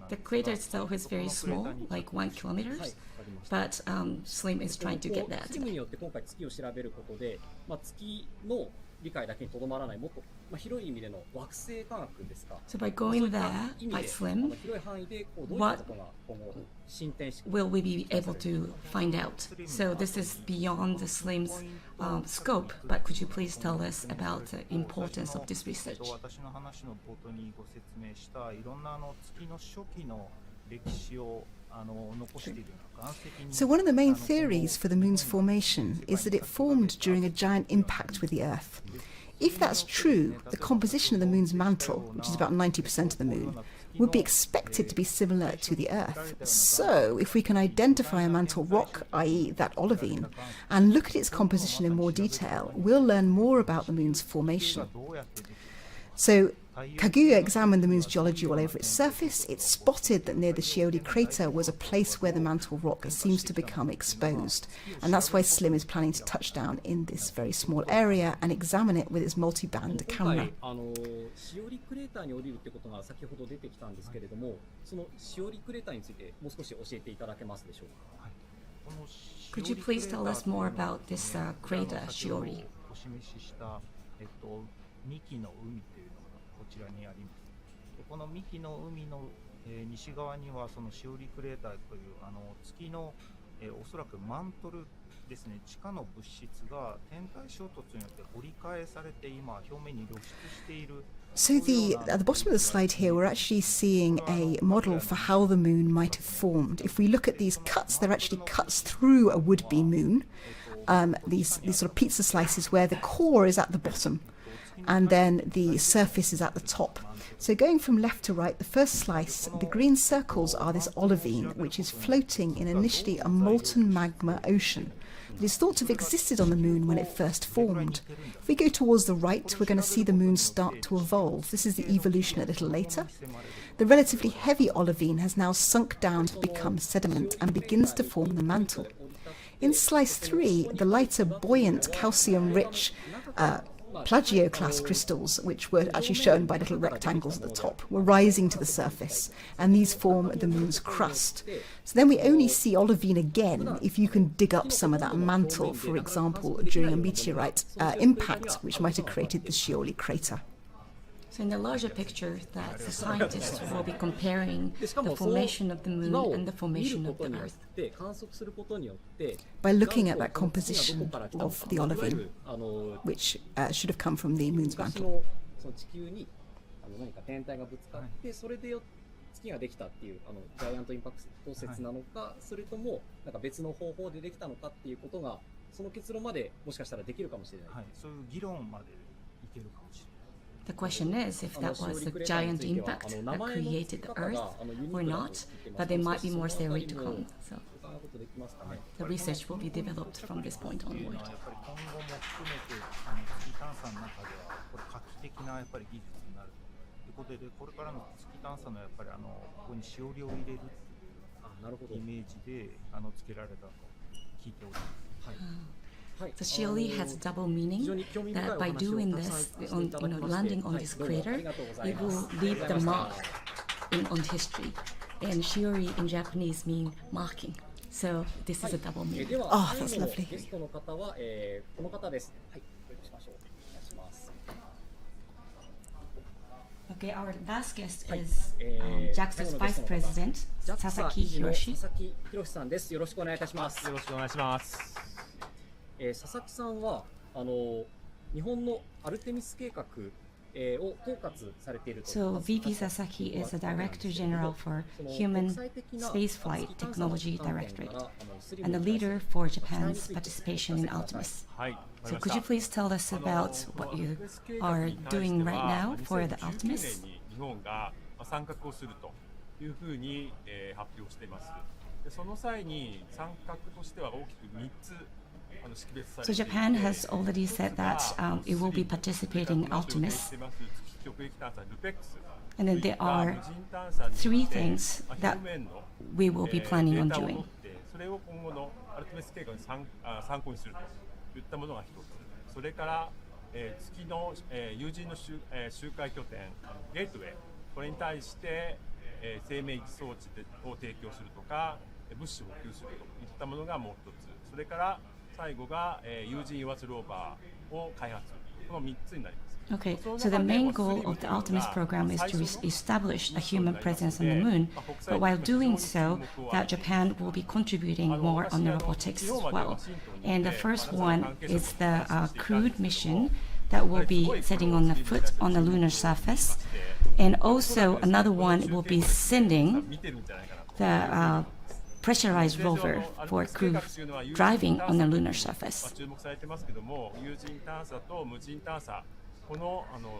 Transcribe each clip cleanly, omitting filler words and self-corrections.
The crater itself is very small, like 1 kilometer, but SLIM is trying to get that. によって今回月を調べることで、月の理解だけにとどまらないもっと広い意味での惑星科学ですか。 So by going there by SLIM, what will we be able to find out? So this is beyond the SLIM's scope, but could you please tell us about the importance of this research? So one of the main theories for the moon's formation is that it formed during a giant impact with the Earth. If that's true, the composition of the moon's mantle, which is about 90% of the moon, would be expected to be similar to the Earth. So if we can identify a mantle rock, i.e. that olivine, and look at its composition in more detail, we'll learn more about the moon's formation. So Kaguya examined the moon's geology all over its surface. It spotted that near the Shiori crater was a place where the mantle rock seems to become exposed. And that's why SLIM is planning to touch down in this very small area and examine it with its multi-band camera. Could you please tell us more about this crater, Shiori? こちらにあります。この幹の海の、西側にはそのシオリクレーターという月の、おそらくマントルですね、地下の物質が天体衝突によって掘り返されて今表面に露出している。So at the bottom of the slide here, we're actually seeing a model for how the moon might have formed. If we look at these cuts, they're actually cuts through a would-be moon. These sort of pizza slices where the core is at the bottom and then the surface is at the top. So going from left to right, the first slice, the green circles are this olivine, which is floating in initially a molten magma ocean. It is thought to have existed on the moon when it first formed. If we go towards the right, we're going to see the moon start to evolve. This is the evolution a little later. The relatively heavy olivine has now sunk down to become sediment and begins to form the mantle. In slice 3, the lighter, buoyant, calcium-rich plagioclase crystals, which were actually shown by little rectangles at the top, were rising to the surface, and these form the moon's crust. So then we only see olivine again if you can dig up some of that mantle, for example, during a meteorite impact, which might have created the Shiori crater. So in the larger picture, that the scientists will be comparing the formation of the moon and the formation of the Earth. By looking at that composition of the olivine, which should have come from the moon's mantle. 月ができたっていうジャイアントインパクト説なのか、それともなんか別の方法でできたのかっていうことがその結論までもしかしたらできるかもしれない。はい、そういう議論までいけるかもしれない。 The question is if that was a giant impact that created the Earth or not, but there might be more theory to come. So the research will be developed from this point onward. So Shiori has a double meaning that by doing this, landing on this crater, it will leave the mark on history. And Shiori in Japanese means marking. So this is a double meaning. Oh, that's lovely. Okay, our last guest is JAXA's Vice President, Sasaki Hiroshi. よろしくお願いいたします。よろしくお願いします。佐々木さんは日本のアルテミス計画を統括されていると。So VP Sasaki is the Director General for Human Spaceflight Technology Directorate and the leader for Japan's participation in Artemis. So could you please tell us about what you are doing right now for the Artemis? 日本が参画をするというふうに発表しています。その際に参画としては大きく3つ。 So Japan has already said that it will be participating in Artemis. And then there are 3 things that we will be planning on doing. 月の、有人の周回拠点ゲートウェイこれに対して、生命維持装置を提供するとか物資を補給するといったものがもう一つそれから最後が、有人油圧ローバーを開発するこの3つになります。Okay, so the main goal of the Artemis program is to establish a human presence on the moon, but while doing so, that Japan will be contributing more on the robotics as well. And the first one is the crewed mission that will be setting on the foot on the lunar surface, and also another one will be sending the pressurized rover for crew driving on the lunar surface.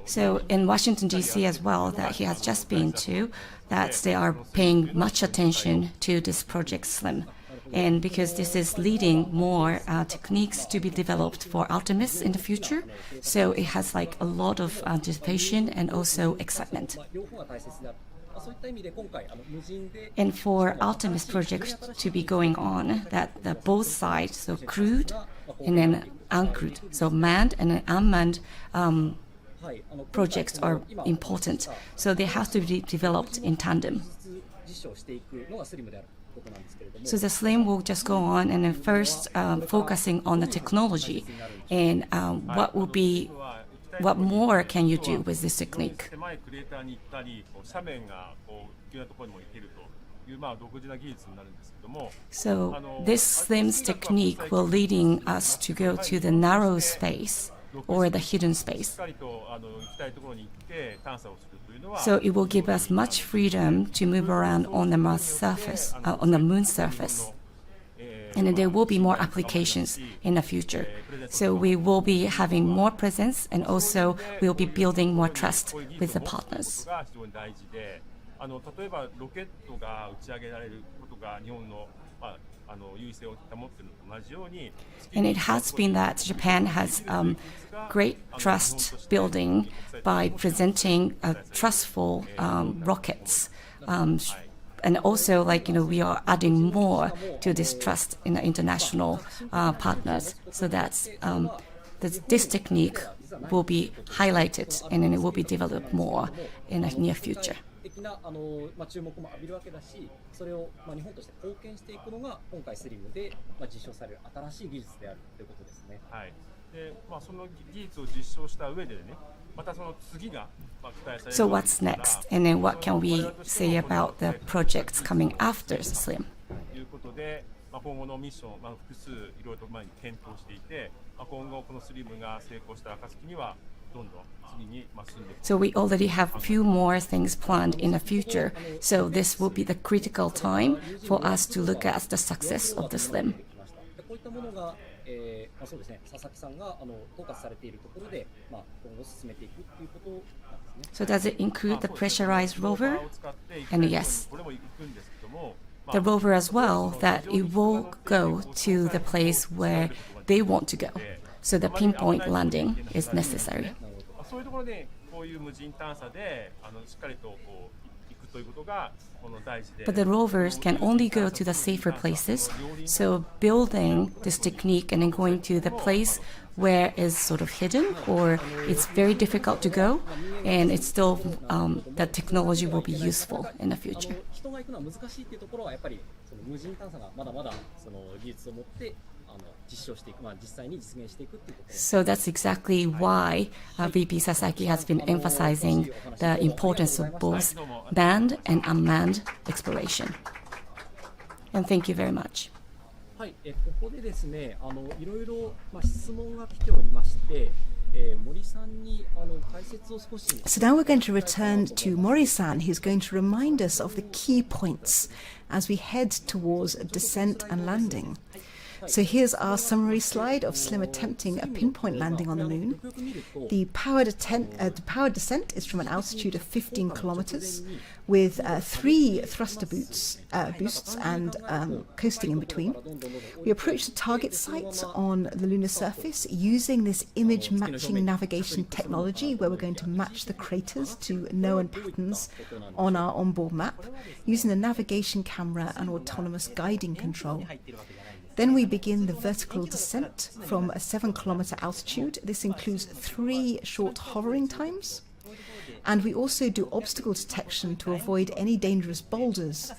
So in Washington, D.C. as well, that he has just been to, that they are paying much attention to this Project SLIM. And because this is leading more techniques to be developed for Artemis in the future, so it has like a lot of anticipation and also excitement. And for Artemis project to be going on, that the both sides, so crewed and then uncrewed, so manned and unmanned projects are important. So they have to be developed in tandem. So the SLIM will just go on and then first focusing on the technology and what more can you do with this technique? So this SLIM's technique will leading us to go to the narrow space or the hidden space. So it will give us much freedom to move around on the Mars surface, on the moon surface. And then there will be more applications in the future. So we will be having more presence and also we'll be building more trust with the partners. And it has been that Japan has great trust building by presenting trustful rockets. And also, like, we are adding more to this trust in the international partners. So that's this technique will be highlighted and then it will be developed more in the near future. So what's next? And then what can we say about the projects coming after SLIM? So we already have a few more things planned in the future. So this will be the critical time for us to look at the success of the SLIM. So does it include the pressurized rover? And yes, the rover as well, that it will go to the place where they want to go. So the pinpoint landing is necessary. But the rovers can only go to the safer places. So building this technique and then going to the place where it's sort of hidden or it's very difficult to go, and it's still that technology will be useful in the future. So that's exactly why VP Sasaki has been emphasizing the importance of both manned and unmanned exploration. And thank you very much. So now we're going to return to Mori-san, who's going to remind us of the key points as we head towards descent and landing. So here's our summary slide of SLIM attempting a pinpoint landing on the moon. The powered descent is from an altitude of 15 kilometers with 3 thruster boosts and coasting in between. We approach the target site on the lunar surface using this image matching navigation technology, where we're going to match the craters to known patterns on our onboard map using the navigation camera and autonomous guiding control. Then we begin the vertical descent from a 7-kilometer altitude. This includes 3 short hovering times. And we also do obstacle detection to avoid any dangerous boulders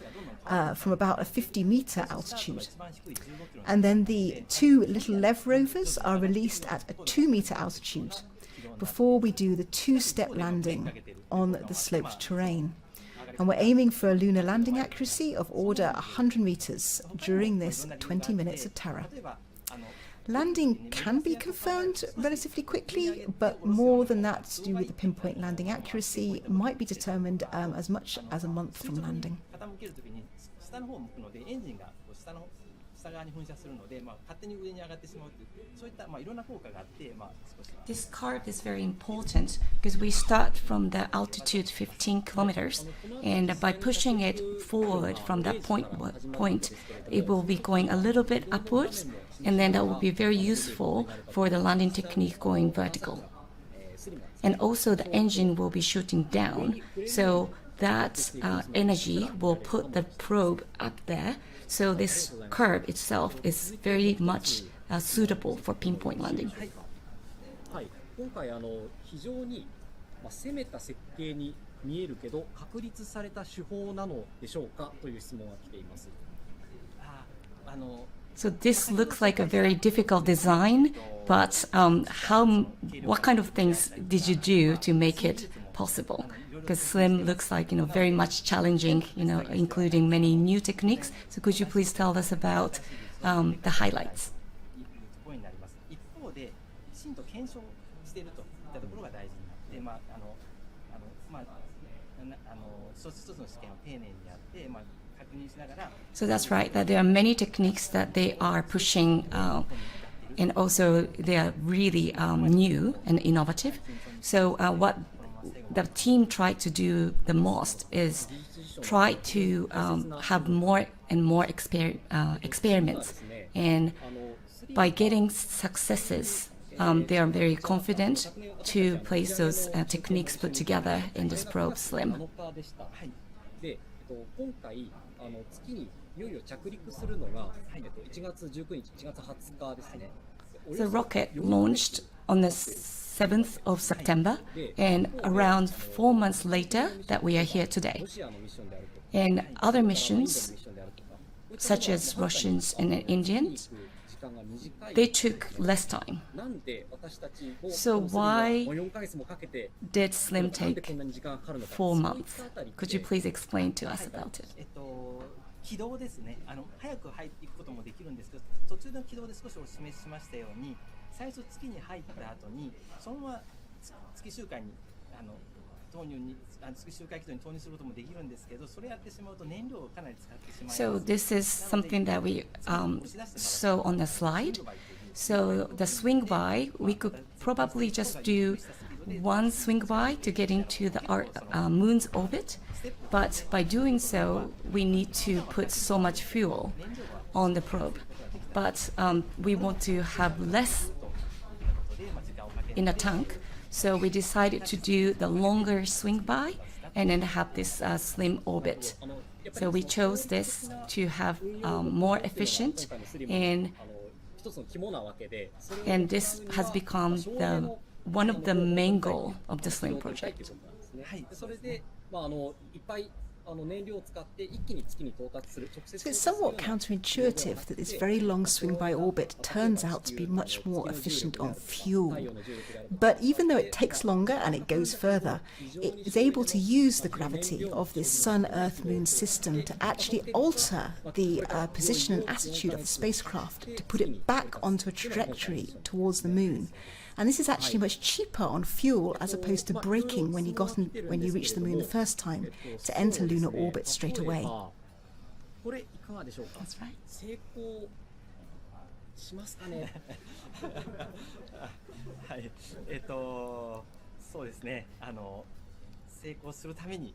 from about a 50-meter altitude. And then the 2 little LEV rovers are released at a 2-meter altitude before we do the 2-step landing on the sloped terrain. And we're aiming for a lunar landing accuracy of order 100 meters during this 20 minutes of terror. Landing can be confirmed relatively quickly, but more than that to do with the pinpoint landing accuracy might be determined as much as a month from landing. This curve is very important because we start from the altitude 15 kilometers, and by pushing it forward from that point, it will be going a little bit upwards, and then that will be very useful for the landing technique going vertical. And also the engine will be shooting down, so that energy will put the probe up there. So this curve itself is very much suitable for pinpoint landing. 今回非常に攻めた設計に見えるけど確立された手法なのでしょうかという質問が来ています。So this looks like a very difficult design, but what kind of things did you do to make it possible? Because SLIM looks like, very much challenging, including many new techniques. So could you please tell us about the highlights? So that's right, that there are many techniques that they are pushing, and also they are really new and innovative. So what the team tried to do the most is try to have more and more experiments, and by getting successes, they are very confident to place those techniques put together in this probe SLIM. 今回月にいよいよ着陸するのが1月19日、1月20日ですね。 The rocket launched on the 7th of September, and around 4 months later that we are here today. And other missions, such as Russians and Indians, they took less time. So why did SLIM take 4 months? Could you please explain to us about it? 軌道ですね。早く入っていくこともできるんですけど、途中の軌道で少しお示ししましたように、最初月に入った後にそのまま月周回に投入に月周回軌道に投入することもできるんですけど、それやってしまうと燃料をかなり使ってしまいます。So this is something that we saw on the slide. So the swing by, we could probably just do one swing by to get into the moon's orbit, but by doing so, we need to put so much fuel on the probe. But we want to have less in a tank, so we decided to do the longer swing by and then have this slim orbit. So we chose this to have more efficient, and this has become one of the main goals of the SLIM project. So it's somewhat counterintuitive that this very long swing-by orbit turns out to be much more efficient on fuel. But even though it takes longer and it goes further, it is able to use the gravity of this Sun-Earth-Moon system to actually alter the position and attitude of the spacecraft to put it back onto a trajectory towards the Moon. And this is actually much cheaper on fuel as opposed to braking when you reach the Moon the first time to enter lunar orbit straight away. That's right. はい、そうですね。成功するために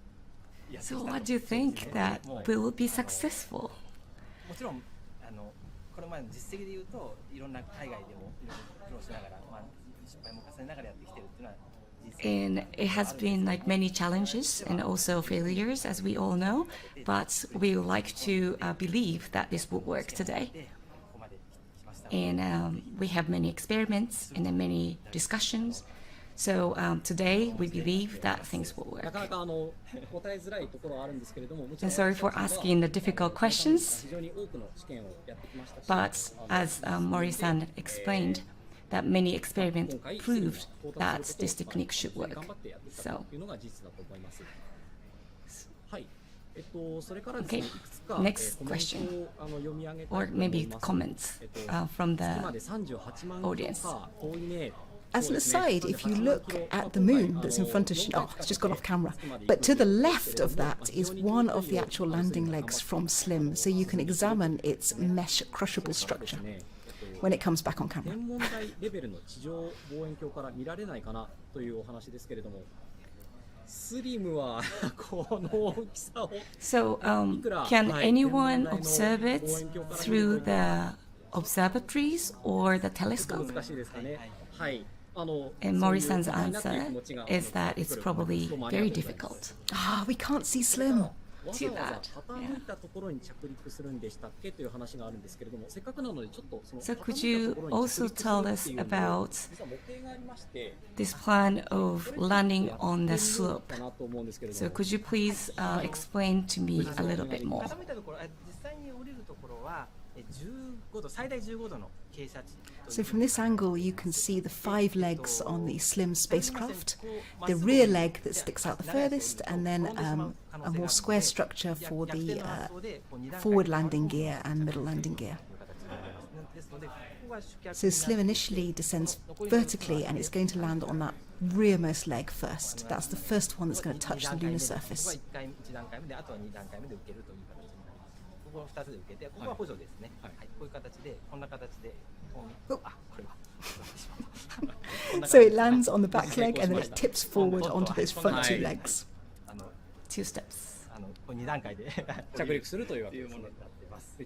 やってきた So と。 what do you think that will be successful? もちろんこれまでの実績でいうといろんな海外でもいろいろ苦労しながら、失敗も重ねながらやってきてるっていうのは事実。 And it has been like many challenges and also failures, as we all know, but we would like to believe that this will work today. ここまで and we have many experiments and then many discussions. So today we believe that things will work. And sorry for asking the difficult questions, but as Mori-san explained, that many experiments proved that this technique should work. So, okay, next question, or maybe comments from the audience. As an aside, if you look at the moon that's in front of it's just gone off camera, but to the left of that is one of the actual landing legs from SLIM, so you can examine its mesh crushable structure when it comes back on camera. So, can anyone observe it through the observatories or the telescope? And Mori-san's answer is that it's probably very difficult. We can't see SLIM. To that. Yeah. So could you also tell us about this plan of landing on the slope? So could you please explain to me a little bit more? So from this angle you can see the 5 legs on the SLIM spacecraft, the rear leg that sticks out the furthest, and then a more square structure for the forward landing gear and middle landing gear. So SLIM initially descends vertically and it's going to land on that rearmost leg first. That's the first one that's going to touch the lunar surface. So it lands on the back leg and then it tips forward onto those front 2 legs. 2 steps. 着陸するというわけですね。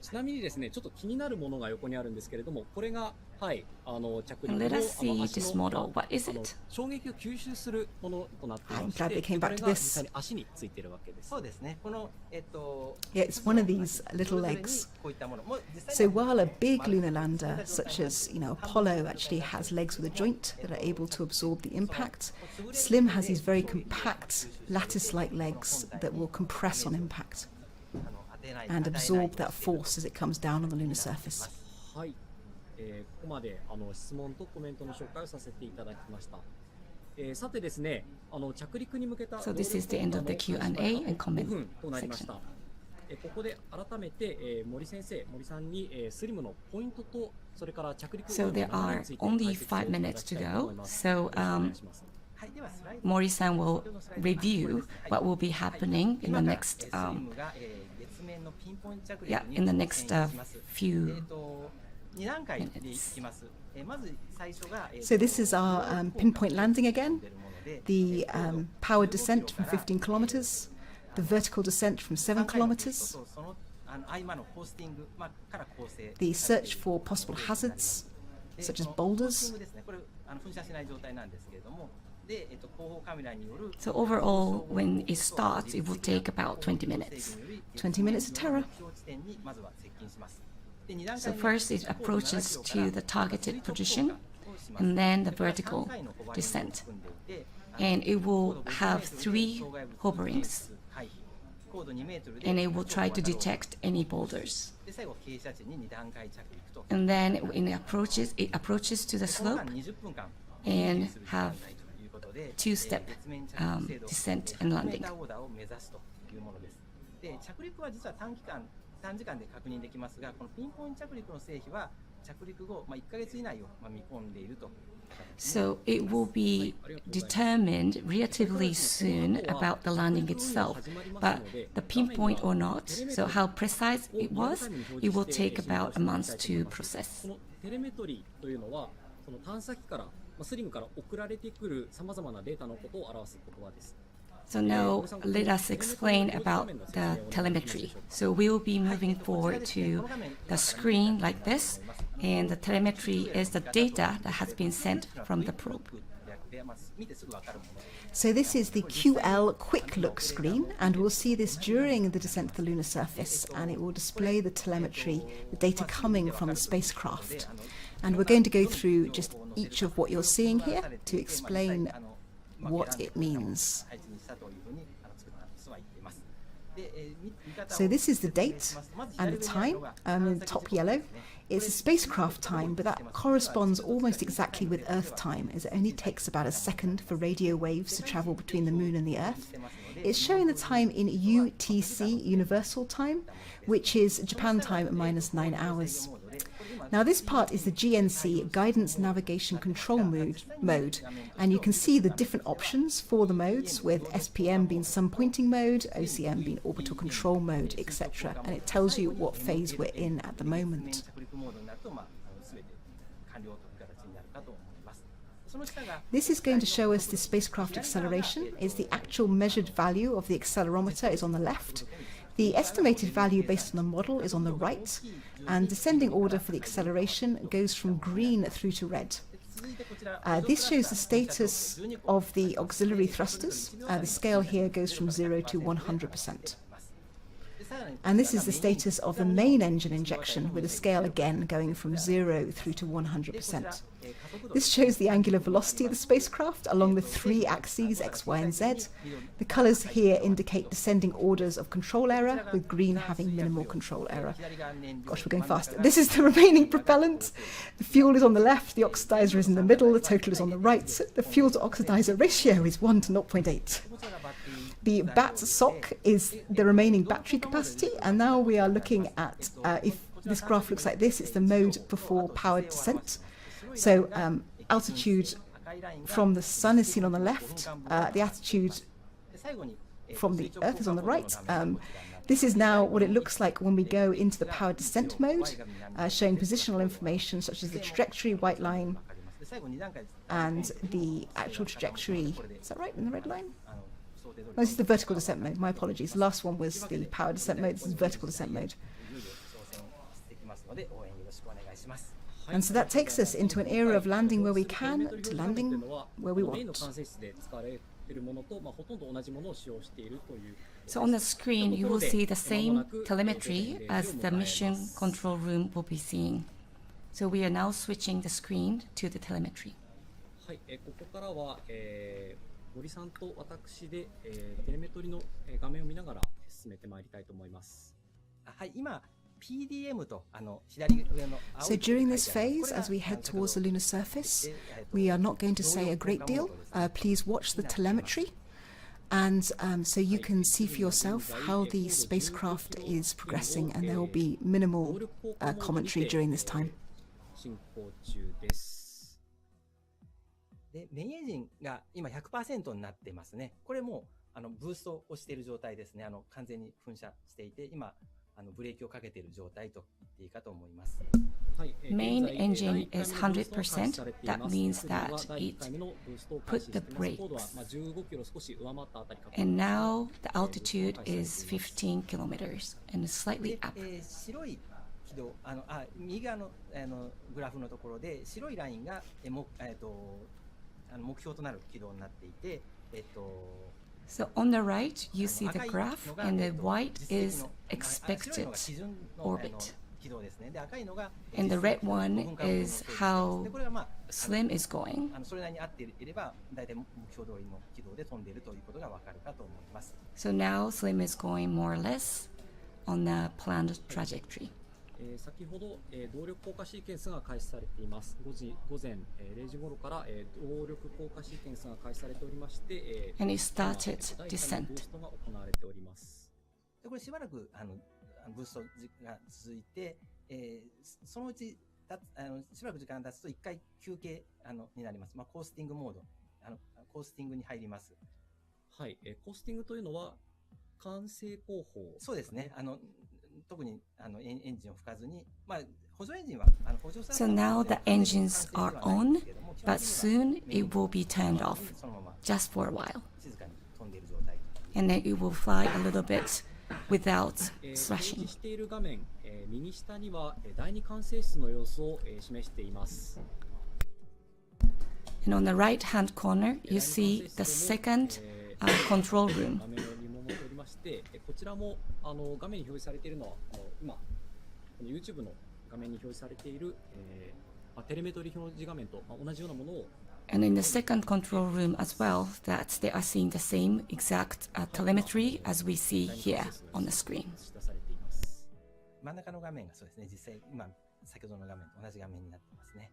ちなみにですね、ちょっと気になるものが横にあるんですけれども、これが着陸の Let us see this model. What is it? 衝撃を吸収するものとなっていまして、 I'm glad they came back to これが this. 実際に足についているわけです。そうですね。このYeah, it's one of these little legs. こういったものも So while a big lunar lander, such as Apollo, actually has legs with a joint that are able to absorb the impact, SLIM has these very compact lattice-like legs that will compress on impact and absorb that force as it comes down on the lunar surface. はい、ここまで質問とコメントの紹介をさせていただきました。さてですね、着陸に向けた So this is the end of the Q&A and comment 5分となりまし section. た。ここで改めて森先生、森さんにスリムのポイントとそれから着陸 So there are only 5 minutes to go. So Mori-san will review what will be happening in the next in the next few minutes. So this is our pinpoint landing again, the powered descent from 15 kilometers, the vertical descent from 7 kilometers, the search for possible hazards, such as boulders. So overall, when it starts, it will take about 20 minutes. 20 minutes of terror. So first it approaches to the targeted position, and then the vertical descent. And it will have 3 hoverings, and it will try to detect any boulders. And then when it approaches to the slope and have 2-step descent and landing. 短時間で確認できますが、このピンポイント着陸の成否は着陸後1ヶ月以内を見込んでいると。So it will be determined relatively soon about the landing itself, but the pinpoint or not, so how precise it was, it will take about a month to process. テレメトリーというのはその探査機からスリムから送られてくるさまざまなデータのことを表す言葉です。So now let us explain about the telemetry. So we will be moving forward to the screen like this, and the telemetry is the data that has been sent from the probe. So this is the QL quick look screen, and we'll see this during the descent to the lunar surface, and it will display the telemetry, the data coming from the spacecraft. And we're going to go through just each of what you're seeing here to explain what it means. So this is the date and the time in the top yellow. It's a spacecraft time, but that corresponds almost exactly with Earth time, as it only takes about a second for radio waves to travel between the Moon and the Earth. It's showing the time in UTC, Universal Time, which is Japan time minus 9 hours. Now this part is the GNC, Guidance Navigation Control mode, and you can see the different options for the modes, with SPM being sun pointing mode, OCM being orbital control mode, etc. And it tells you what phase we're in at the moment. This is going to show us the spacecraft acceleration. It's the actual measured value of the accelerometer is on the left. The estimated value based on the model is on the right, and descending order for the acceleration goes from green through to red. This shows the status of the auxiliary thrusters. The scale here goes from 0 to 100%. And this is the status of the main engine injection, with the scale again going from 0 through to 100%. This shows the angular velocity of the spacecraft along the 3 axes, X, Y, and Z. The colours here indicate descending orders of control error, with green having minimal control error. Gosh, we're going fast. This is the remaining propellant. The fuel is on the left, the oxidizer is in the middle, the total is on the right. The fuel to oxidizer ratio is 1 to 0.8. The BAT SOC is the remaining battery capacity, and now we are looking at, if this graph looks like this, it's the mode before powered descent. So altitude from the sun is seen on the left, the altitude from the Earth is on the right. This is now what it looks like when we go into the powered descent mode, showing positional information such as the trajectory, white line, and the actual trajectory. Is that right, in the red line? No, this is the vertical descent mode. My apologies. The last one was the powered descent mode. This is vertical descent mode. And so that takes us into an era of landing where we can to landing where we want. So on the screen, you will see the same telemetry as the mission control room will be seeing. So we are now switching the screen to the telemetry. 森さんと私で、テレメトリの画面を見ながら進めてまいりたいと思います。はい、今 PDM と左上の So during this phase, as we head towards the lunar surface, we are not going to say a great deal. Please watch the telemetry, and so you can see for yourself how the spacecraft is progressing, and there will be minimal commentary during this time. 進行中です。でメインエンジンが今 100% になってますね。これもブーストをしている状態ですね。完全に噴射していて、今ブレーキをかけている状態と言っていいかと思います。Main engine is 100%. That means that it put the brakes. And now the altitude is 15 kilometers and slightly up. 白い軌道、右側のグラフのところで白いラインが目標となる軌道になっていて、So on the right, you see the graph, and the white is expected orbit. And the red one is how SLIM is going. So now SLIM is going more or less on the planned trajectory. 先ほど動力降下シーケンスが開始されています。午前0時頃から動力降下シーケンスが開始されておりまして、And it started descent. ブーストが行われております。これしばらくブーストが続いて、そのうちしばらく時間が経つと1回休憩になります。コースティングモード、コースティングに入ります。はい、コースティングというのは完成工法。そうですね。特にエンジンを吹かずに、補助エンジンは補助されて So now the engines are on, but soon it will be turned off, just for a while. And then it will fly a little bit without thrashing. している画面、右下には第二管制室の様子を示しています。And on the right-hand corner, you see the second control room. こちらも画面に表示されているのは今この YouTube の画面に表示されているテレメトリ表示画面と同じようなものを And in the second control room as well, that they are seeing the same exact telemetry as we see here on the screen. 出されています。真ん中の画面がそうですね、実際今先ほどの画面と同じ画面になってますね。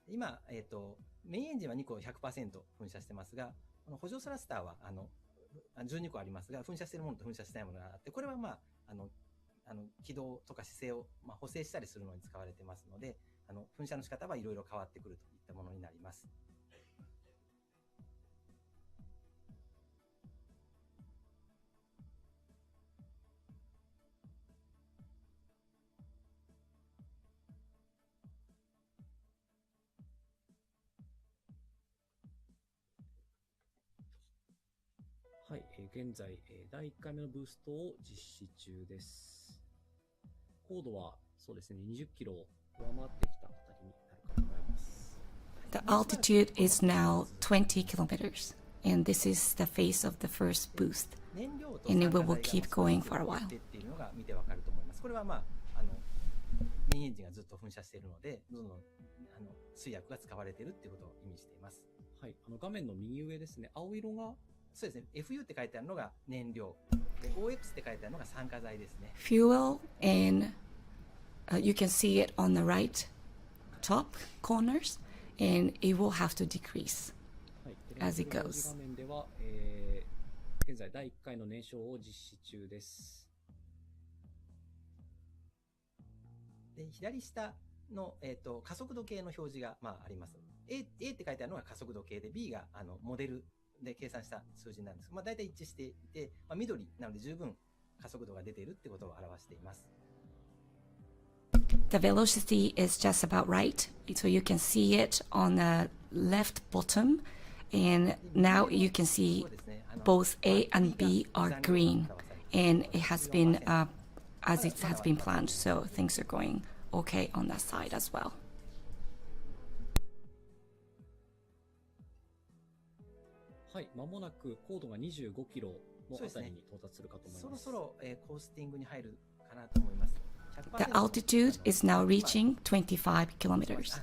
今、メインエンジンは2個 100% 噴射してますが、この補助スラスターは12個ありますが、噴射しているものと噴射してないものがあって、これは軌道とか姿勢を補正したりするのに使われてますので、噴射の仕方はいろいろ変わってくるといったものになります。はい、現在、第1回目のブーストを実施中です。高度はそうですね、20キロを上回ってきたあたりになるかと思います。The altitude is now 20 kilometers, and this is the phase of the first boost. 燃料と And it will keep going for a while. っていうのが見てわかると思います。これはメインエンジンがずっと噴射しているので、どんどん水薬が使われているっていうことを意味しています。はい、画面の右上ですね、青色がそうですね、FU って書いてあるのが燃料、で OX って書いてあるのが酸化剤ですね。Fuel, and you can see it on the right top corners, and it will have to decrease はい、 as it テレメトリ表示 goes. 画面では、現在第1回の燃焼を実施中です。で左下の、加速度計の表示が、あります。A って書いてあるのが加速度計で、B がモデルで計算した数字なんです。大体一致していて、緑なので十分加速度が出ているってことを表しています。The velocity is just about right, so you can see it on the left bottom, and now you can see both A and B are green, and it has been as it has been planned, so things are going okay on that side as well. はい、間もなく高度が25キロのあたりに到達するかと思います。そろそろ、コースティングに入るかなと思います。The altitude is now reaching 25 kilometers,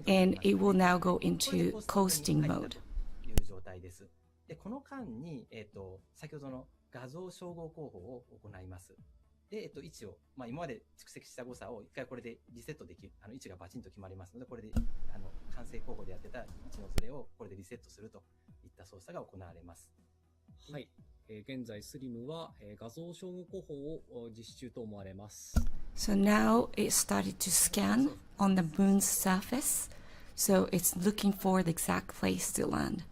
and it will now go into coasting mode. という状態です。で、この間に、先ほどの画像照合工法を行います。で、位置を、今まで蓄積した誤差を一回これでリセットできる、位置がバチンと決まりますので、これで、完成工法でやってた位置のズレをこれでリセットするといった操作が行われます。はい、現在スリムは、画像照合工法を実施中と思われます。So now it started to scan on the moon's surface, so it's looking for the exact place to land.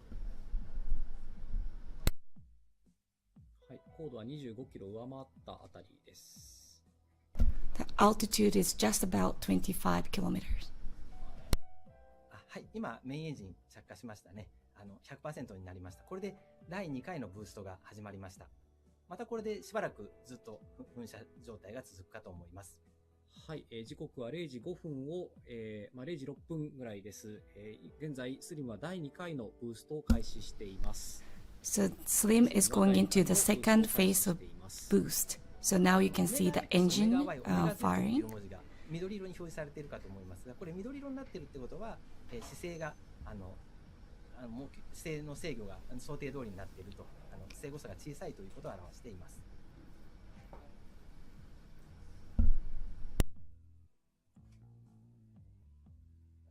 はい、高度は25キロ上回ったあたりです。The altitude is just about 25 kilometers. はい、今メインエンジン着火しましたね。100% になりました。これで第2回のブーストが始まりました。またこれでしばらくずっと噴射状態が続くかと思います。はい、時刻は0時5分を、0時6分ぐらいです。現在スリムは第2回のブーストを開始しています。So Slim is going into the second phase of boost. So now you can see the engine firing. 緑色に表示されているかと思いますが、これ緑色になっているってことは、姿勢がもう姿勢の制御が想定通りになっていると、姿勢誤差が小さいということを表しています。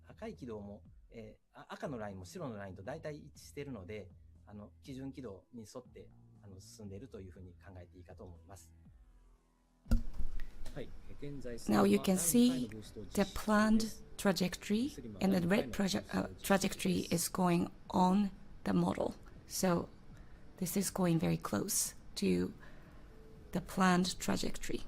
赤い軌道も、赤のラインも白のラインと大体一致しているので、基準軌道に沿って進んでいるというふうに考えていいかと思います。Now you can see the planned trajectory, and the red trajectory is going on the model. So this is going very close to the planned trajectory.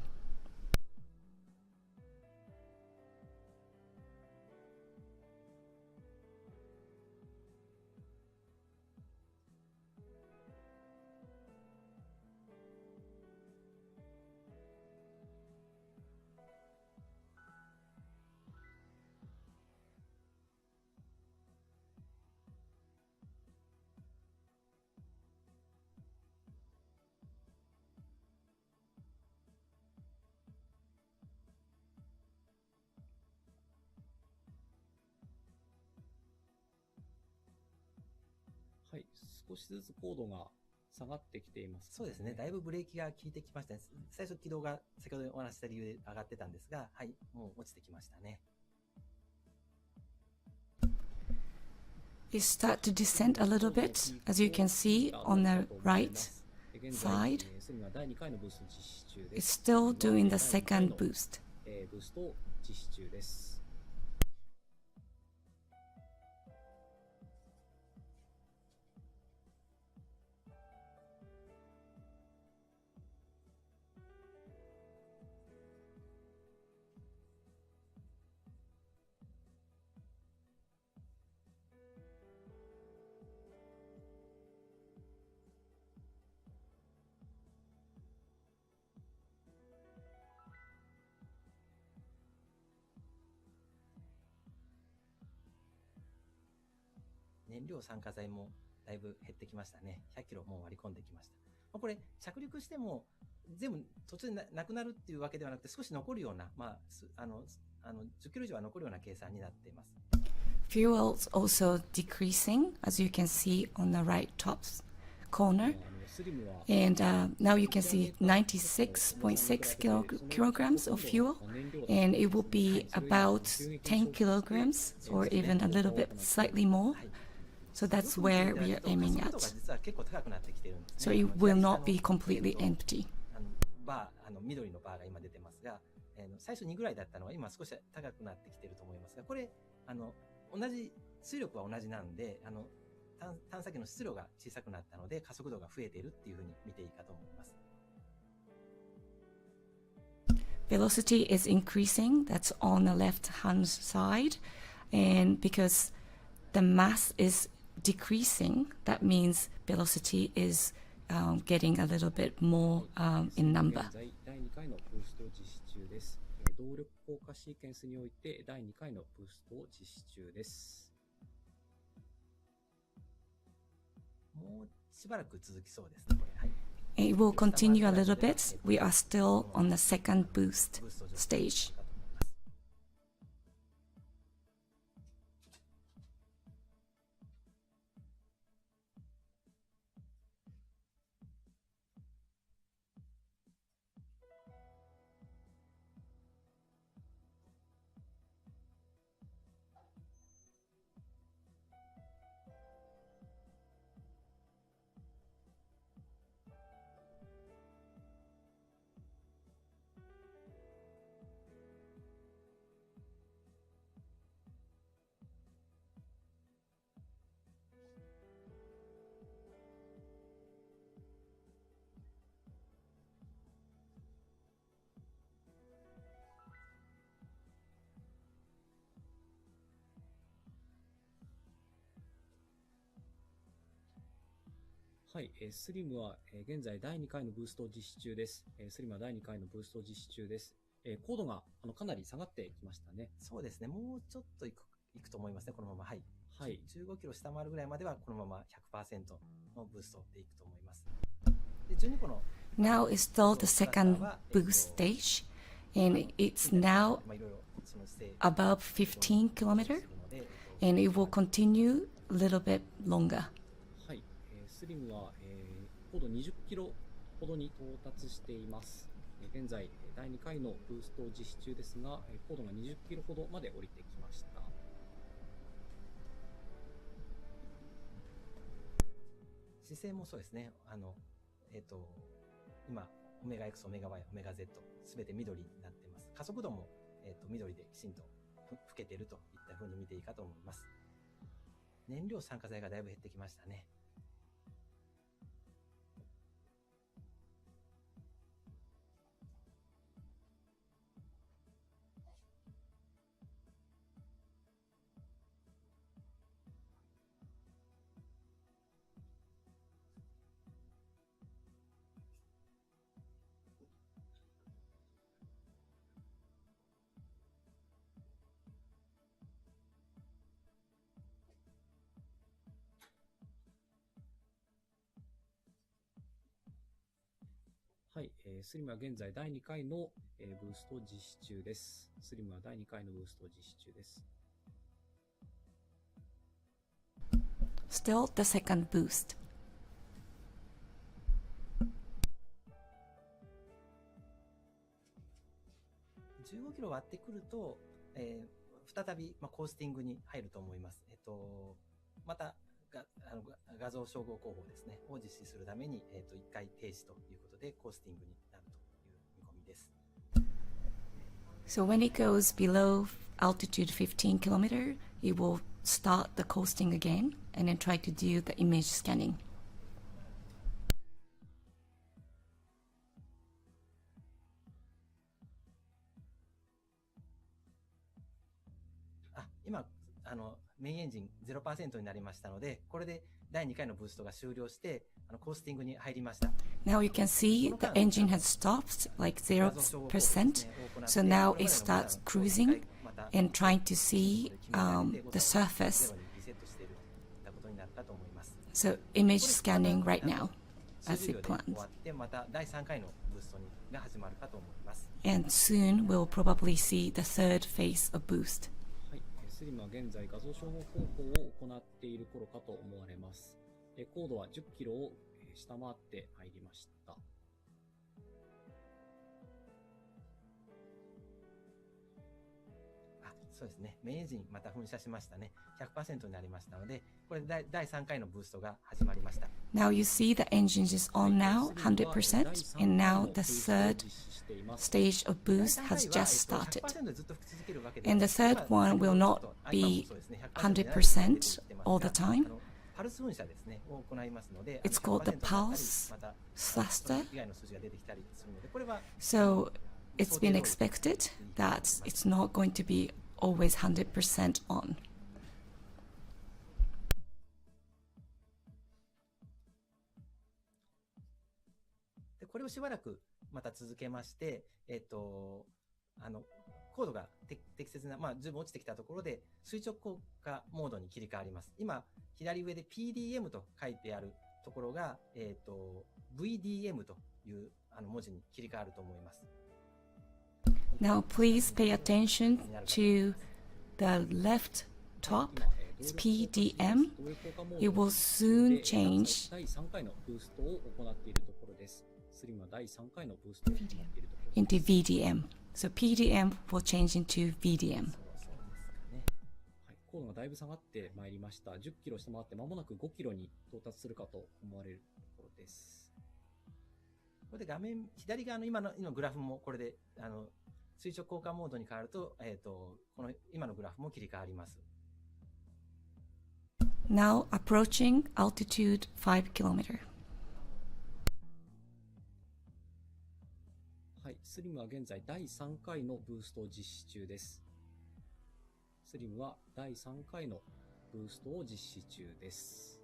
はい、少しずつ高度が下がってきています、そうですね。だいぶブレーキが効いてきましたね。最初軌道が先ほどお話しした理由で上がってたんですが、はい、もう落ちてきましたね。It start to descend a little bit, as you can see on the right side. It's still doing the second boost. ブーストを実施中です。燃料酸化剤もだいぶ減ってきましたね。100キロもう割り込んできました。これ、着陸しても全部途中でなくなるっていうわけではなくて、少し残るような、10キロ以上は残るような計算になっています。Fuel is also decreasing, as you can see on the right top corner. And now you can see 96.6 kilograms of fuel, and it will be about 10 kilograms or even a little bit slightly more. So that's where we are aiming at. So it will not be completely empty. 緑のバーが今出てますが、最初2ぐらいだったのが今少し高くなってきていると思いますが、これ同じ水力は同じなんで、探査機の質量が小さくなったので加速度が増えているっていうふうに見ていいかと思います。Velocity is increasing. That's on the left-hand side, and because the mass is decreasing, that means velocity is getting a little bit more in number. 第2回のブーストを実施中です。動力降下シーケンスにおいて第2回のブーストを実施中です。もうしばらく続きそうですね、これ。はい。It will continue a little bit. We are still on the second boost stage.はい、スリムは現在第2回のブーストを実施中です。スリムは第2回のブーストを実施中です。高度がかなり下がってきましたね。そうですね、もうちょっといくと思いますね、このまま。はい。はい、15キロ下回るぐらいまではこのまま 100% のブーストでいくと思います。で12個の Now is still the second boost stage, and it's now above 15 kilometers, and it will continue a little bit longer. はい、スリムは、高度20キロほどに到達しています。現在第2回のブーストを実施中ですが、高度が20キロほどまで降りてきました。姿勢もそうですね。今オメガ X、オメガ Y、オメガ Z すべて緑になっています。加速度も緑できちんと老けているといったふうに見ていいかと思います。燃料酸化剤がだいぶ減ってきましたね。はい、スリムは現在第2回の、ブーストを実施中です。スリムは第2回のブーストを実施中です。Still the second boost. 15キロ割ってくると、再び、コースティングに入ると思います。また画像照合工法ですねを実施するために、1回停止ということでコースティングになるという見込みです。So when it goes below altitude 15 kilometer, it will start the coasting again and then try to do the image scanning. 今メインエンジン 0% になりましたので、これで第2回のブーストが終了してコースティングに入りました。Now you can see the engine has stopped like 0%. So now it starts cruising and trying to see the surface. So image scanning right now as it plans. また第3回のブーストが始まるかと思います。And soon we'll probably see the third phase of boost. スリムは現在画像照合工法を行っている頃かと思われます。高度は10キロを下回って入りました。そうですね。メインエンジンまた噴射しましたね。100% になりましたので、これで第3回のブーストが始まりました。Now you see the engine is on now, 100%, and now the third stage of boost has just started. And the third one will not be 100% all the time. It's called the pulse thruster. So it's been expected that it's not going to be always 100% on. これをしばらくまた続けまして、高度が適切な、十分落ちてきたところで垂直降下モードに切り替わります。今左上で PDM と書いてあるところが、VDM という文字に切り替わると思います。Now please pay attention to the left top. It's PDM. It will soon change. 第3回のブーストを行っているところです。スリムは第3回のブーストを行っているところです。Into VDM. So PDM will change into VDM. 高度がだいぶ下がってまいりました。10キロ下回って間もなく5キロに到達するかと思われるところです。これで画面左側の今のグラフもこれで垂直降下モードに変わると、この今のグラフも切り替わります。Now approaching altitude 5 kilometer. はい、スリムは現在第3回のブーストを実施中です。スリムは第3回のブーストを実施中です。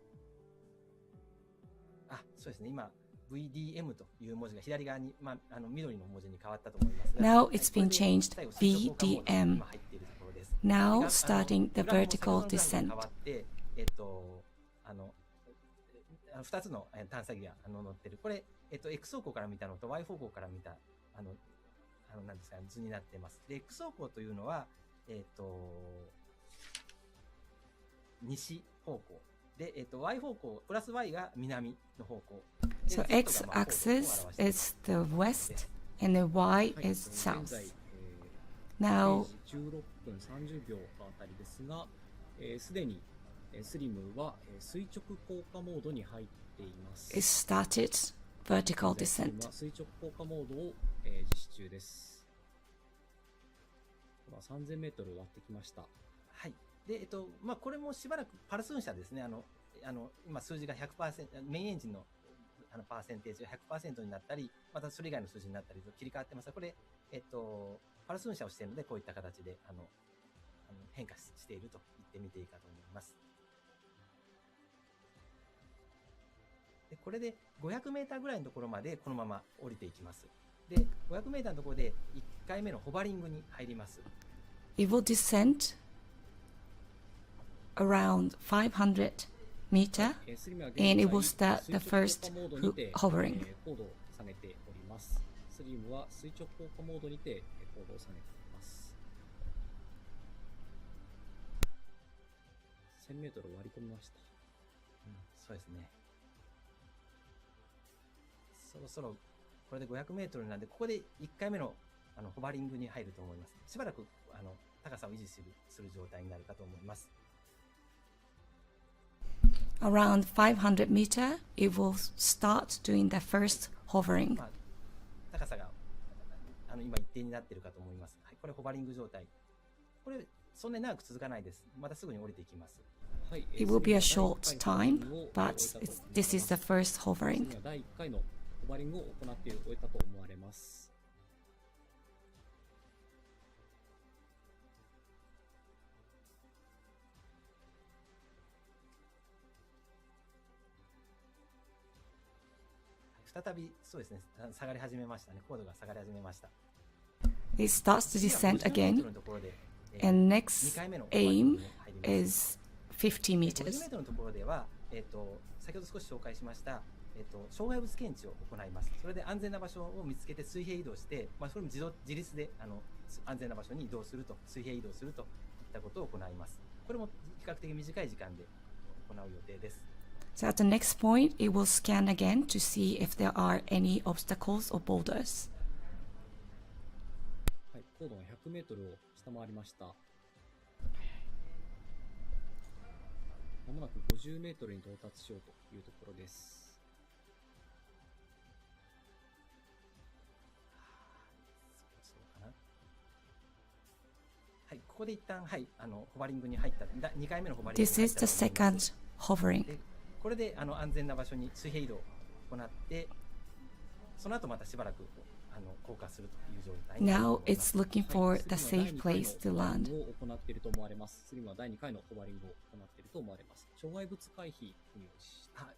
そうですね。今 VDM という文字が左側に、緑の文字に変わったと思いますが。Now it's been changed VDM. Now starting the vertical descent. 2つの探査機が乗ってる。これ、X 方向から見たのと Y 方向から見たなんですか、図になっています。で、X 方向というのは西方向で、Y 方向プラス Y が南の方向。So x-axis is the west and the y is south. Now 16分30秒あたりですが、すでにスリムは垂直降下モードに入っています。it started vertical スリム descent. は垂直降下モードを実施中です。3000メートル割ってきました。はい。で、これもしばらくパルス噴射ですね。今数字が 100%、メインエンジンのパーセンテージが 100% になったり、またそれ以外の数字になったりと切り替わってますが、これ、パルス噴射をしているので、こういった形で、変化していると言ってみていいかと思います。で、これで500メーターぐらいのところまでこのまま降りていきます。で、500メーターのところで1回目のホバリングに入ります。It will descend around 500 meter and it will start the first hovering. 高度を下げております。スリムは垂直降下モードにて高度を下げています。1000メートル割り込みました。そうですね。そろそろこれで500メートルなんで、ここで1回目のホバリングに入ると思います。しばらく高さを維持する状態になるかと思います。Around 500 meter, it will start doing the first hovering. 高さが今一定になっているかと思います。はい、これホバリング状態。これそんなに長く続かないです。またすぐに降りていきます。It will be a short time, but this is the first hovering. 第1回のホバリングを行って終えたと思われます。再びそうですね、下がり始めましたね。高度が下がり始めました。It starts to descend again, and next aim is 50 meters. 50メートルのところでは、先ほど少し紹介しました、障害物検知を行います。それで安全な場所を見つけて水平移動して、それも自立で安全な場所に移動すると、水平移動するといったことを行います。これも比較的短い時間で行う予定です。So at the next point, it will scan again to see if there are any obstacles or boulders. はい、高度が100メートルを下回りました。まもなく50メートルに到達しようというところです。そうかな。はい、ここで一旦、はい、ホバリングに入った、2回目のホバリングに入った。This is the second hovering. これで安全な場所に水平移動を行って、その後またしばらく降下するという状態になります。Now it's looking for the safe place to land. を行っていると思われます。スリムは第2回のホバリングを行っていると思われます。障害物回避を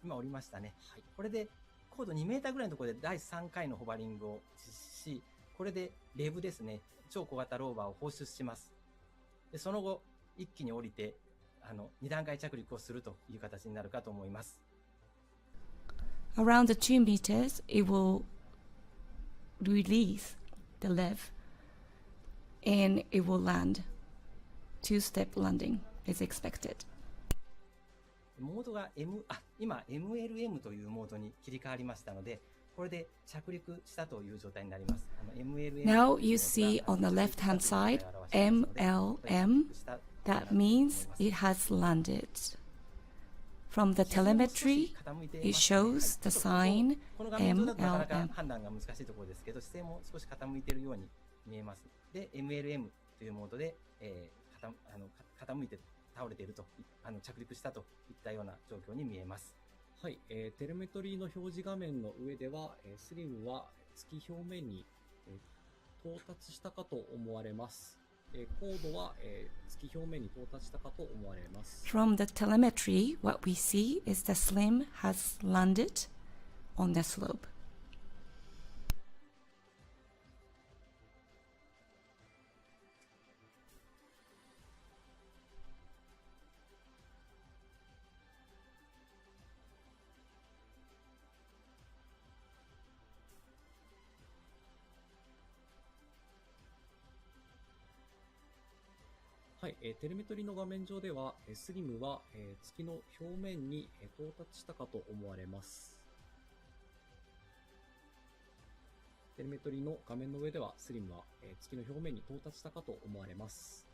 今降りましたね。はい、これで高度2メーターぐらいのところで第3回のホバリングを実施し、これでレブですね、超小型ローバーを放出します。でその後一気に降りて2段階着陸をするという形になるかと思います。Around the 2 meters, it will release the lev and it will land. Two-step landing is expected. モードが今 MLM というモードに切り替わりましたので、これで着陸したという状態になります。Now you see on the left-hand side MLM. That means it has landed. From the telemetry, it shows the sign MLM. 判断が難しいところですけど、姿勢も少し傾いているように見えます。で、MLM というモードで、傾いて倒れていると、着陸したといったような状況に見えます。はい、テレメトリーの表示画面の上では、スリムは月表面に、到達したかと思われます。高度は、月表面に到達したかと思われます。From the telemetry, what we see is the SLIM has landed on the slope. はい、テレメトリの画面上では、スリムは、月の表面に、到達したかと思われます。テレメトリの画面の上では、スリムは、月の表面に到達したかと思われます。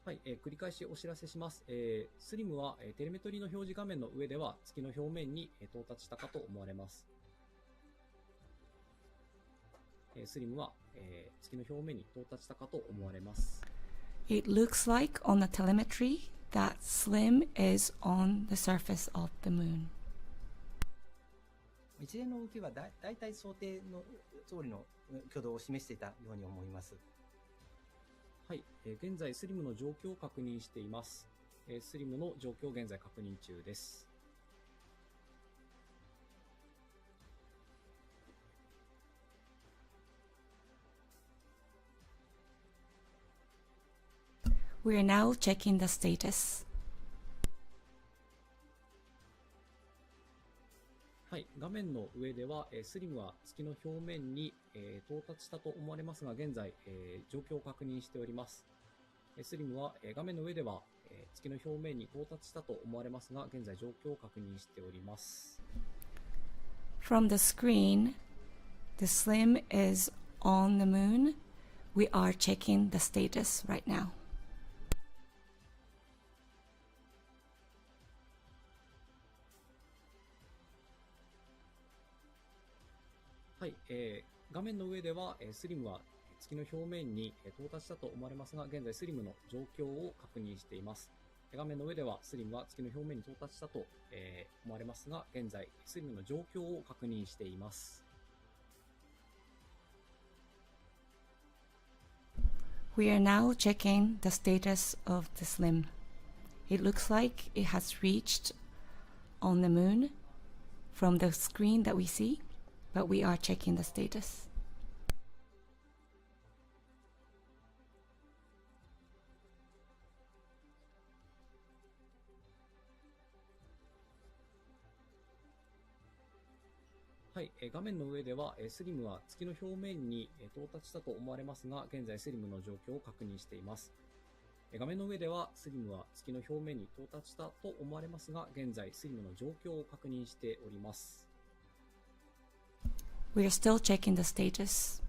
はい、繰り返しお知らせします。スリムは、テレメトリの表示画面の上では月の表面に、到達したかと思われます。スリムは、月の表面に到達したかと思われます。It looks like on the telemetry that SLIM is on the surface of the moon. 一連の動きはだいたい想定の通りの挙動を示していたように思います。はい、現在スリムの状況を確認しています。スリムの状況を現在確認中です。We are now checking the status. はい、画面の上では、スリムは月の表面に、到達したと思われますが、現在、状況を確認しております。スリムは、画面の上では、月の表面に到達したと思われますが、現在状況を確認しております。From the screen, the SLIM is on the moon. We are checking the status right now. はい、画面の上では、スリムは月の表面に到達したと思われますが、現在スリムの状況を確認しています。画面の上ではスリムは月の表面に到達したと、思われますが、現在スリムの状況を確認しています。We are now checking the status of the SLIM. It looks like it has reached on the moon from the screen that we see, but we are checking the status. はい、画面の上では、スリムは月の表面に到達したと思われますが、現在スリムの状況を確認しています。画面の上ではスリムは月の表面に到達したと思われますが、現在スリムの状況を確認しております。We are still checking the status.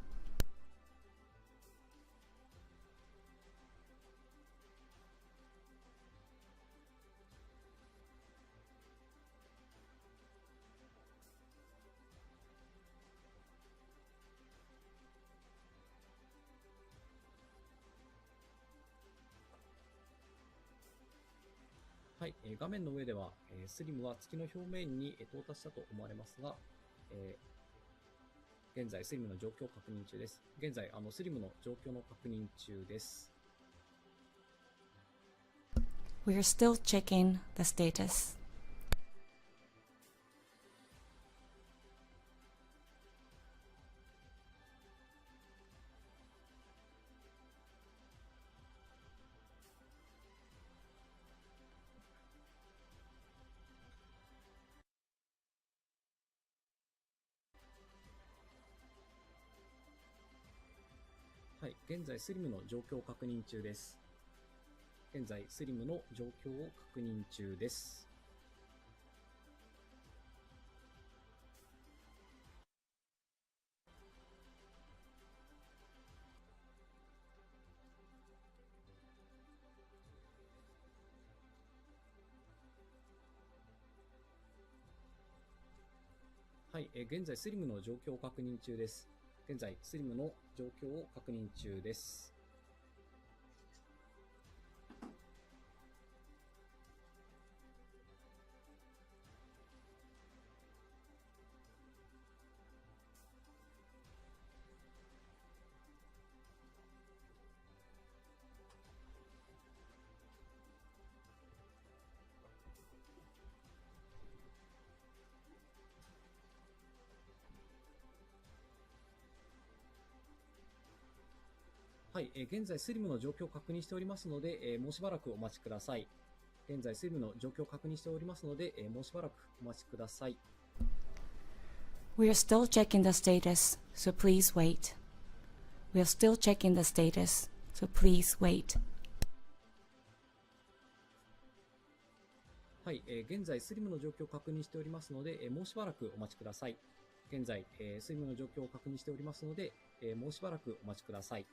はい、画面の上では、スリムは月の表面に到達したと思われますが、現在スリムの状況を確認中です。現在、スリムの状況の確認中です。We are still checking the status. はい、現在スリムの状況を確認中です。現在スリムの状況を確認中です。はい、現在スリムの状況を確認中です。現在スリムの状況を確認中です。はい、現在スリムの状況を確認しておりますので、もうしばらくお待ちください。現在スリムの状況を確認しておりますので、もうしばらくお待ちください。We are still checking the status, so please wait. We are still checking the status, so please wait. はい、現在スリムの状況を確認しておりますので、もうしばらくお待ちください。現在、スリムの状況を確認しておりますので、もうしばらくお待ちください。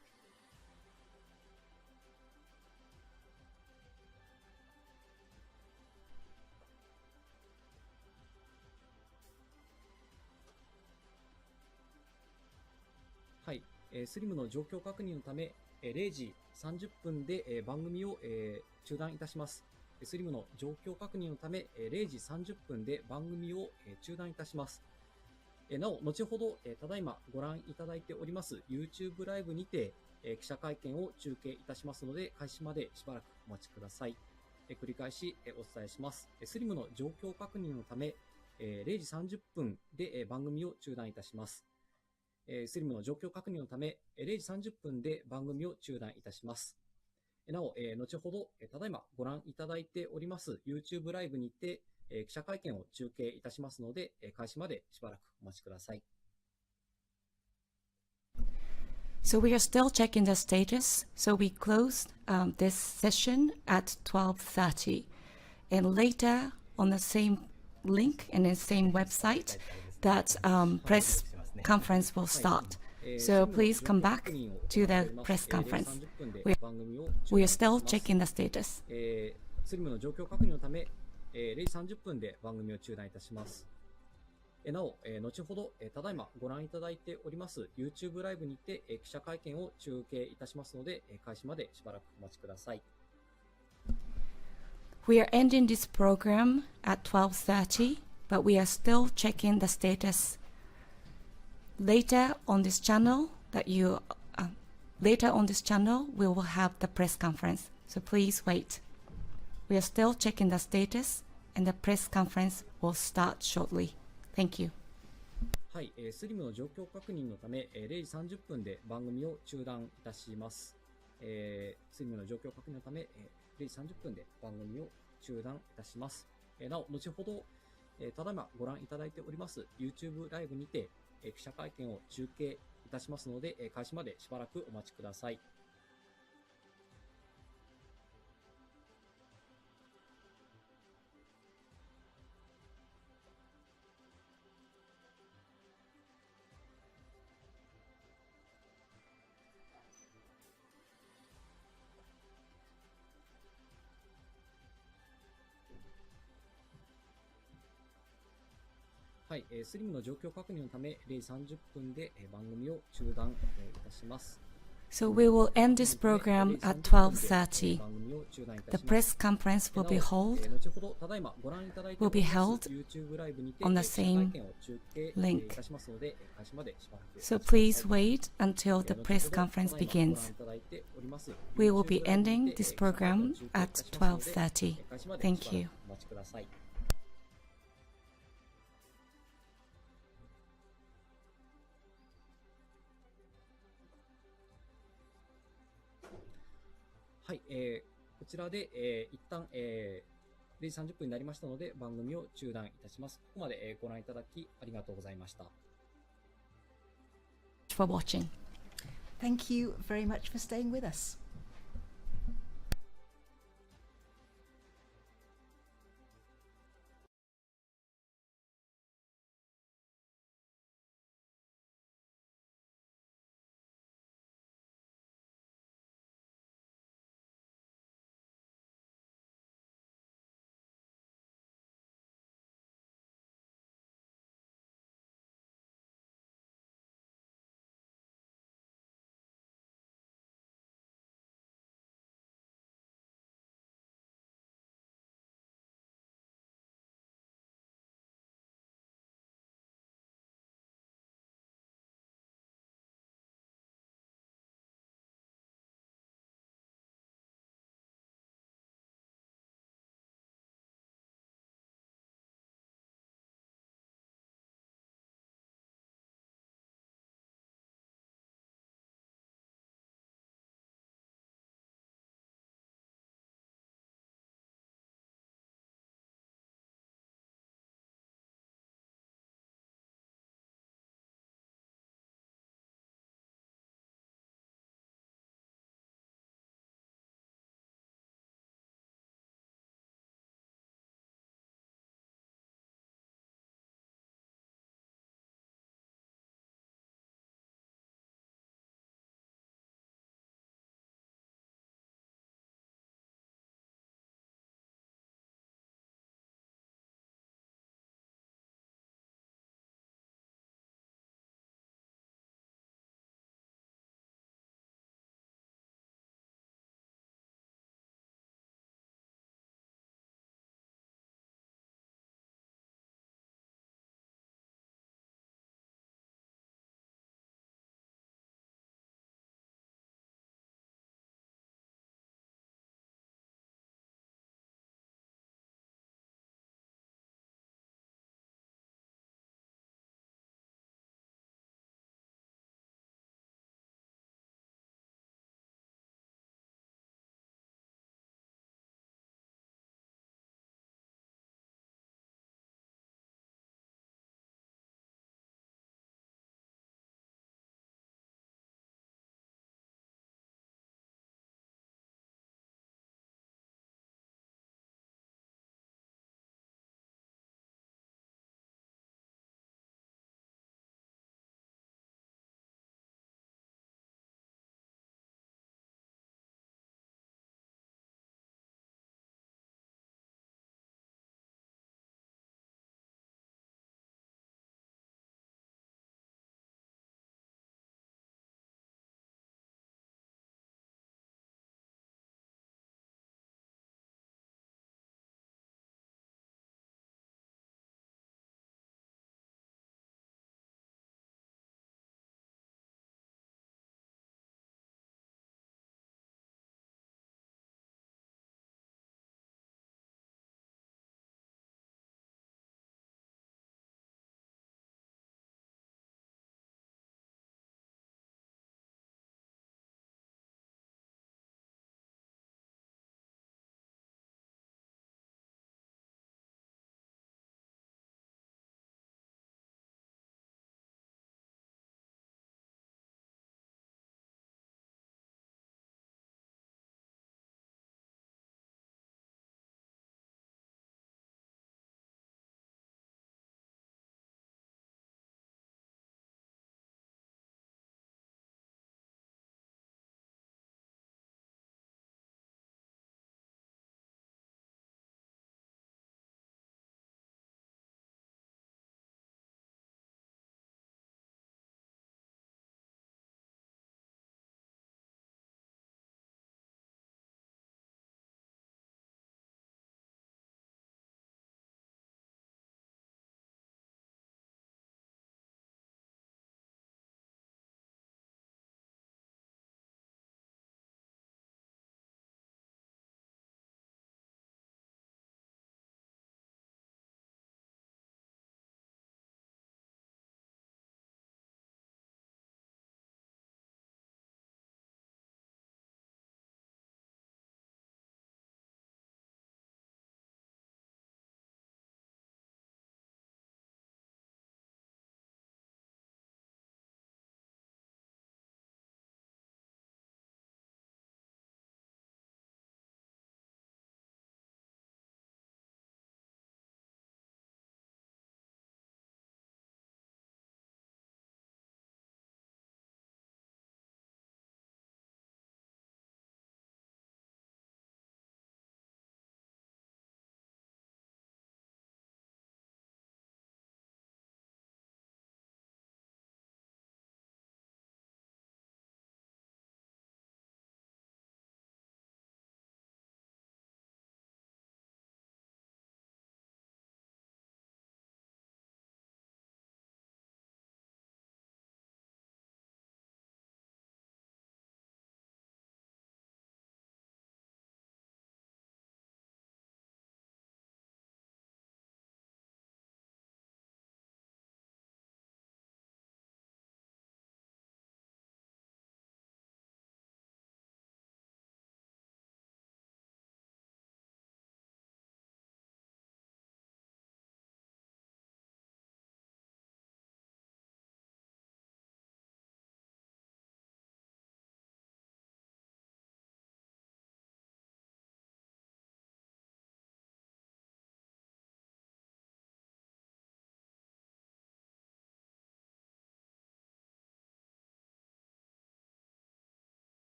はい、スリムの状況確認のため、0時30分で番組を中断いたします。スリムの状況確認のため、0時30分で番組を中断いたします。なお、後ほど、ただいまご覧いただいております YouTube ライブにて、記者会見を中継いたしますので、開始までしばらくお待ちください。繰り返しお伝えします。スリムの状況確認のため、0時30分で番組を中断いたします。スリムの状況確認のため、0時30分で番組を中断いたします。なお、後ほど、ただいまご覧いただいております YouTube ライブにて、記者会見を中継いたしますので、開始までしばらくお待ちください。So we are still checking the status. So we closed this session at 12:30, and later on the same link and the same website, that press conference will start. So please come back to the press conference. We are still checking the status. スリムの状況確認のため、0時30分で番組を中断いたします。なお、後ほど、ただいまご覧いただいております YouTube ライブにて、記者会見を中継いたしますので、開始までしばらくお待ちください。We are ending this program at 12:30, but we are still checking the status. Later on this channel, we will have the press conference. So please wait. We are still checking the status, and the press conference will start shortly. Thank you. はい、スリムの状況確認のため、0時30分で番組を中断いたします。スリムの状況確認のため、0時30分で番組を中断いたします。なお、後ほど、ただいまご覧いただいております YouTube ライブにて、記者会見を中継いたしますので、開始までしばらくお待ちください。はい、スリムの状況確認のため、0時30分で番組を中断いたします。So we will end this program at 12:30. The press conference will be held on the same link. So please wait until the press conference begins. We will be ending this program at 12:30. Thank you. はい、こちらで、一旦、0時30分になりましたので、番組を中断いたします。ここまで、ご覧いただきありがとうございました。For watching. Thank you very much for staying with us.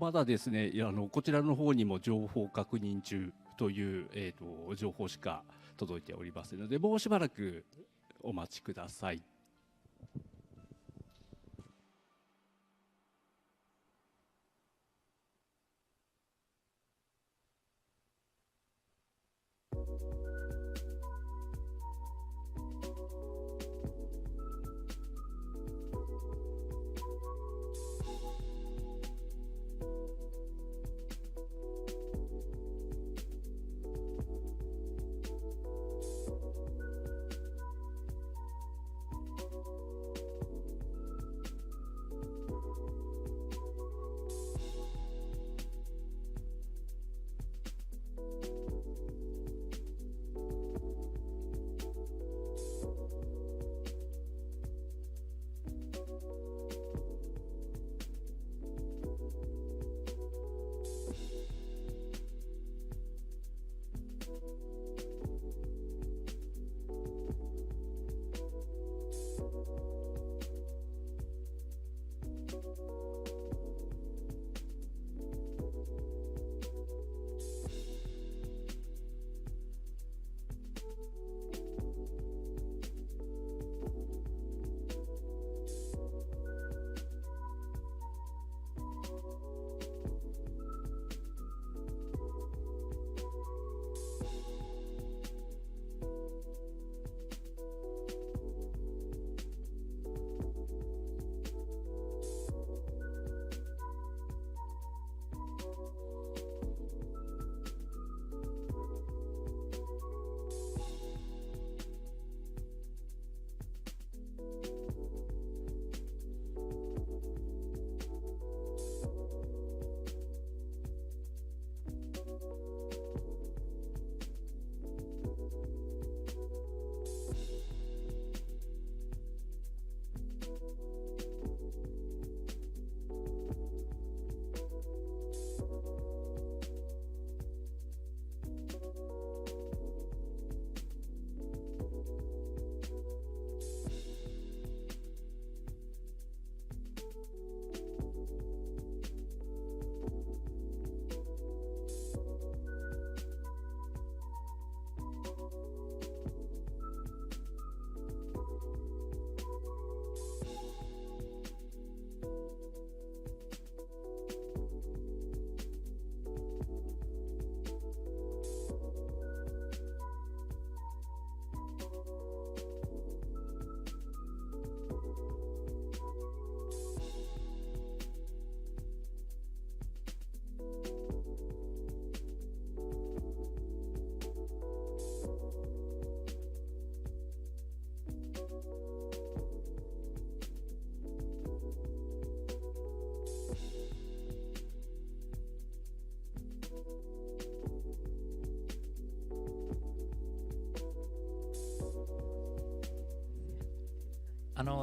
まだですね、こちらの方にも情報確認中という、情報しか届いておりませんので、もうしばらくお待ちください。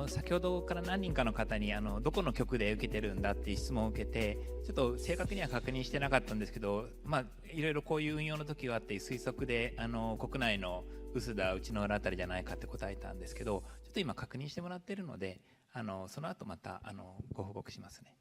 先ほどから何人かの方にどこの局で受けてるんだっていう質問を受けて、ちょっと正確には確認してなかったんですけど、いろいろこういう運用の時はあって推測で国内の臼田内之浦あたりじゃないかって答えたんですけど、ちょっと今確認してもらってるのでその後またご報告しますね。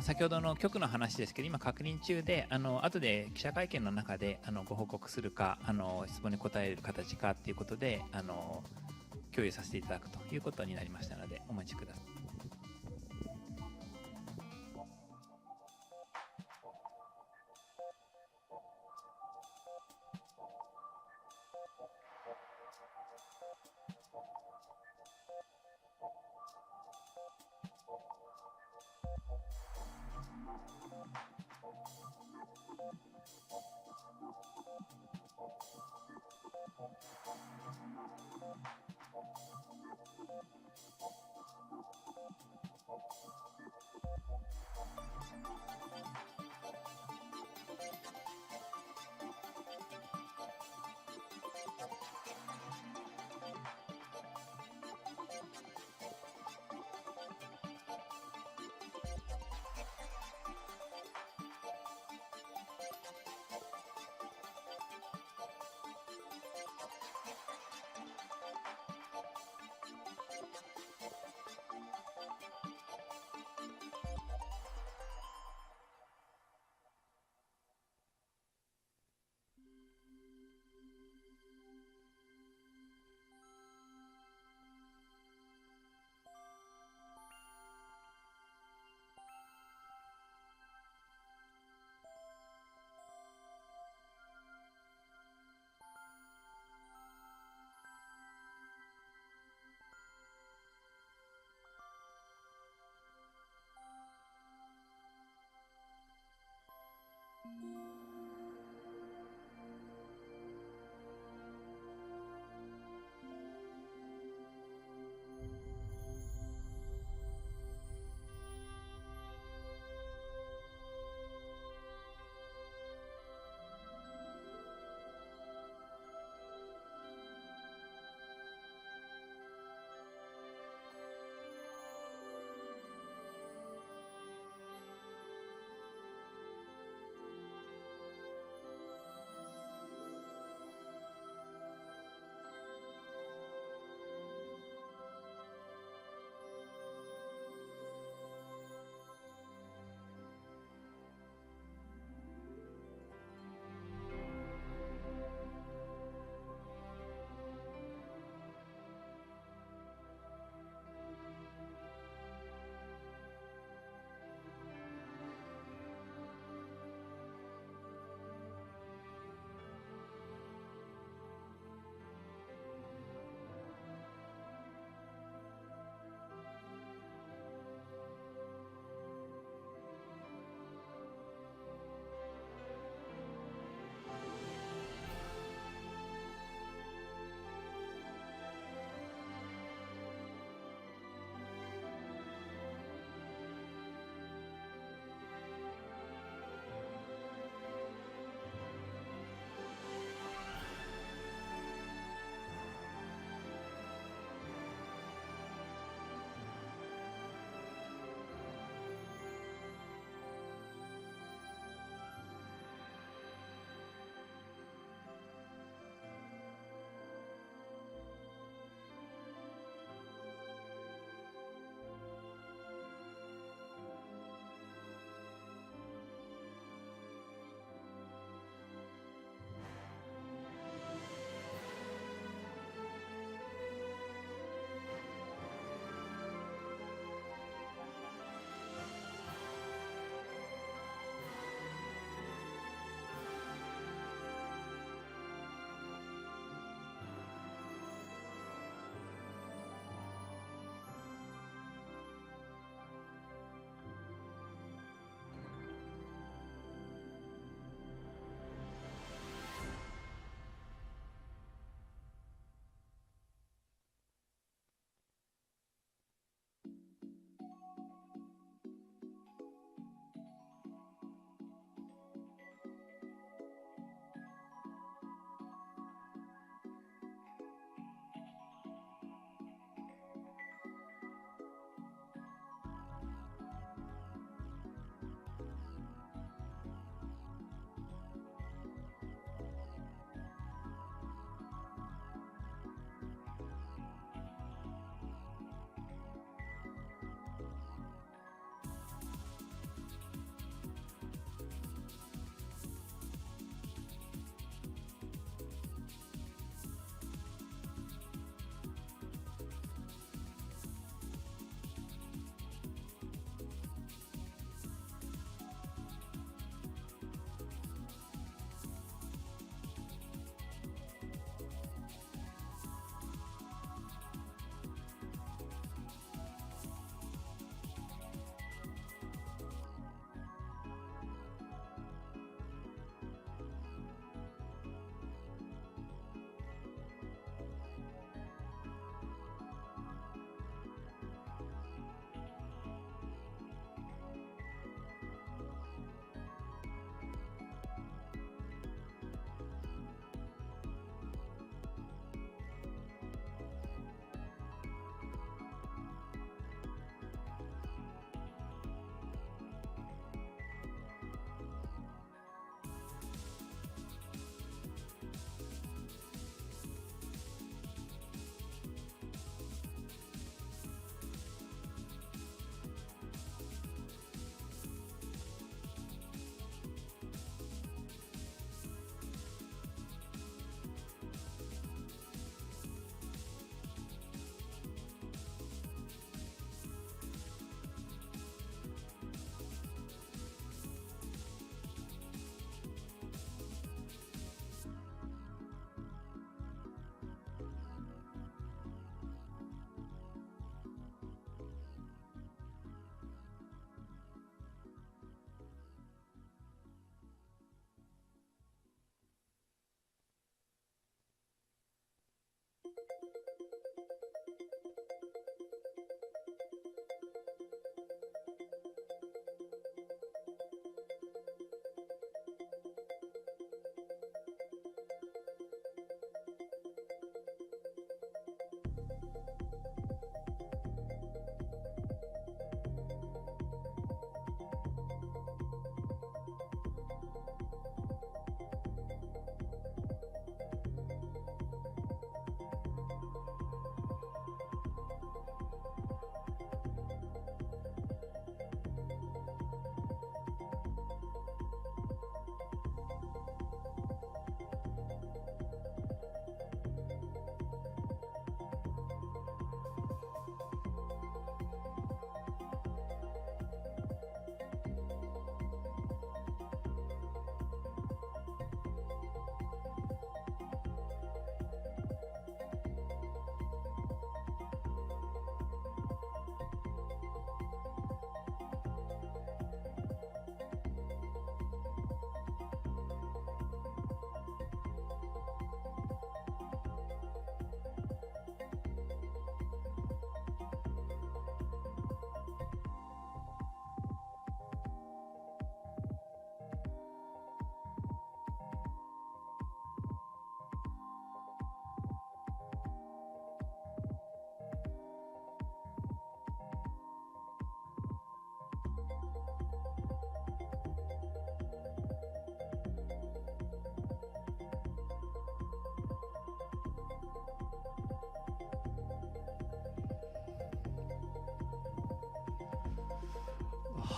先ほどの局の話ですけど、今確認中で、後で記者会見の中でご報告するか、質問に答える形かということで共有させていただくということになりましたので、お待ちください。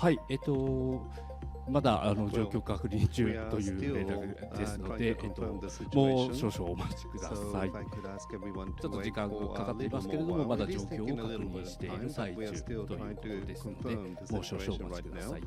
はい、まだ状況確認中という連絡ですので、もう少々お待ちください。ちょっと時間がかかっていますけれども、まだ状況を確認している最中ということですので、もう少々お待ちください。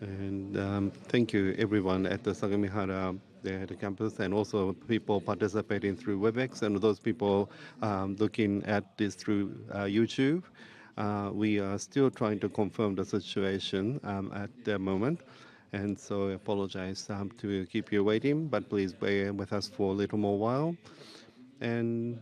And thank you, everyone at the Sagamihara the campus, and also people participating through WebEx, and those people looking at this through YouTube. We are still trying to confirm the situation at the moment, and so I apologize to keep you waiting, but please bear with us for a little more while. And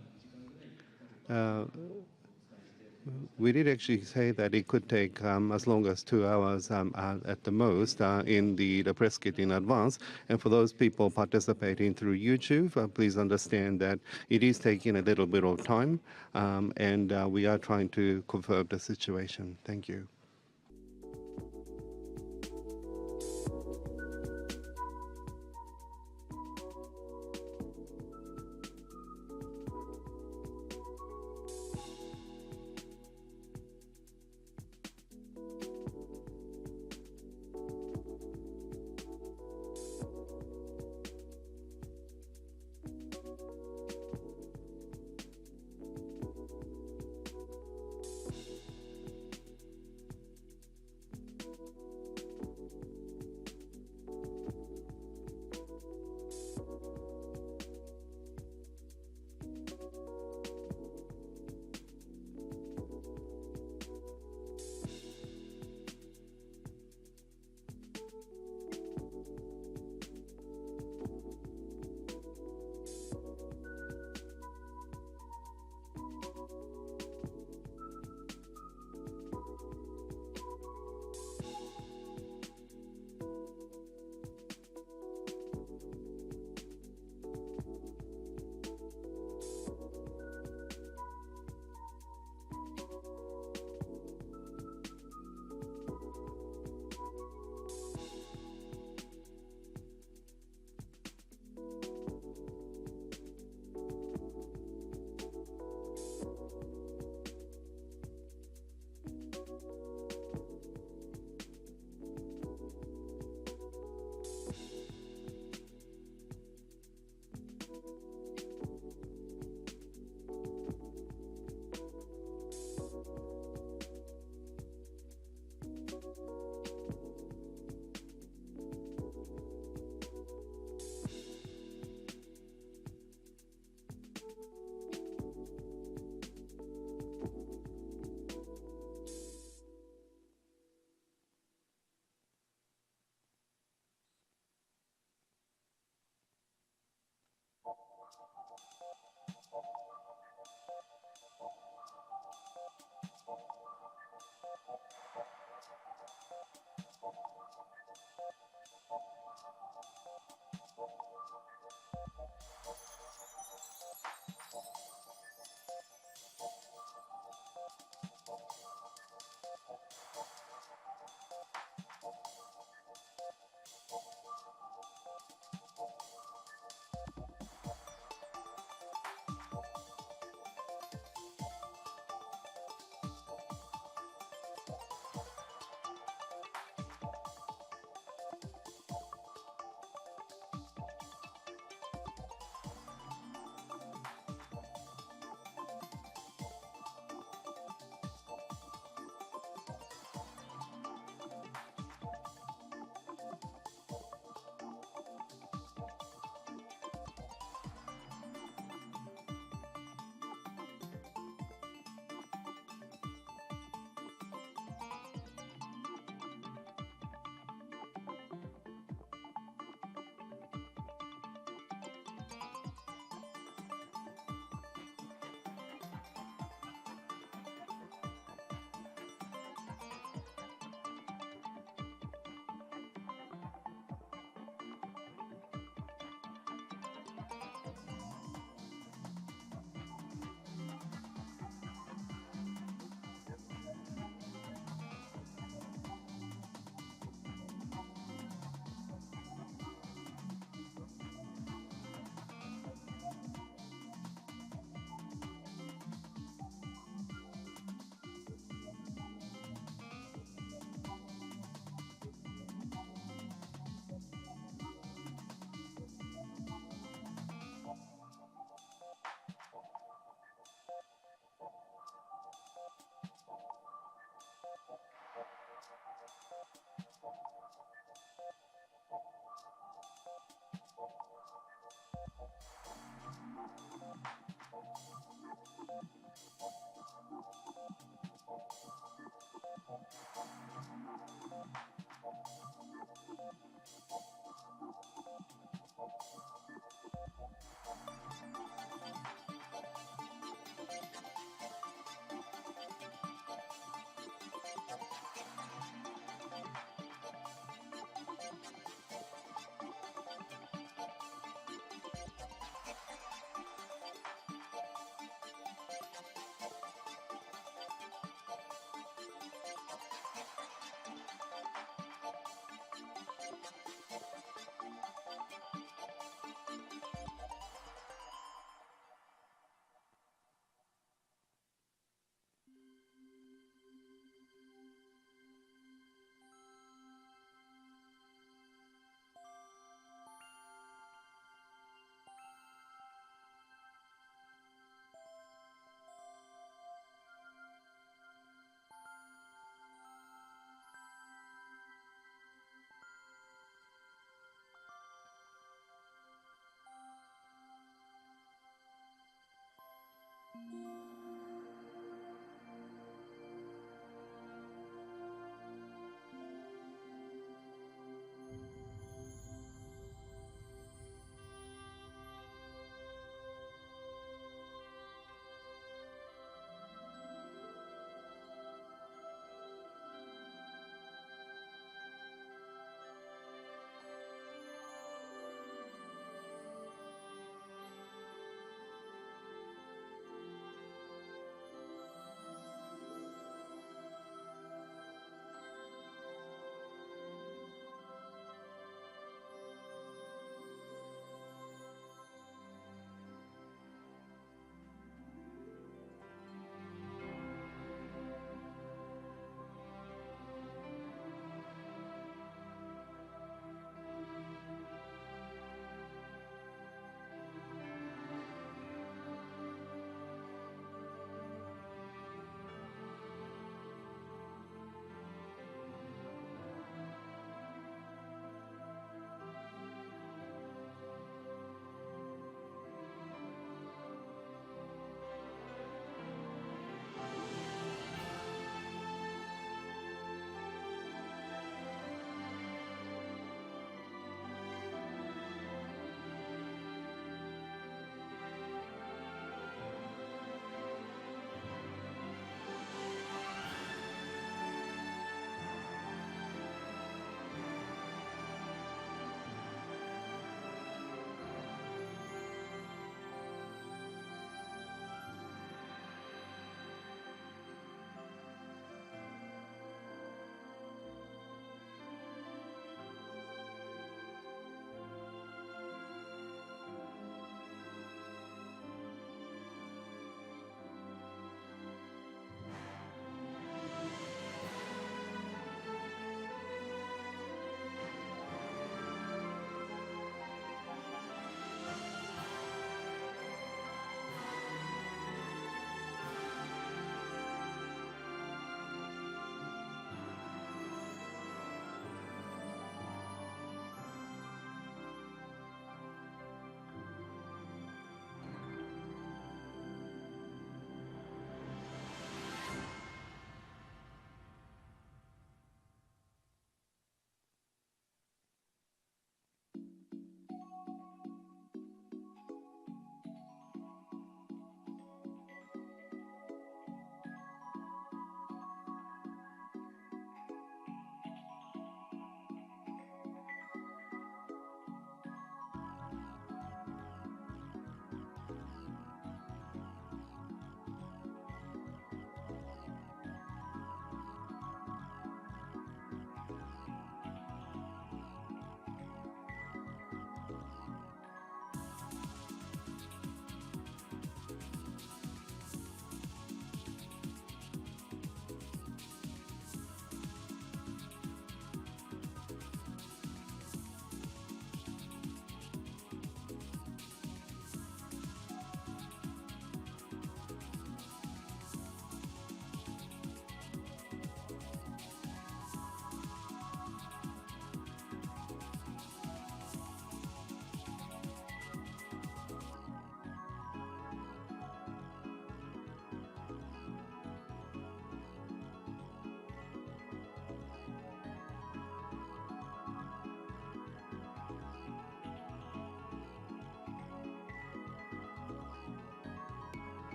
we did actually say that it could take as long as 2 hours at the most in the press kit in advance. And for those people participating through YouTube, please understand that it is taking a little bit of time, and we are trying to confirm the situation. Thank you.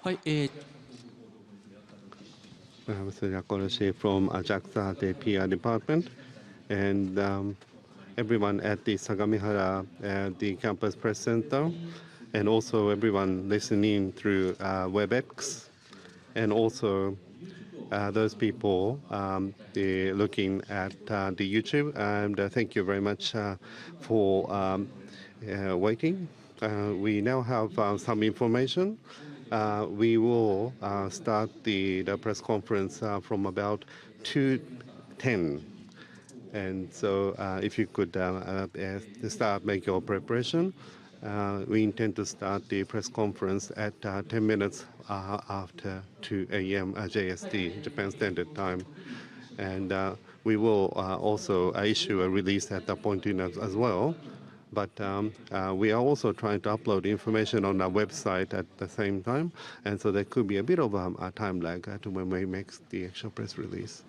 はい、Mr. Yakoroshi from JAXA, the PR department, and everyone at the Sagamihara, the campus press center, and also everyone listening through WebEx, and also those people looking at the YouTube. And thank you very much for waiting. We now have some information. We will start the press conference from about 2:10. And so if you could start make your preparation. We intend to start the press conference at 10 minutes after 2 a.m. JST, Japan Standard Time. And we will also issue a release at that point as well. But we are also trying to upload information on our website at the same time. And so there could be a bit of a time lag to when we make the actual press release.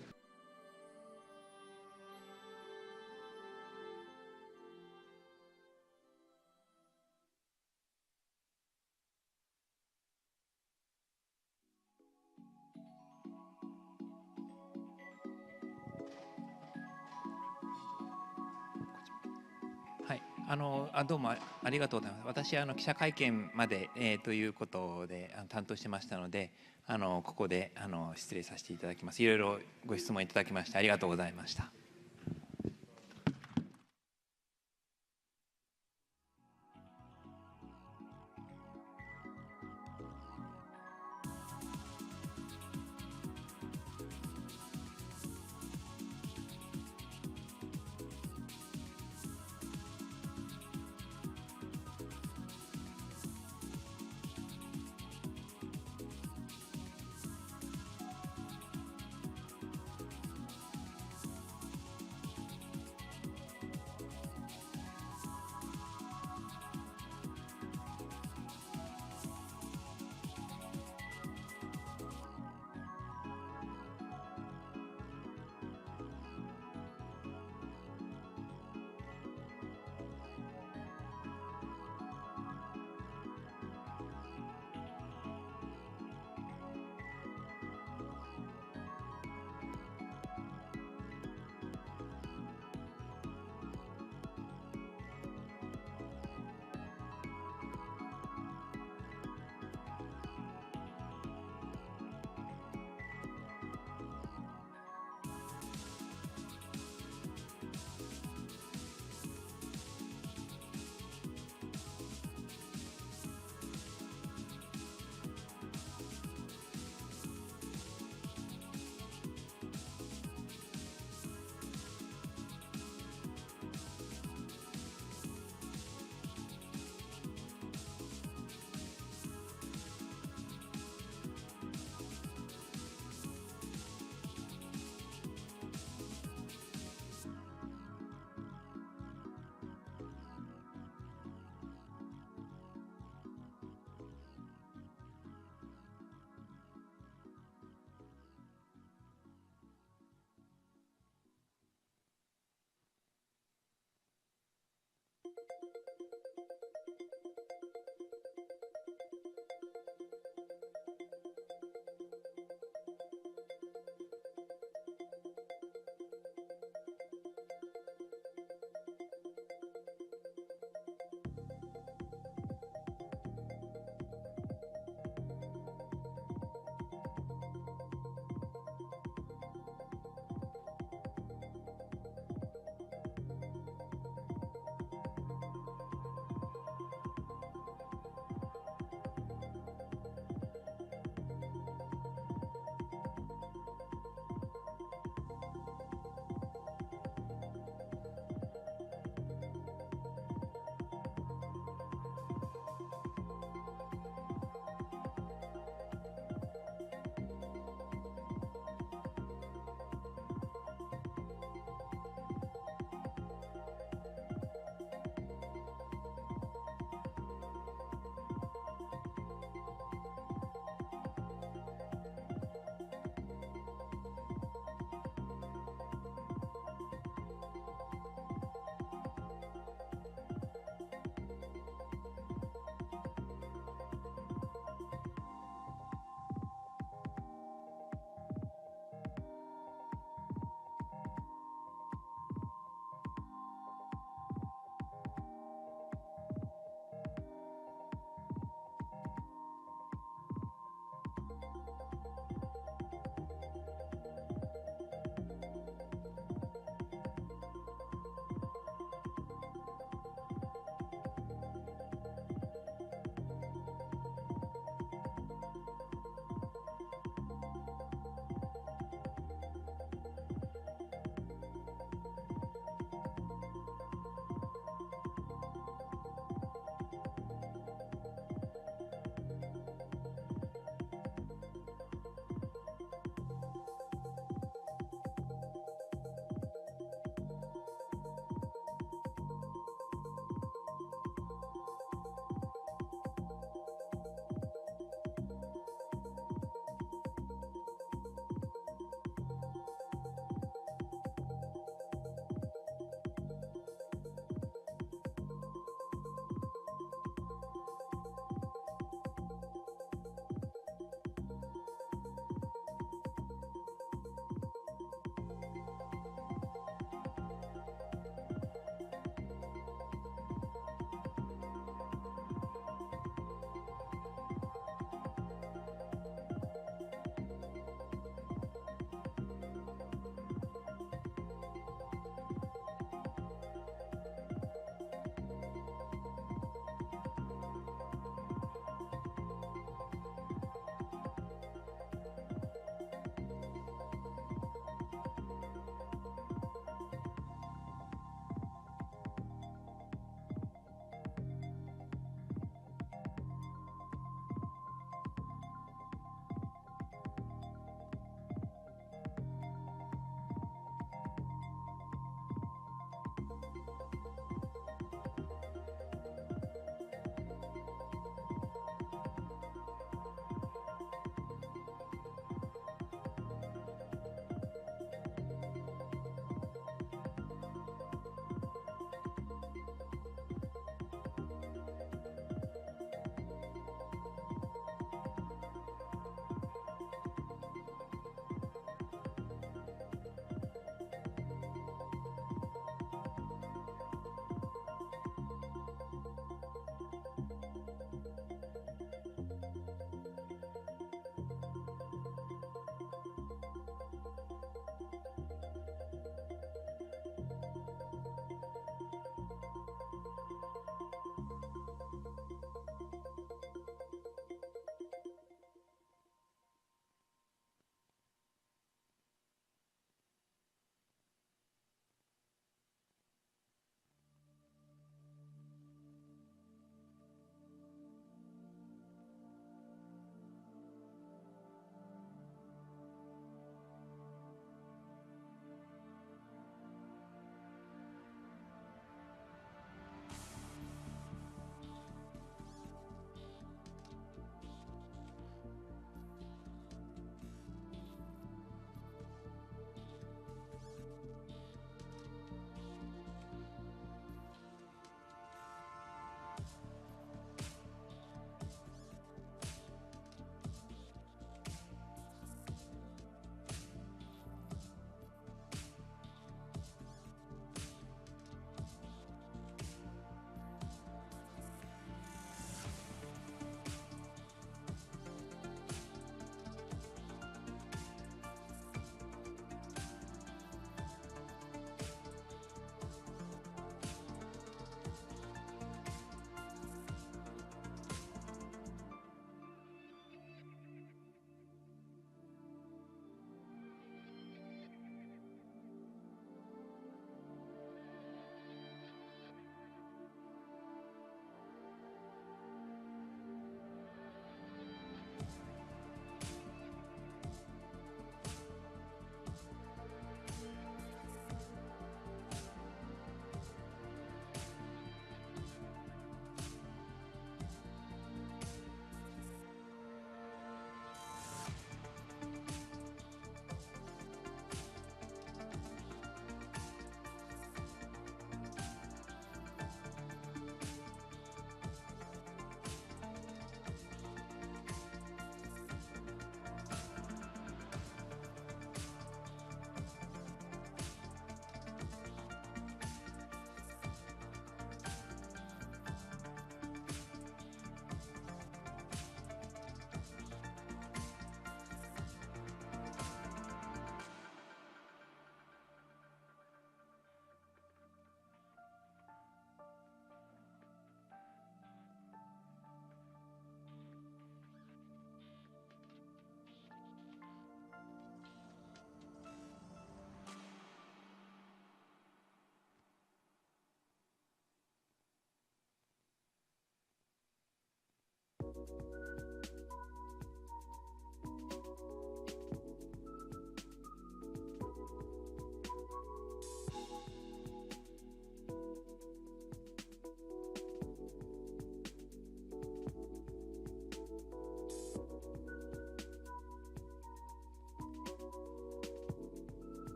はい、どうもありがとうございます。私記者会見まで、ということで担当してましたので、ここで失礼させていただきます。いろいろご質問いただきましてありがとうございました。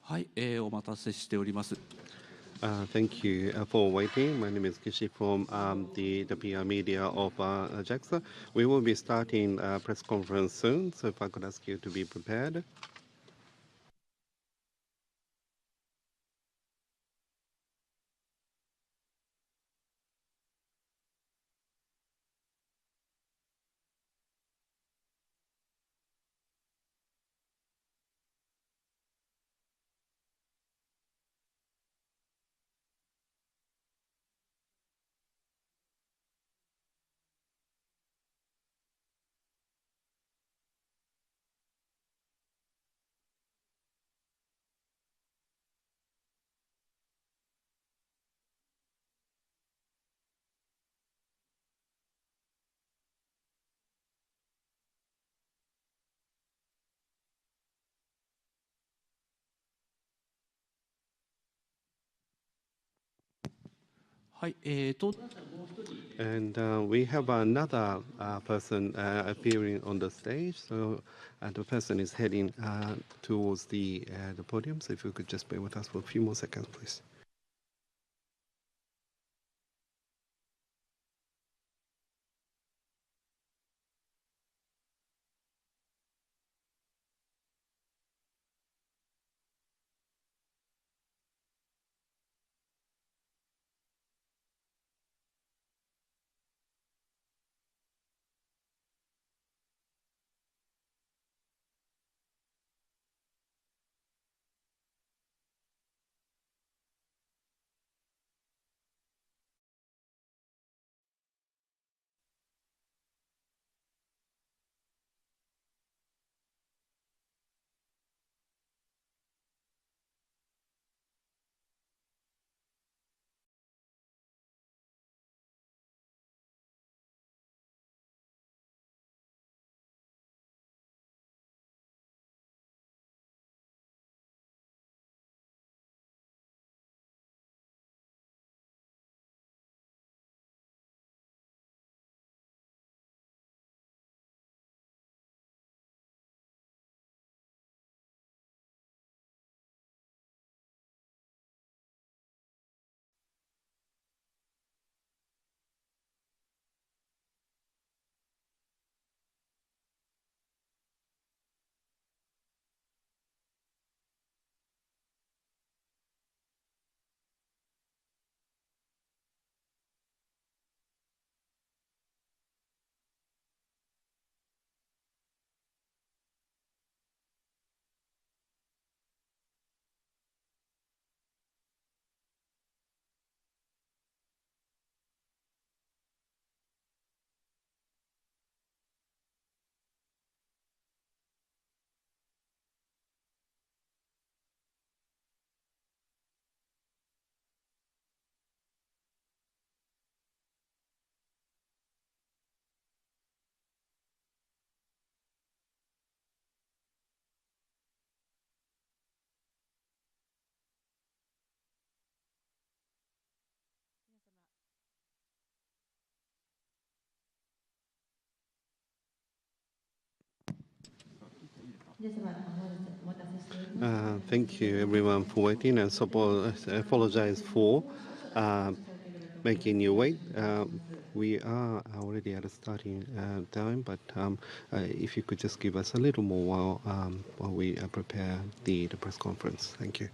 はい、お待たせしております。Thank you for waiting. My name is Kishi from the PR media of JAXA. We will be starting a press conference soon, so if I could ask you to be prepared.はい、And we have another person appearing on the stage. So the person is heading towards the podium. So if you could just bear with us for a few more seconds, please. Thank you everyone for waiting and apologize for making you wait. We are already at a starting time, but if you could just give us a little more while we prepare the press conference. Thank you.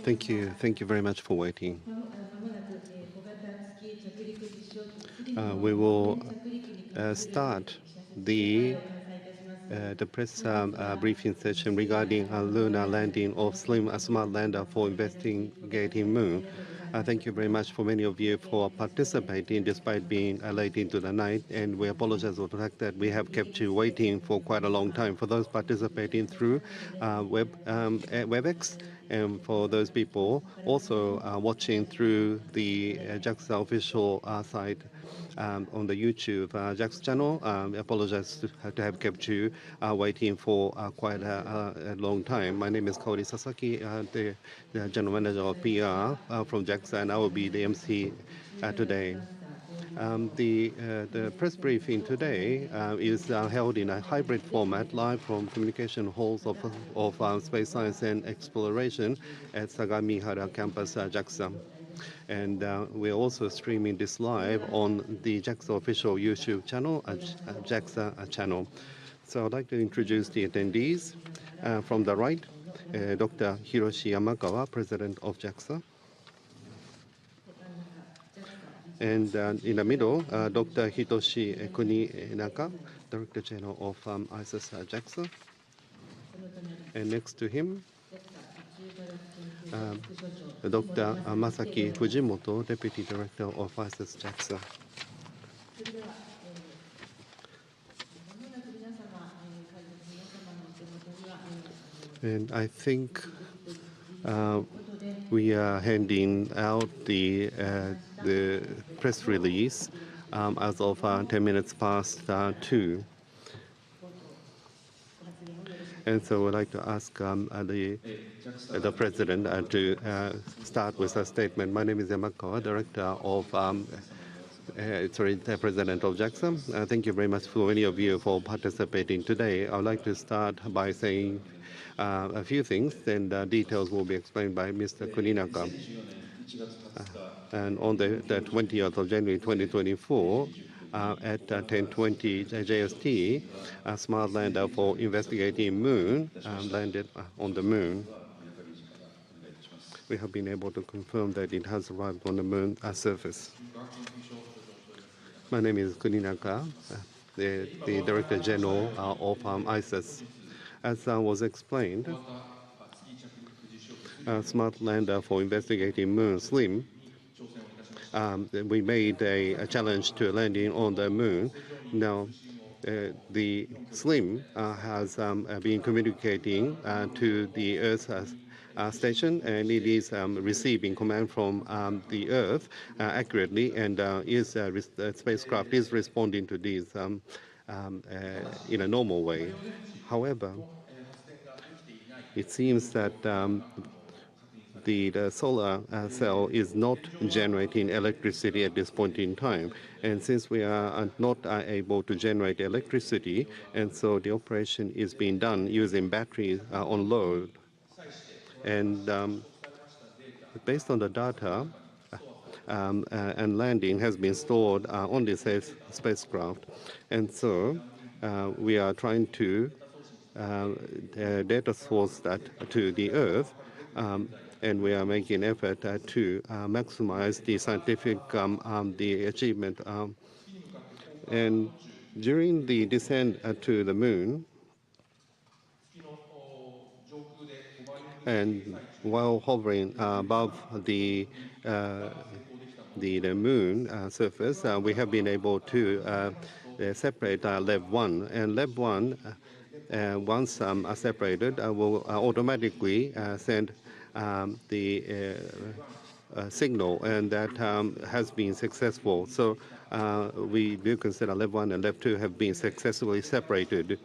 Thank you. Thank you very much for waiting. We will start the press briefing session regarding a lunar landing of SLIM, a smart lander for investigating moon. Thank you very much for many of you for participating despite being late into the night, and we apologize for the fact that we have kept you waiting for quite a long time. For those participating through WebEx, and for those people also watching through the JAXA official site on the YouTube JAXA channel, I apologize to have kept you waiting for quite a long time. My name is Kaori Sasaki, the General Manager of PR from JAXA, and I will be the MC today. The press briefing today is held in a hybrid format, live from communication halls of Space Science and Exploration at Sagamihara campus, JAXA. And we're also streaming this live on the JAXA official YouTube channel, JAXA channel. So I'd like to introduce the attendees. From the right, Dr. Hiroshi Yamakawa, President of JAXA. And in the middle, Dr. Hitoshi Kuninaka, Director General of ISIS JAXA. And next to him, Dr. Masaki Fujimoto, Deputy Director of ISIS JAXA. And I think we are handing out the press release as of 10 minutes past 2. And so I'd like to ask the President to start with a statement. My name is Yamakawa, Director of, the President of JAXA. Thank you very much for many of you for participating today. I'd like to start by saying a few things, then the details will be explained by Mr. Kuninaka. And on the 20th of January 2024, at 10:20 JST, a smart lander for investigating moon landed on the moon. We have been able to confirm that it has arrived on the moon surface. My name is Kuninaka, the Director General of ISIS. As was explained, a smart lander for investigating moon, SLIM, we made a challenge to landing on the moon. Now, the SLIM has been communicating to the Earth station, and it is receiving command from the Earth accurately, and the spacecraft is responding to these in a normal way. However, it seems that the solar cell is not generating electricity at this point in time. And since we are not able to generate electricity, and so the operation is being done using batteries on load. And based on the data, and landing has been stored on the spacecraft. And so we are trying to data source that to the Earth, and we are making effort to maximize the scientific the achievement. And during the descent to the moon, and while hovering above the moon surface, we have been able to separate Lev 1. And Lev 1, once separated, will automatically send the signal, and that has been successful. So we do consider Lev 1 and Lev 2 have been successfully separated.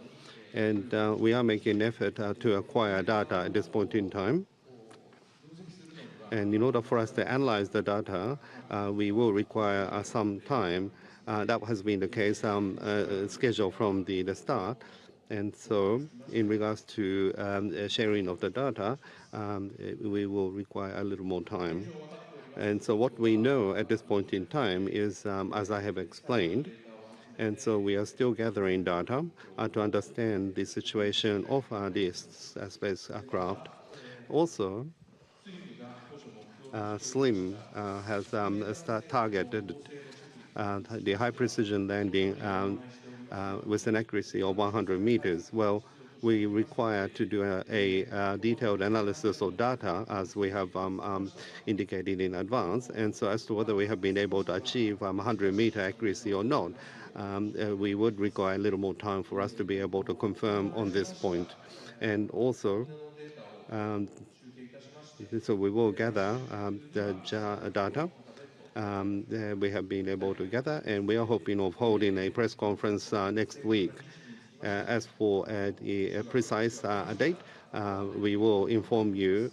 And we are making effort to acquire data at this point in time. And in order for us to analyze the data, we will require some time. That has been the case scheduled from the start. And so in regards to sharing of the data, we will require a little more time. And so what we know at this point in time is, as I have explained, and so we are still gathering data to understand the situation of this spacecraft. Also, SLIM has targeted the high precision landing with an accuracy of 100 meters. Well, we require to do a detailed analysis of data as we have indicated in advance. And so as to whether we have been able to achieve 100-meter accuracy or not, we would require a little more time for us to be able to confirm on this point. And also, so we will gather the data we have been able to gather, and we are hoping of holding a press conference next week. As for the precise date, we will inform you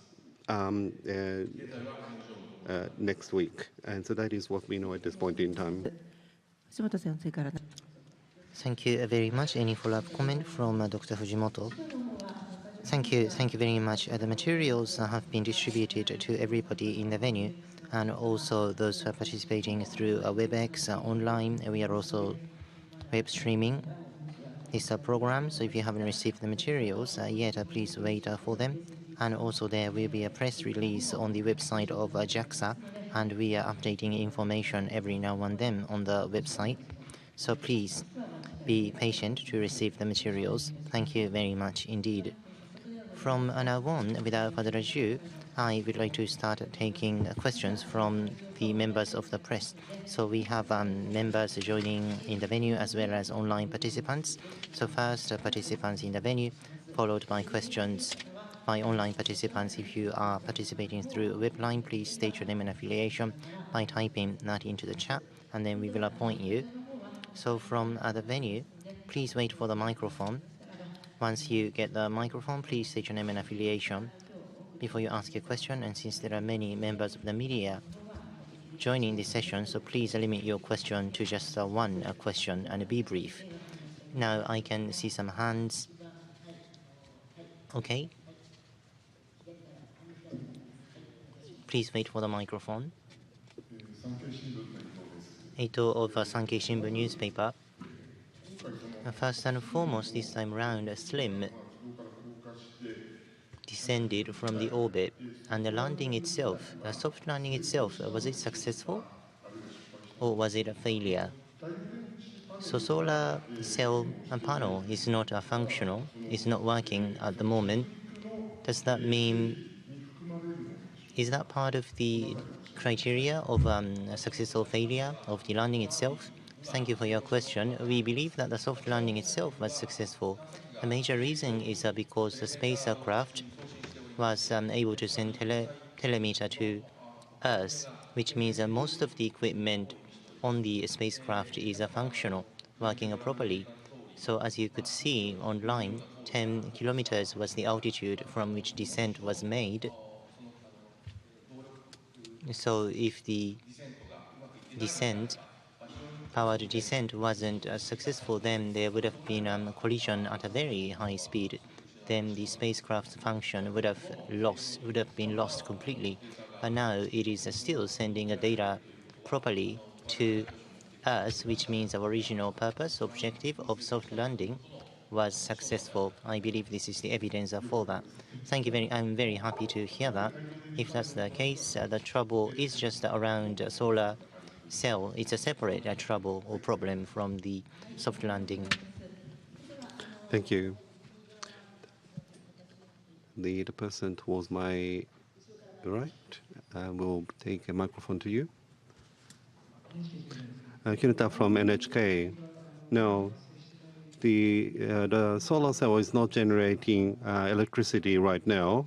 next week. And so that is what we know at this point in time. Thank you very much. Any follow-up comment from Dr. Fujimoto? Thank you very much. The materials have been distributed to everybody in the venue, and also those who are participating through WebEx online. We are also web streaming this program, so if you haven't received the materials yet, please wait for them. And also there will be a press release on the website of JAXA, and we are updating information every now and then on the website. So please be patient to receive the materials. Thank you very much indeed. From now on, without further ado, I would like to start taking questions from the members of the press. So we have members joining in the venue as well as online participants. So first, participants in the venue, followed by questions by online participants. If you are participating through a web line, please state your name and affiliation by typing that into the chat, and then we will appoint you. So from the venue, please wait for the microphone. Once you get the microphone, please state your name and affiliation before you ask your question. And since there are many members of the media joining this session, so please limit your question to just one question and be brief. Now I can see some hands. Okay. Please wait for the microphone. Eito of Sankei Shimbun newspaper. First and foremost, this time round, SLIM descended from the orbit, and the landing itself, the soft landing itself, was it successful or was it a failure? So solar cell and panel is not functional, it's not working at the moment. Does that mean, is that part of the criteria of a successful failure of the landing itself? Thank you for your question. We believe that the soft landing itself was successful. The major reason is because the spacecraft was able to send telemeter to Earth, which means that most of the equipment on the spacecraft is functional, working properly. So as you could see online, 10 kilometers was the altitude from which descent was made. So if the powered descent wasn't successful, then there would have been a collision at a very high speed. Then the spacecraft's function would have been lost completely. But now it is still sending a data properly to Earth, which means our original purpose, objective of soft landing was successful. I believe this is the evidence for that. Thank you I'm very happy to hear that. If that's the case, the trouble is just around solar cell. It's a separate trouble or problem from the soft landing. Thank you. The person towards my right will take a microphone to you. Kinuta from NHK. Now, the solar cell is not generating electricity right now.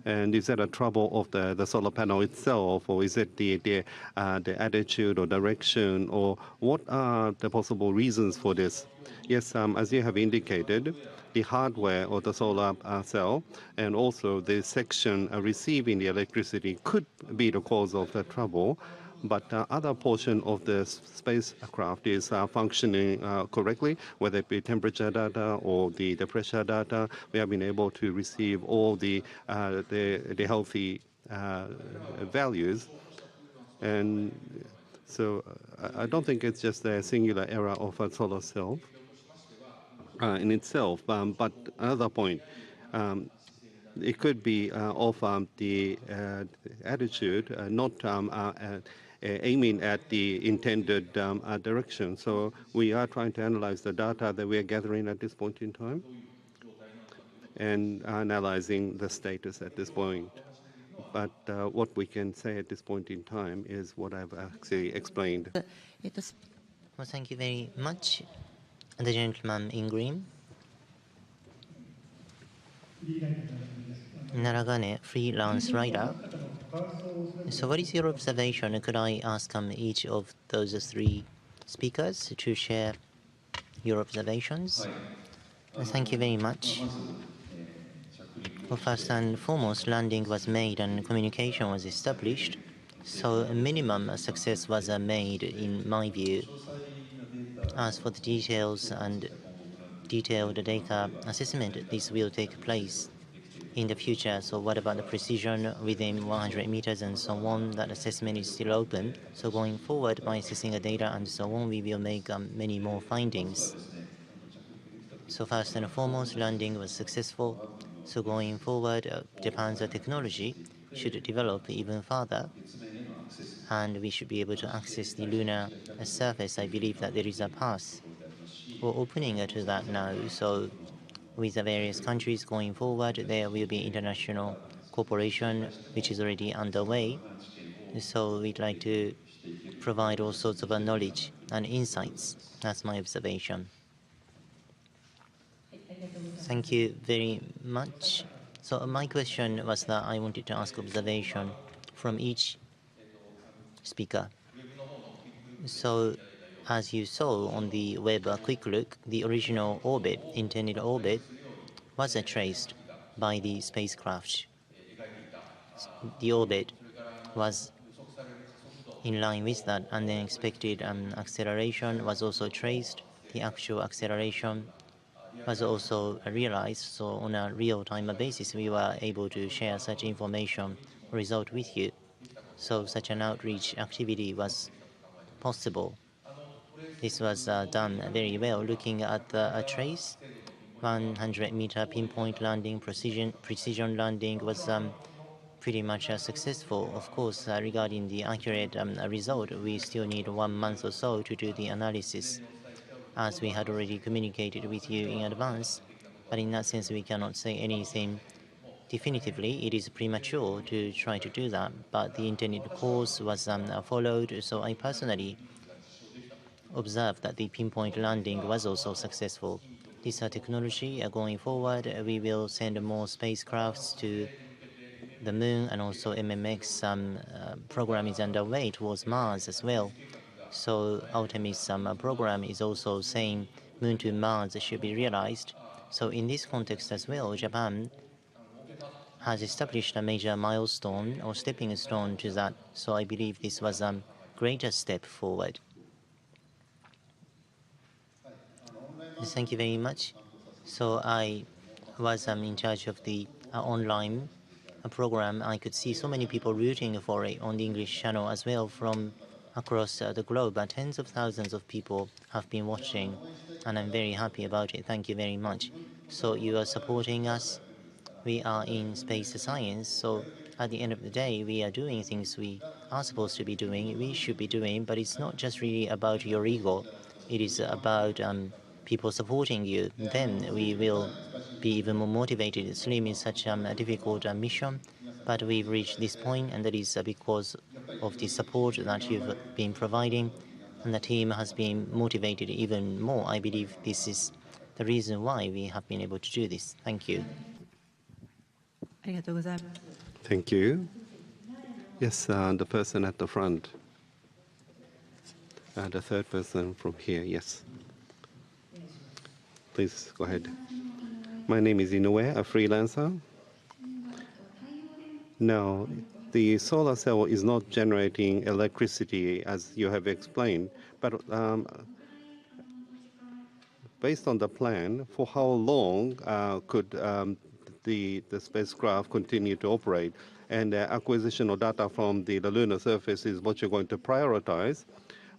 And is that a trouble of the solar panel itself, or is it the attitude or direction, or what are the possible reasons for this? Yes, as you have indicated, the hardware of the solar cell and also the section receiving the electricity could be the cause of the trouble. But other portion of the spacecraft is functioning correctly, whether it be temperature data or the pressure data. We have been able to receive all the healthy values. And so I don't think it's just a singular error of a solar cell in itself. But another point, it could be of the attitude, not aiming at the intended direction. So we are trying to analyze the data that we are gathering at this point in time and analyzing the status at this point. But what we can say at this point in time is what I've actually explained. Well, thank you very much. The gentleman in green. Naragane, freelance writer. So what is your observation? Could I ask each of those three speakers to share your observations? Thank you very much. Well, first and foremost, landing was made and communication was established. So a minimum success was made in my view. As for the details and detailed data assessment, this will take place in the future. So what about the precision within 100 meters and so on? That assessment is still open. So going forward, by assessing the data and so on, we will make many more findings. So first and foremost, landing was successful. So going forward, Japan's technology should develop even further, and we should be able to access the lunar surface. I believe that there is a path. We're opening to that now. So with the various countries going forward, there will be international cooperation, which is already underway. So we'd like to provide all sorts of knowledge and insights. That's my observation. Thank you very much. So my question was that I wanted to ask observation from each speaker. So as you saw on the web quick look, the original orbit, intended orbit, was traced by the spacecraft. The orbit was in line with that, and the expected acceleration was also traced. The actual acceleration was also realized. So on a real-time basis, we were able to share such information result with you. So such an outreach activity was possible. This was done very well. Looking at the trace, 100-meter pinpoint landing, precision landing was pretty much successful. Of course, regarding the accurate result, we still need 1 month or so to do the analysis, as we had already communicated with you in advance. But in that sense, we cannot say anything definitively. It is premature to try to do that, but the intended course was followed. So I personally observed that the pinpoint landing was also successful. This technology going forward, we will send more spacecrafts to the moon, and also MMX program is underway towards Mars as well. So Artemis program is also saying moon to Mars should be realized. So in this context as well, Japan has established a major milestone or stepping stone to that. So I believe this was a greater step forward. Thank you very much. So I was in charge of the online program. I could see so many people rooting for it on the English channel as well from across the globe. Tens of thousands of people have been watching, and I'm very happy about it. Thank you very much. So you are supporting us. We are in space science, so at the end of the day, we are doing things we are supposed to be doing, we should be doing, but it's not just really about your ego. It is about people supporting you. Then we will be even more motivated. Slim is such a difficult mission, but we've reached this point, and that is because of the support that you've been providing, and the team has been motivated even more. I believe this is the reason why we have been able to do this. Thank you. Thank you. Yes, the person at the front. The third person from here, yes. Please go ahead. My name is Inoue, a freelancer. Now, the solar cell is not generating electricity as you have explained, but based on the plan, for how long could the spacecraft continue to operate? And acquisition of data from the lunar surface is what you're going to prioritize.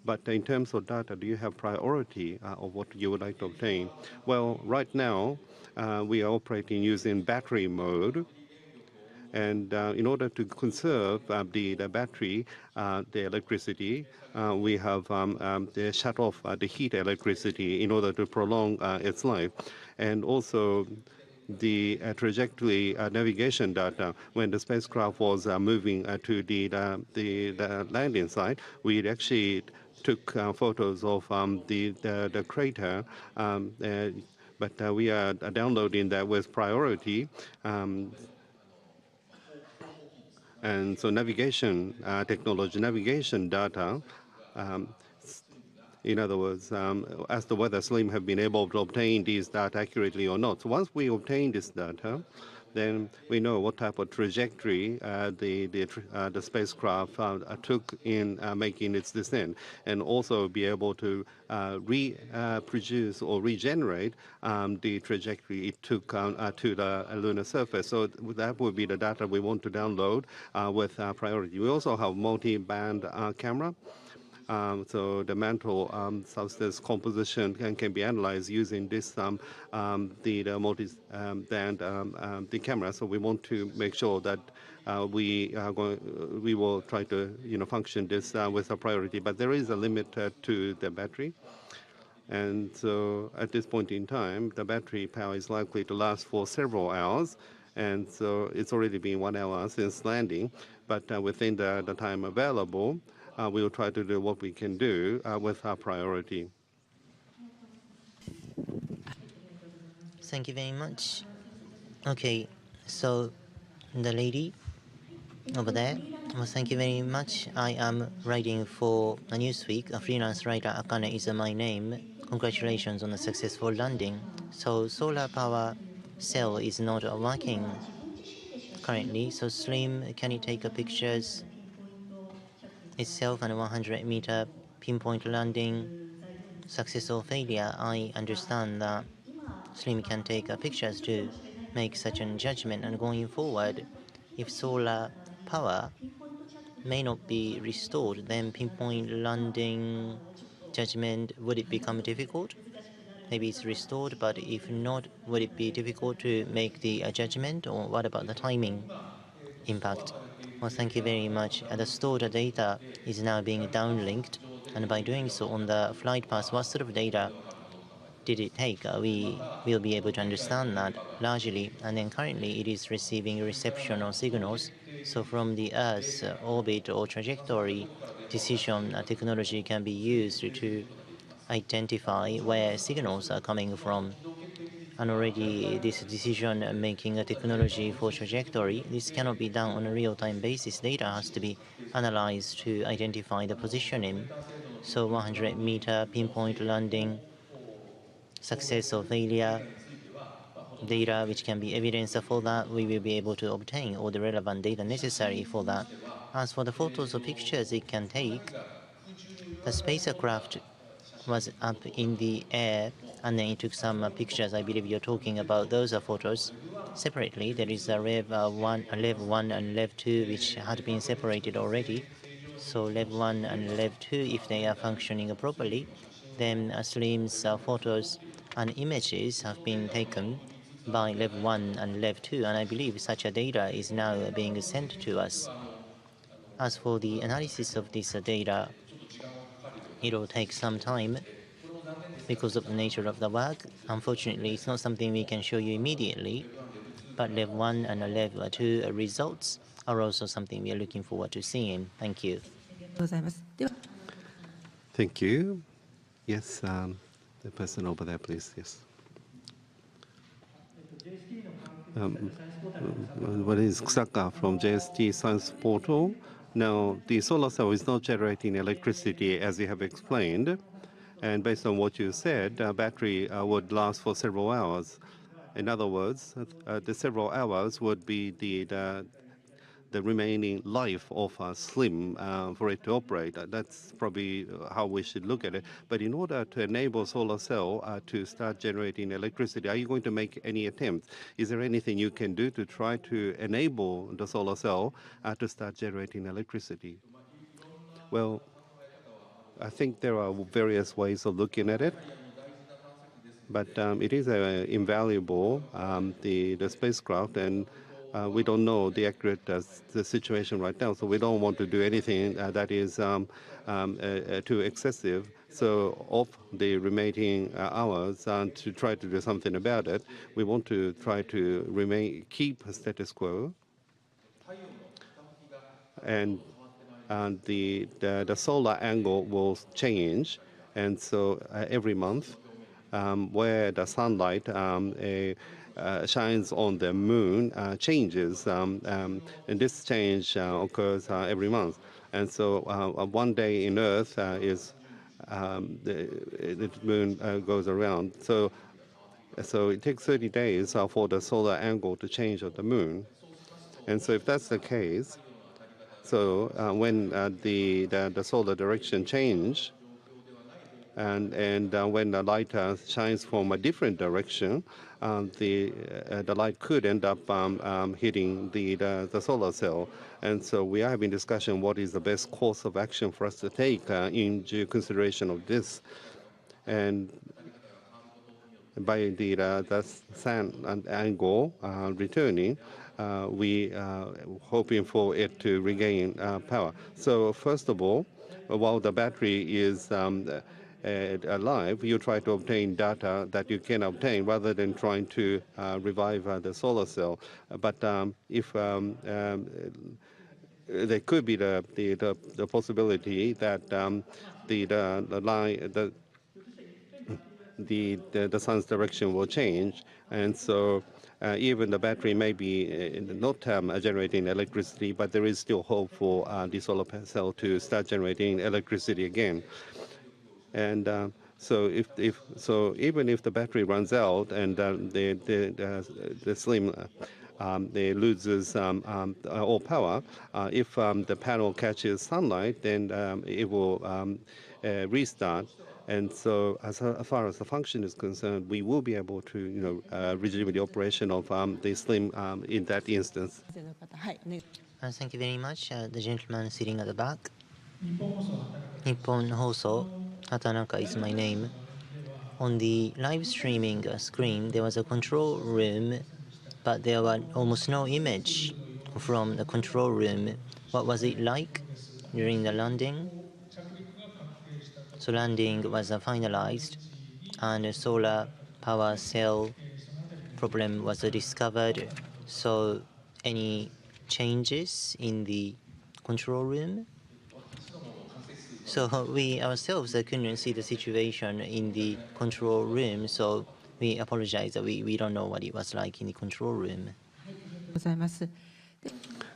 But in terms of data, do you have priority of what you would like to obtain? Well, right now, we are operating using battery mode. And in order to conserve the battery, the electricity, we have shut off the heat electricity in order to prolong its life. And also the trajectory navigation data when the spacecraft was moving to the landing site, we actually took photos of the crater, but we are downloading that with priority. And so navigation technology, navigation data, in other words, as to whether SLIM have been able to obtain these data accurately or not. So once we obtain this data, then we know what type of trajectory the spacecraft took in making its descent, and also be able to reproduce or regenerate the trajectory it took to the lunar surface. So that would be the data we want to download with priority. We also have multi-band camera. So the mantle substance composition can be analyzed using this the multi-band the camera. So we want to make sure that we will try to function this with a priority. But there is a limit to the battery. And so at this point in time, the battery power is likely to last for several hours. And so it's already been 1 hour since landing. But within the time available, we will try to do what we can do with our priority. Thank you very much. Okay, so the lady over there, well, thank you very much. I am writing for a Newsweek. A freelance writer, Akane is my name. Congratulations on a successful landing. So solar power cell is not working currently. So Slim, can you take a pictures itself and 100-meter pinpoint landing, success or failure? I understand that Slim can take pictures to make such a judgment, and going forward, if solar power may not be restored, then pinpoint landing judgment, would it become difficult? Maybe it's restored, but if not, would it be difficult to make the judgment, or what about the timing impact? Well, thank you very much. The stored data is now being downlinked, and by doing so on the flight path, what sort of data did it take? We will be able to understand that largely, and then currently it is receiving reception or signals. So from the Earth's orbit or trajectory, decision technology can be used to identify where signals are coming from. And already this decision-making technology for trajectory, this cannot be done on a real-time basis. Data has to be analyzed to identify the positioning. So 100-meter pinpoint landing, success or failure, data which can be evidence for that, we will be able to obtain all the relevant data necessary for that. As for the photos or pictures it can take, the spacecraft was up in the air, and then it took some pictures. I believe you're talking about those photos. Separately, there is a Rev 1 and Rev 2, which had been separated already. So Rev 1 and Rev 2, if they are functioning properly, then SLIM's photos and images have been taken by Rev 1 and Rev 2, and I believe such a data is now being sent to us. As for the analysis of this data, it will take some time because of the nature of the work. Unfortunately, it's not something we can show you immediately, but Rev 1 and Rev 2 results are also something we are looking forward to seeing. Thank you. Thank you. Yes, the person over there, please. Yes. What is Kusaka from JST Science Portal? Now, the solar cell is not generating electricity as you have explained. And based on what you said, battery would last for several hours. In other words, the several hours would be the remaining life of a SLIM for it to operate. That's probably how we should look at it. But in order to enable solar cell to start generating electricity, are you going to make any attempts? Is there anything you can do to try to enable the solar cell to start generating electricity? Well, I think there are various ways of looking at it. But it is invaluable, the spacecraft, and we don't know the accurate the situation right now, so we don't want to do anything that is too excessive. So of the remaining hours to try to do something about it, we want to try to keep status quo. And the solar angle will change, and so every month where the sunlight shines on the moon changes, and this change occurs every month. And so one day in Earth is the moon goes around. So it takes 30 days for the solar angle to change of the moon. And so if that's the case, so when the solar direction change, and when the light shines from a different direction, the light could end up hitting the solar cell. And so we are having discussion what is the best course of action for us to take into consideration of this. And by the sun angle returning, we are hoping for it to regain power. So first of all, while the battery is alive, you try to obtain data that you can obtain rather than trying to revive the solar cell. But if there could be the possibility that the sun's direction will change, and so even the battery may be not generating electricity, but there is still hope for the solar cell to start generating electricity again. And so even if the battery runs out and the SLIM loses all power, if the panel catches sunlight, then it will restart. And so, as far as the function is concerned, we will be able to, resume the operation of the SLIM in that instance. Thank you very much. The gentleman sitting at the back. Nippon Hoso, Hatanaka is my name. On the live streaming screen, there was a control room, but there was almost no image from the control room. What was it like during the landing? So landing was finalized, and a solar power cell problem was discovered. So any changes in the control room? So we ourselves couldn't see the situation in the control room, so we apologize that we don't know what it was like in the control room.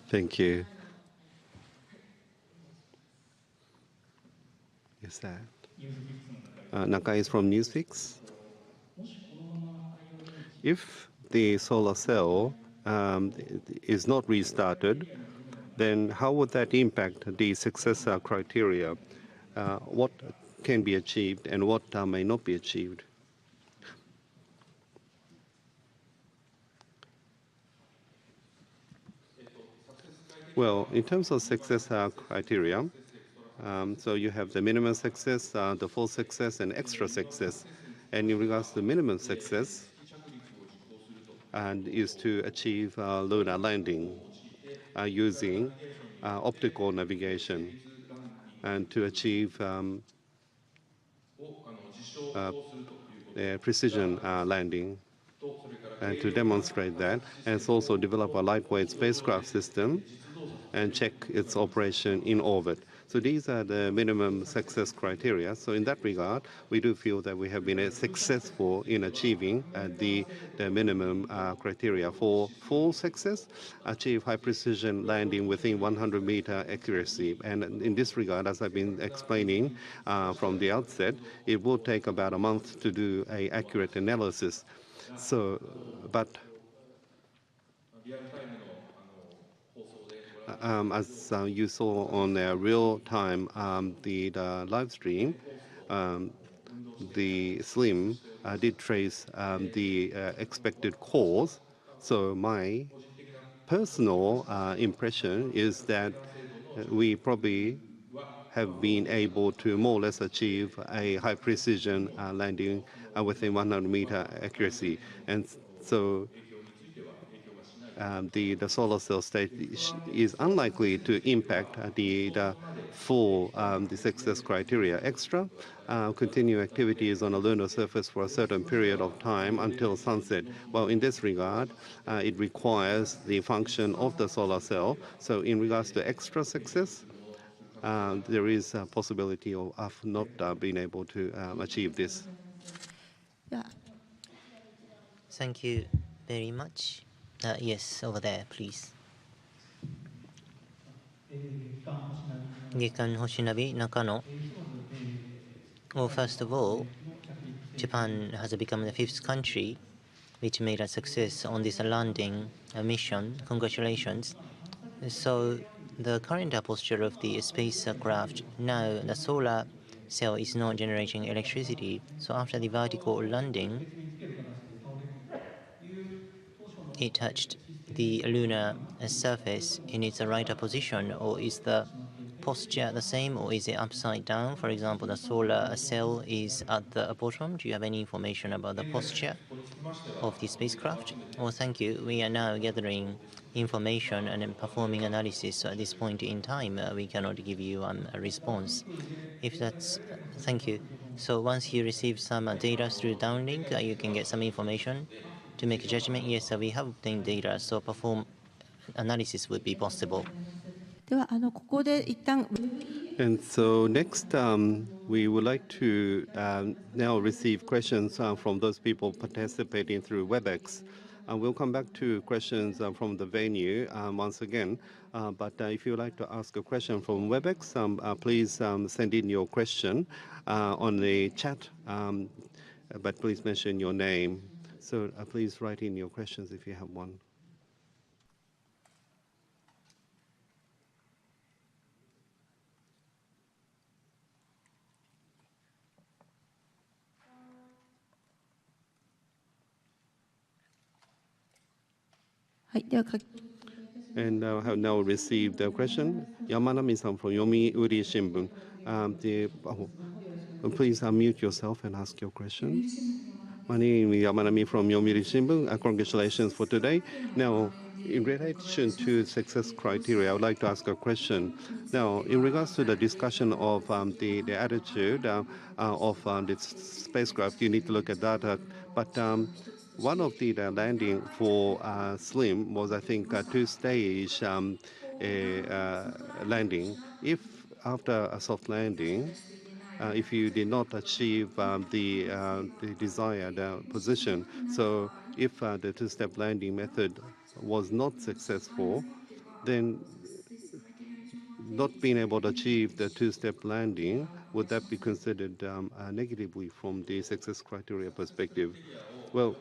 Thank you. Is that Nakai is from Newsfix? If the solar cell is not restarted, then how would that impact the success criteria? What can be achieved and what may not be achieved? Well, in terms of success criteria, so you have the minimum success, the full success, and extra success. And in regards to minimum success, and is to achieve lunar landing using optical navigation, and to achieve precision landing, and to demonstrate that, and also develop a lightweight spacecraft system and check its operation in orbit. So these are the minimum success criteria. So in that regard, we do feel that we have been successful in achieving the minimum criteria. For full success, achieve high precision landing within 100-meter accuracy. And in this regard, as I've been explaining from the outset, it will take about a month to do an accurate analysis. So, but as you saw on the real-time the live stream, the SLIM did trace the expected cause. So my personal impression is that we probably have been able to more or less achieve a high precision landing within 100-meter accuracy. And so the solar cell state is unlikely to impact the full the success criteria. Extra continue activities on a lunar surface for a certain period of time until sunset. Well, in this regard, it requires the function of the solar cell. So in regards to extra success, there is a possibility of not being able to achieve this. Thank you very much. Yes, over there, please. Gekan Hoshinabi Nakano. Well, first of all, Japan has become the 5th country which made a success on this landing mission. Congratulations. So the current posture of the spacecraft, now the solar cell is not generating electricity. So after the vertical landing, it touched the lunar surface in its right position, or is the posture the same, or is it upside down? For example, the solar cell is at the bottom. Do you have any information about the posture of the spacecraft? Oh, thank you. We are now gathering information and performing analysis. So at this point in time, we cannot give you a response. If that's, thank you. So once you receive some data through downlink, you can get some information to make a judgment. Yes, we have obtained data, so perform analysis would be possible. And so next, we would like to now receive questions from those people participating through WebEx. We'll come back to questions from the venue once again. But if you would like to ask a question from WebEx, please send in your question on the chat, but please mention your name. So please write in your questions if you have one. And I have now received a question. Yamanami-san from Yomiuri Shimbun. Please unmute yourself and ask your question. My name is Yamanami from Yomiuri Shimbun. Congratulations for today. Now, in relation to success criteria, I would like to ask a question. Now, in regards to the discussion of the attitude of the spacecraft, you need to look at that. But one of the landing for SLIM was, I think, a two-stage landing. If after a soft landing, if you did not achieve the desired position, so if the two-step landing method was not successful, then not being able to achieve the two-step landing, would that be considered negatively from the success criteria perspective? Well,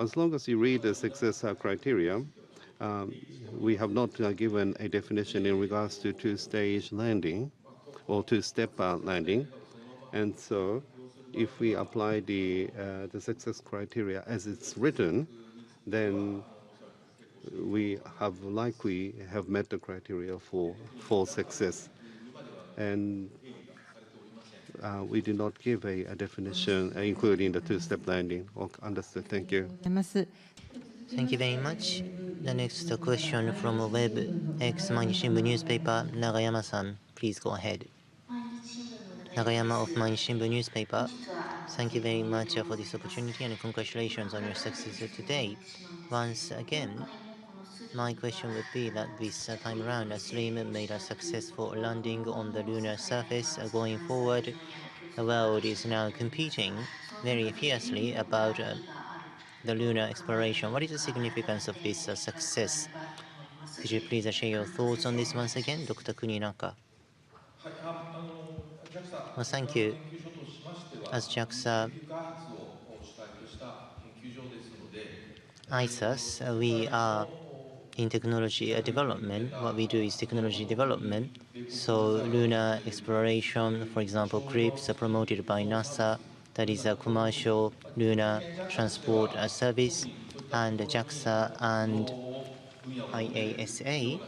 as long as you read the success criteria, we have not given a definition in regards to two-stage landing or two-step landing. And so if we apply the success criteria as it's written, then we have likely have met the criteria for success. And we did not give a definition, including the two-step landing. Understood. Thank you. Thank you very much. The next question from WebX Mainichi Shimbun newspaper, Nagayama-san. Please go ahead. Nagayama of Mainichi Shimbun newspaper. Thank you very much for this opportunity and congratulations on your success today. Once again, my question would be that this time around, SLIM made a successful landing on the lunar surface. Going forward, the world is now competing very fiercely about the lunar exploration. What is the significance of this success? Could you please share your thoughts on this once again, Dr. Kuninaka? Well, thank you. As JAXA, ISAS, we are in technology development. What we do is technology development. So lunar exploration, for example, CRIPS are promoted by NASA. That is a commercial lunar transport service. And JAXA and IASA,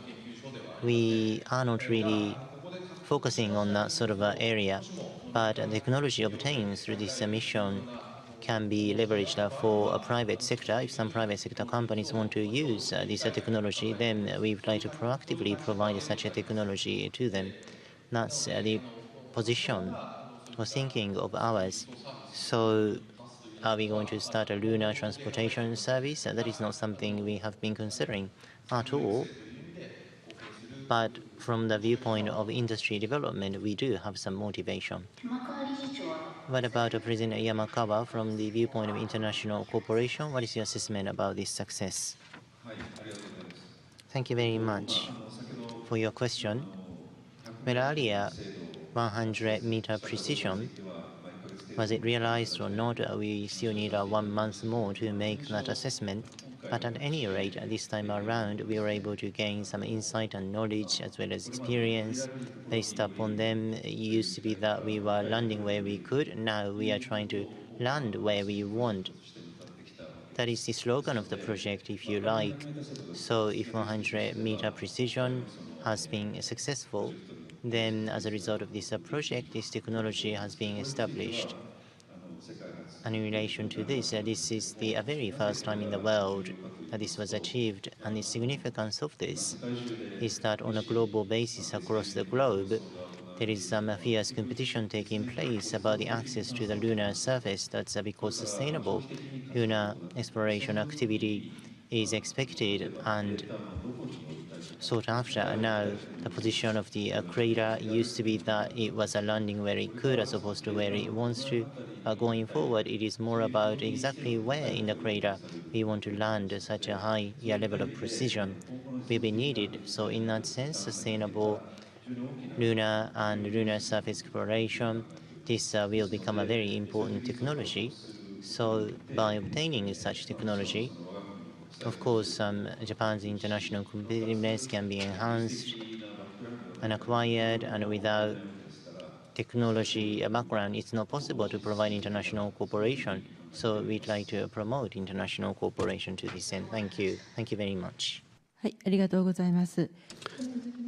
we are not really focusing on that sort of area. But the technology obtained through this mission can be leveraged for a private sector. If some private sector companies want to use this technology, then we would like to proactively provide such a technology to them. That's the position or thinking of ours. So are we going to start a lunar transportation service? That is not something we have been considering at all. But from the viewpoint of industry development, we do have some motivation. What about President Yamakawa from the viewpoint of international cooperation? What is your assessment about this success? Thank you very much for your question. Well, earlier, 100-meter precision, was it realized or not? We still need 1 month more to make that assessment. But at any rate, this time around, we were able to gain some insight and knowledge as well as experience. Based upon them, it used to be that we were landing where we could. Now we are trying to land where we want. That is the slogan of the project, if you like. So if 100-meter precision has been successful, then as a result of this project, this technology has been established. And in relation to this, this is the very first time in the world that this was achieved. And the significance of this is that on a global basis across the globe, there is some fierce competition taking place about the access to the lunar surface. That's because sustainable lunar exploration activity is expected and sought after. Now, the position of the crater used to be that it was a landing where it could as opposed to where it wants to. Going forward, it is more about exactly where in the crater we want to land such a high level of precision will be needed. So in that sense, sustainable lunar and lunar surface exploration, this will become a very important technology. So by obtaining such technology, of course, Japan's international competitiveness can be enhanced and acquired, and without technology background, it's not possible to provide international cooperation. So we'd like to promote international cooperation to this end. Thank you. Thank you very much. はい、ありがとうございます。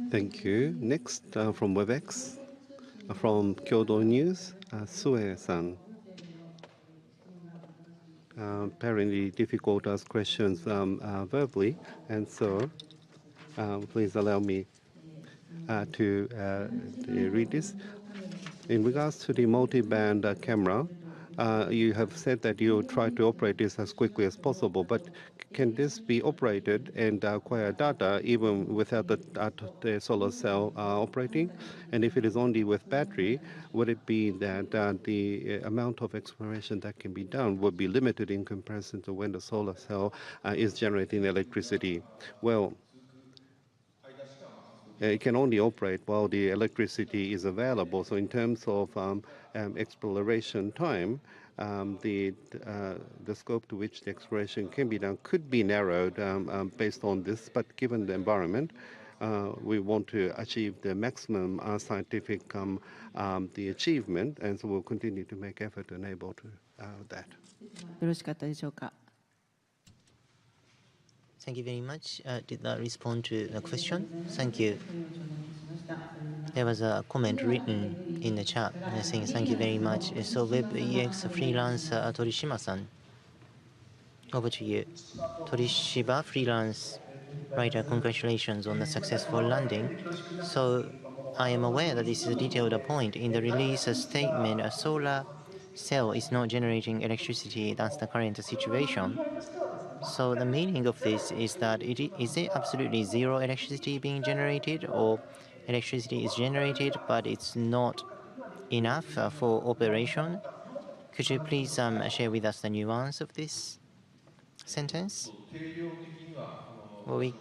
Thank you. Next, from WebEx, from Kyodo News, Sue-san. Apparently difficult to ask questions verbally, and so please allow me to read this. In regards to the multi-band camera, you have said that you try to operate this as quickly as possible, but can this be operated and acquire data even without the solar cell operating? And if it is only with battery, would it be that the amount of exploration that can be done would be limited in comparison to when the solar cell is generating electricity? Well, it can only operate while the electricity is available. So in terms of exploration time, the scope to which the exploration can be done could be narrowed based on this. But given the environment, we want to achieve the maximum scientific the achievement, and so we'll continue to make effort to enable to that. よろしかったでしょうか。 Thank you very much. Did that respond to the question? Thank you. There was a comment written in the chat saying thank you very much. So WebEx freelancer Torishima-san, over to you. Torishiba, freelance writer, congratulations on the successful landing. So I am aware that this is a detailed point. In the release statement, a solar cell is not generating electricity. That's the current situation. So the meaning of this is that is it absolutely zero electricity being generated, or electricity is generated but it's not enough for operation? Could you please share with us the nuance of this sentence? Well, we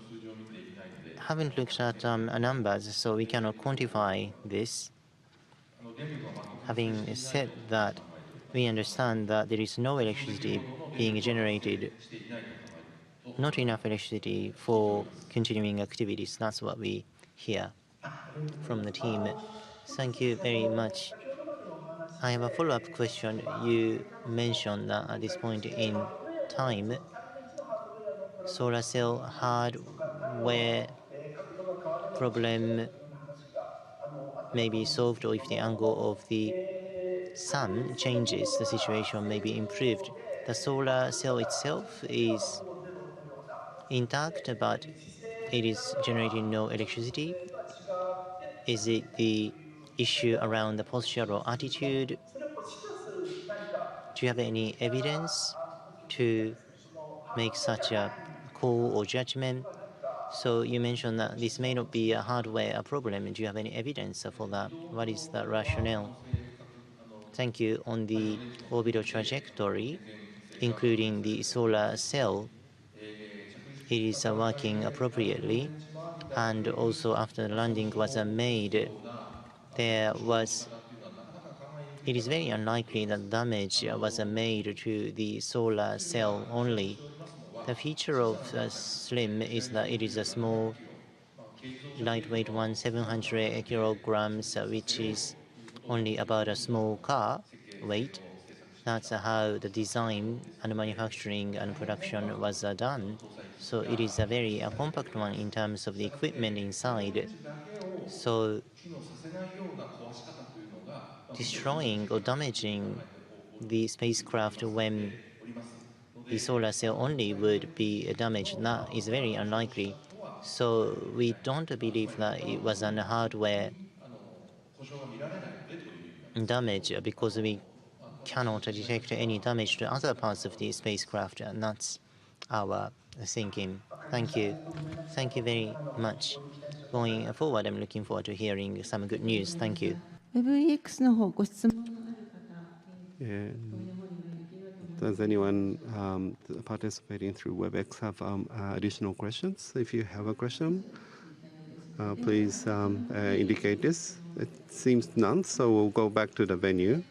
haven't looked at numbers, so we cannot quantify this. Having said that, we understand that there is no electricity being generated, not enough electricity for continuing activities. That's what we hear from the team. Thank you very much. I have a follow-up question. You mentioned that at this point in time, solar cell hardware problem may be solved, or if the angle of the sun changes, the situation may be improved. The solar cell itself is intact, but it is generating no electricity. Is it the issue around the posture or attitude? Do you have any evidence to make such a call or judgment? So you mentioned that this may not be a hardware problem. Do you have any evidence for that? What is the rationale? Thank you. On the orbital trajectory, including the solar cell, it is working appropriately. And also after the landing was made, it is very unlikely that damage was made to the solar cell only. The feature of SLIM is that it is a small, lightweight one, 700 kilograms, which is only about a small car weight. That's how the design and manufacturing and production was done. So it is a very compact one in terms of the equipment inside. So destroying or damaging the spacecraft when the solar cell only would be damaged, that is very unlikely. So we don't believe that it was a hardware damage because we cannot detect any damage to other parts of the spacecraft, and that's our thinking. Thank you. Thank you very much. Going forward, I'm looking forward to hearing some good news. Thank you. WebEx の方ご質問 Does anyone participating through WebEx have additional questions? If you have a question, please indicate this. It seems none, so we'll go back to the venue.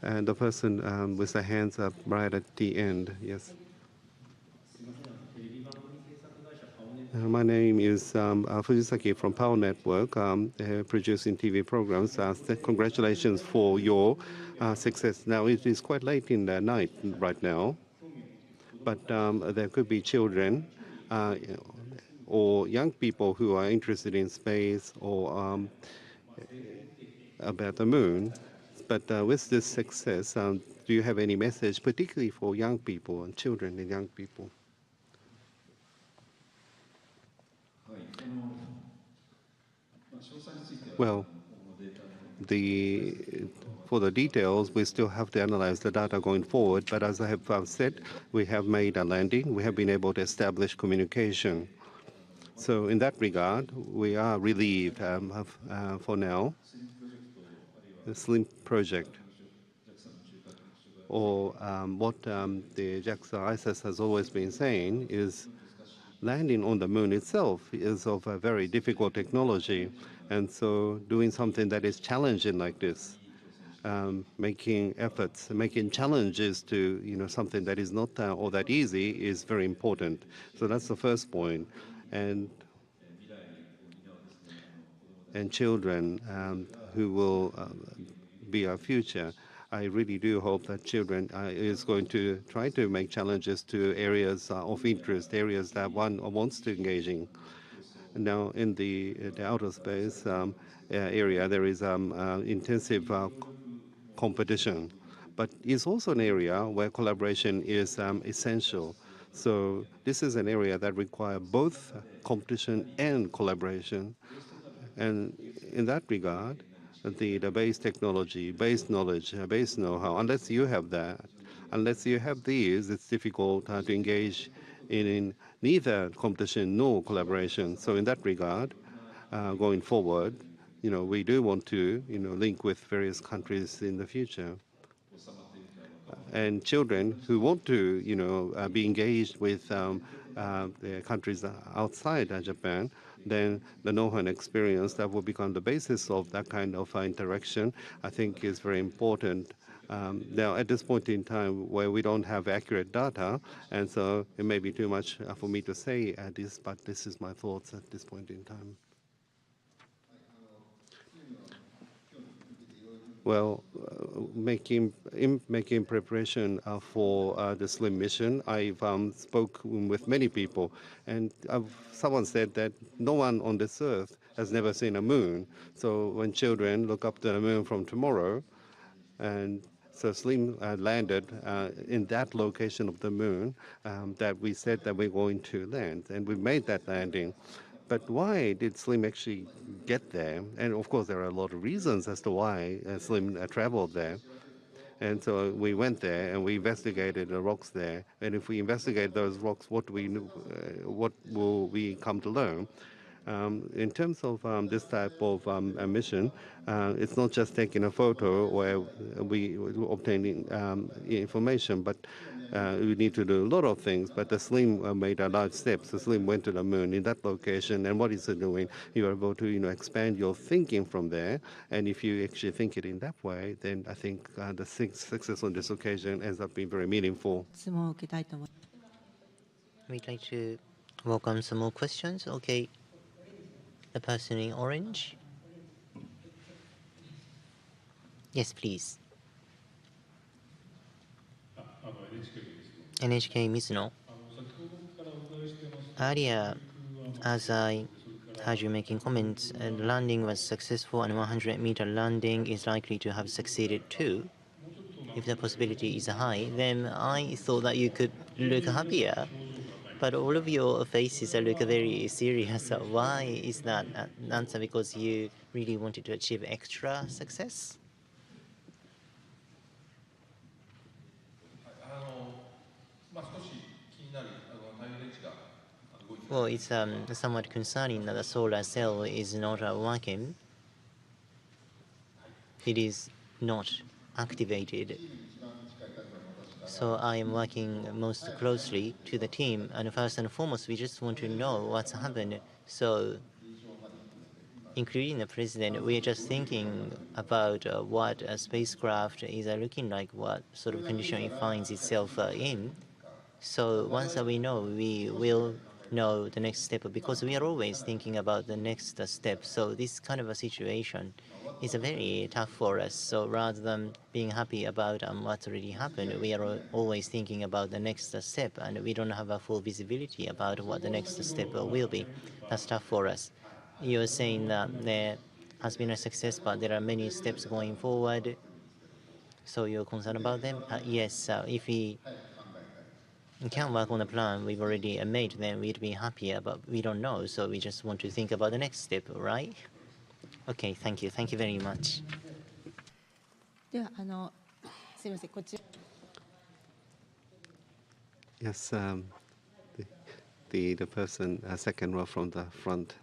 And the person with the hands up right at the end, yes. My name is Fujisaki from Power Network, producing TV programs. Congratulations for your success. Now, it is quite late in the night right now, but there could be children or young people who are interested in space or about the moon. But with this success, do you have any message, particularly for young people and children and young people? Well, for the details, we still have to analyze the data going forward. But as I have said, we have made a landing. We have been able to establish communication. So in that regard, we are relieved for now. The SLIM project, or what the JAXA ISS has always been saying, is landing on the moon itself is of a very difficult technology. And so doing something that is challenging like this, making efforts, making challenges to something that is not all that easy is very important. So that's the first point. And children who will be our future. I really do hope that children is going to try to make challenges to areas of interest, areas that one wants to engage in. Now, in the outer space area, there is intensive competition, but it's also an area where collaboration is essential. So this is an area that requires both competition and collaboration. And in that regard, the base technology, base knowledge, base know-how, unless you have that, unless you have these, it's difficult to engage in neither competition nor collaboration. So in that regard, going forward, we do want to, link with various countries in the future. And children who want to, be engaged with the countries outside Japan, then the know-how and experience that will become the basis of that kind of interaction, I think is very important. Now, at this point in time where we don't have accurate data, and so it may be too much for me to say this, but this is my thoughts at this point in time. Well, making preparation for the SLIM mission, I've spoken with many people, and someone said that no one on this earth has never seen a moon. So when children look up to the moon from tomorrow, And so Slim landed in that location of the moon that we said that we're going to land, and we made that landing. But why did Slim actually get there? And of course, there are a lot of reasons as to why Slim traveled there. And so we went there and we investigated the rocks there. And if we investigate those rocks, what will we come to learn? In terms of this type of a mission, it's not just taking a photo where we obtaining information, but we need to do a lot of things. But the Slim made a large step. So Slim went to the moon in that location, and what is it doing? You're able to expand your thinking from there. And if you actually think it in that way, then I think the success on this occasion ends up being very meaningful. We'd like to welcome some more questions. Okay, the person in orange. Yes, please. NHK Mizuno. Earlier, as I heard you making comments, landing was successful and 100-meter landing is likely to have succeeded too. If the possibility is high, then I thought that you could look happier. But all of your faces look very serious. Why is that an answer? Because you really wanted to achieve extra success? Well, it's somewhat concerning that the solar cell is not working. It is not activated. So I am working most closely to the team, and first and foremost, we just want to know what's happened. So, including the president, we are just thinking about what a spacecraft is looking like, what sort of condition it finds itself in. So once we know, we will know the next step, because we are always thinking about the next step. So this kind of a situation is very tough for us. So rather than being happy about what's already happened, we are always thinking about the next step, and we don't have a full visibility about what the next step will be. That's tough for us. You're saying that there has been a success, but there are many steps going forward. So you're concerned about them? Yes, if we can work on a plan we've already made, then we'd be happier, but we don't know, so we just want to think about the next step, right? Okay, thank you. Thank you very much. Yes, the person second row from the front.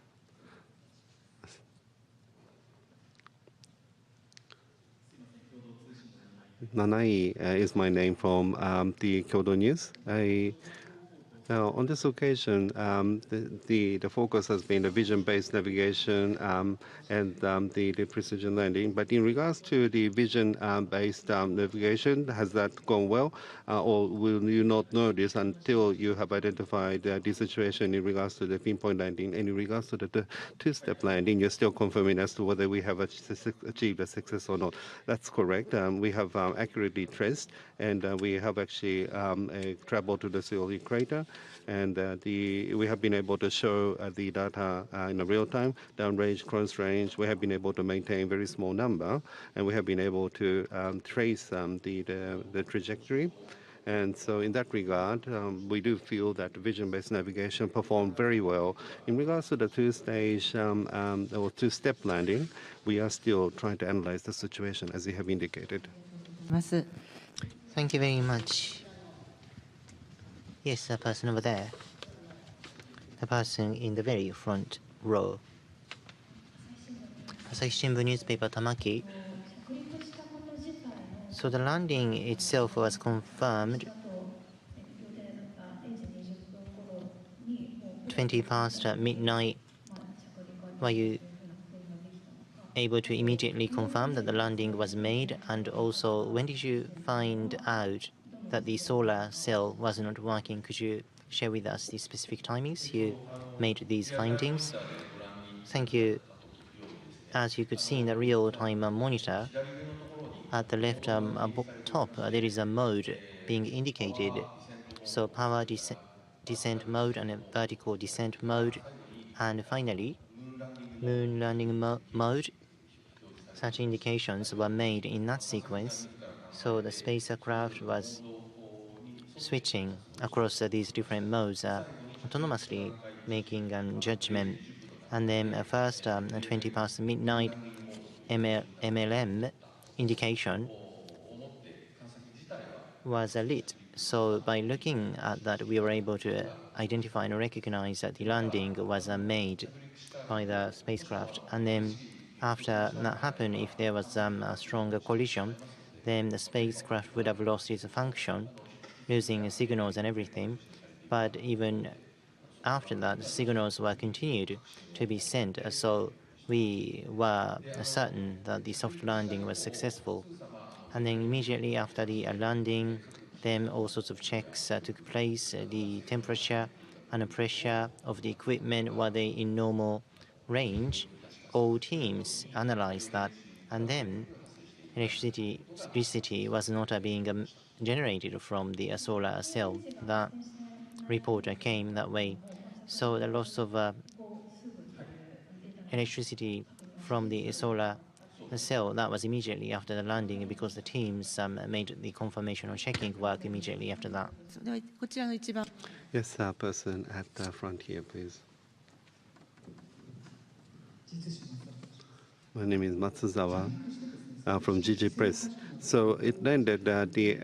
Nanai is my name from the Kyodo News. On this occasion, the focus has been the vision-based navigation and the precision landing. But in regards to the vision-based navigation, has that gone well? Or will you not know this until you have identified the situation in regards to the pinpoint landing? And in regards to the two-step landing, you're still confirming as to whether we have achieved a success or not. That's correct. We have accurately traced, and we have actually traveled to the Seoul crater. And we have been able to show the data in real time, downrange, close range. We have been able to maintain very small number, and we have been able to trace the trajectory. And so in that regard, we do feel that vision-based navigation performed very well. In regards to the two-stage or two-step landing, we are still trying to analyze the situation, as you have indicated. Thank you very much. Yes, the person over there. The person in the very front row. Asahi Shimbun newspaper, Tamaki. So the landing itself was confirmed 20 past midnight. Were you able to immediately confirm that the landing was made? And also, when did you find out that the solar cell was not working? Could you share with us the specific timings you made these findings? Thank you. As you could see in the real-time monitor, at the left top, there is a mode being indicated. So power descent mode and a vertical descent mode. And finally, moon landing mode such indications were made in that sequence. So the spacecraft was switching across these different modes autonomously, making a judgment. And then first 20 past midnight MLM indication was lit. So by looking at that, we were able to identify and recognize that the landing was made by the spacecraft. And then after that happened, if there was a stronger collision, then the spacecraft would have lost its function, losing signals and everything. But even after that, signals were continued to be sent. So we were certain that the soft landing was successful. And then immediately after the landing, then all sorts of checks took place. The temperature and the pressure of the equipment, were they in normal range? All teams analyzed that. And then electricity was not being generated from the solar cell. That report came that way. So the loss of electricity from the solar cell, that was immediately after the landing because the teams made the confirmation or checking work immediately after that. Yes, person at the front here, please. My name is Matsuzawa from GG Press. So it landed that the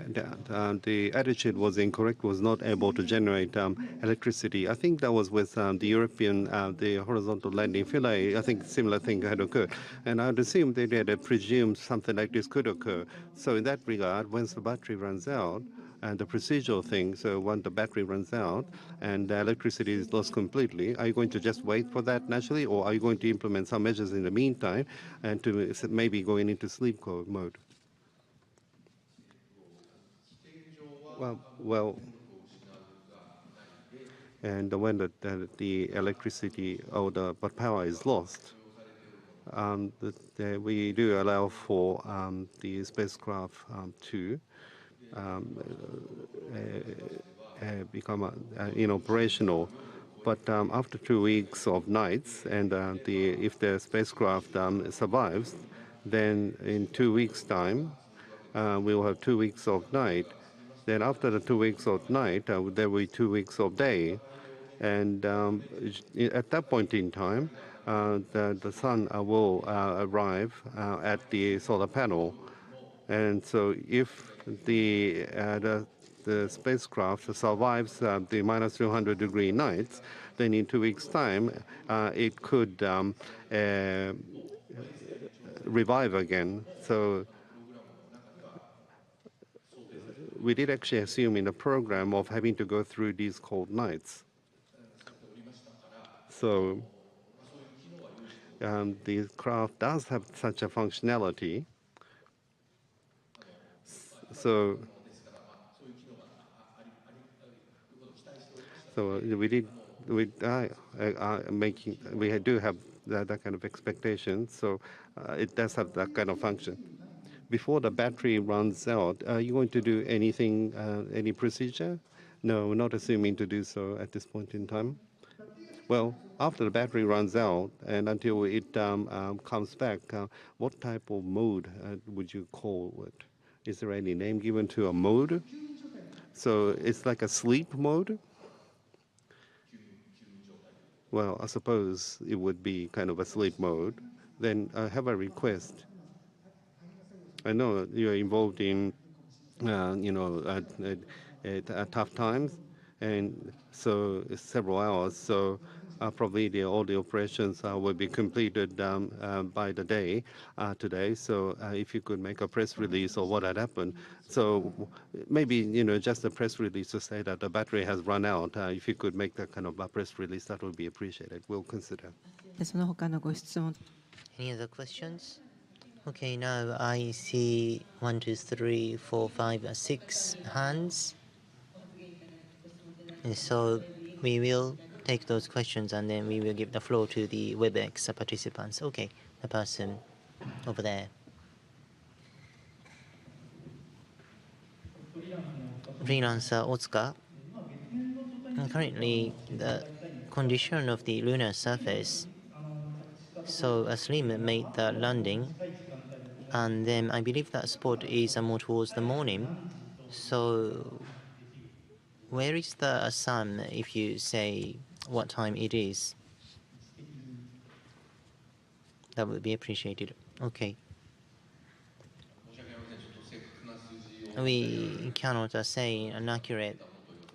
attitude was incorrect, was not able to generate electricity. I think that was with the European, the horizontal landing failure. I think similar thing had occurred. And I would assume they had presumed something like this could occur. So in that regard, once the battery runs out, and the procedural thing, so when the battery runs out and the electricity is lost completely, are you going to just wait for that naturally, or are you going to implement some measures in the meantime and to maybe going into sleep mode? Well, and when the electricity or the power is lost, we do allow for the spacecraft to become inoperational. But after 2 weeks of nights, and if the spacecraft survives, then in 2 weeks' time, we will have 2 weeks of night. Then after the 2 weeks of night, there will be 2 weeks of day. And at that point in time, the sun will arrive at the solar panel. And so if the spacecraft survives the minus 200-degree nights, then in 2 weeks' time, it could revive again. So we did actually assume in the program of having to go through these cold nights. So the craft does have such a functionality. So we do have that kind of expectation. So it does have that kind of function. Before the battery runs out, are you going to do anything, any procedure? No, not assuming to do so at this point in time. Well, after the battery runs out and until it comes back, what type of mode would you call it? Is there any name given to a mode? So it's like a sleep mode? Well, I suppose it would be kind of a sleep mode. Then I have a request. I know you're involved in, tough times, and so it's several hours. So probably all the operations will be completed by the day today. So if you could make a press release or what had happened. So maybe, just a press release to say that the battery has run out. If you could make that kind of a press release, that would be appreciated. We'll consider. Any other questions? Okay, now I see 1, 2, 3, 4, 5, 6 hands. And so we will take those questions and then we will give the floor to the WebEx participants. Okay, the person over there. Freelancer Otsuka. Currently, the condition of the lunar surface, so Slim made the landing And then I believe that spot is more towards the morning. So where is the sun if you say what time it is? That would be appreciated. Okay. We cannot say an accurate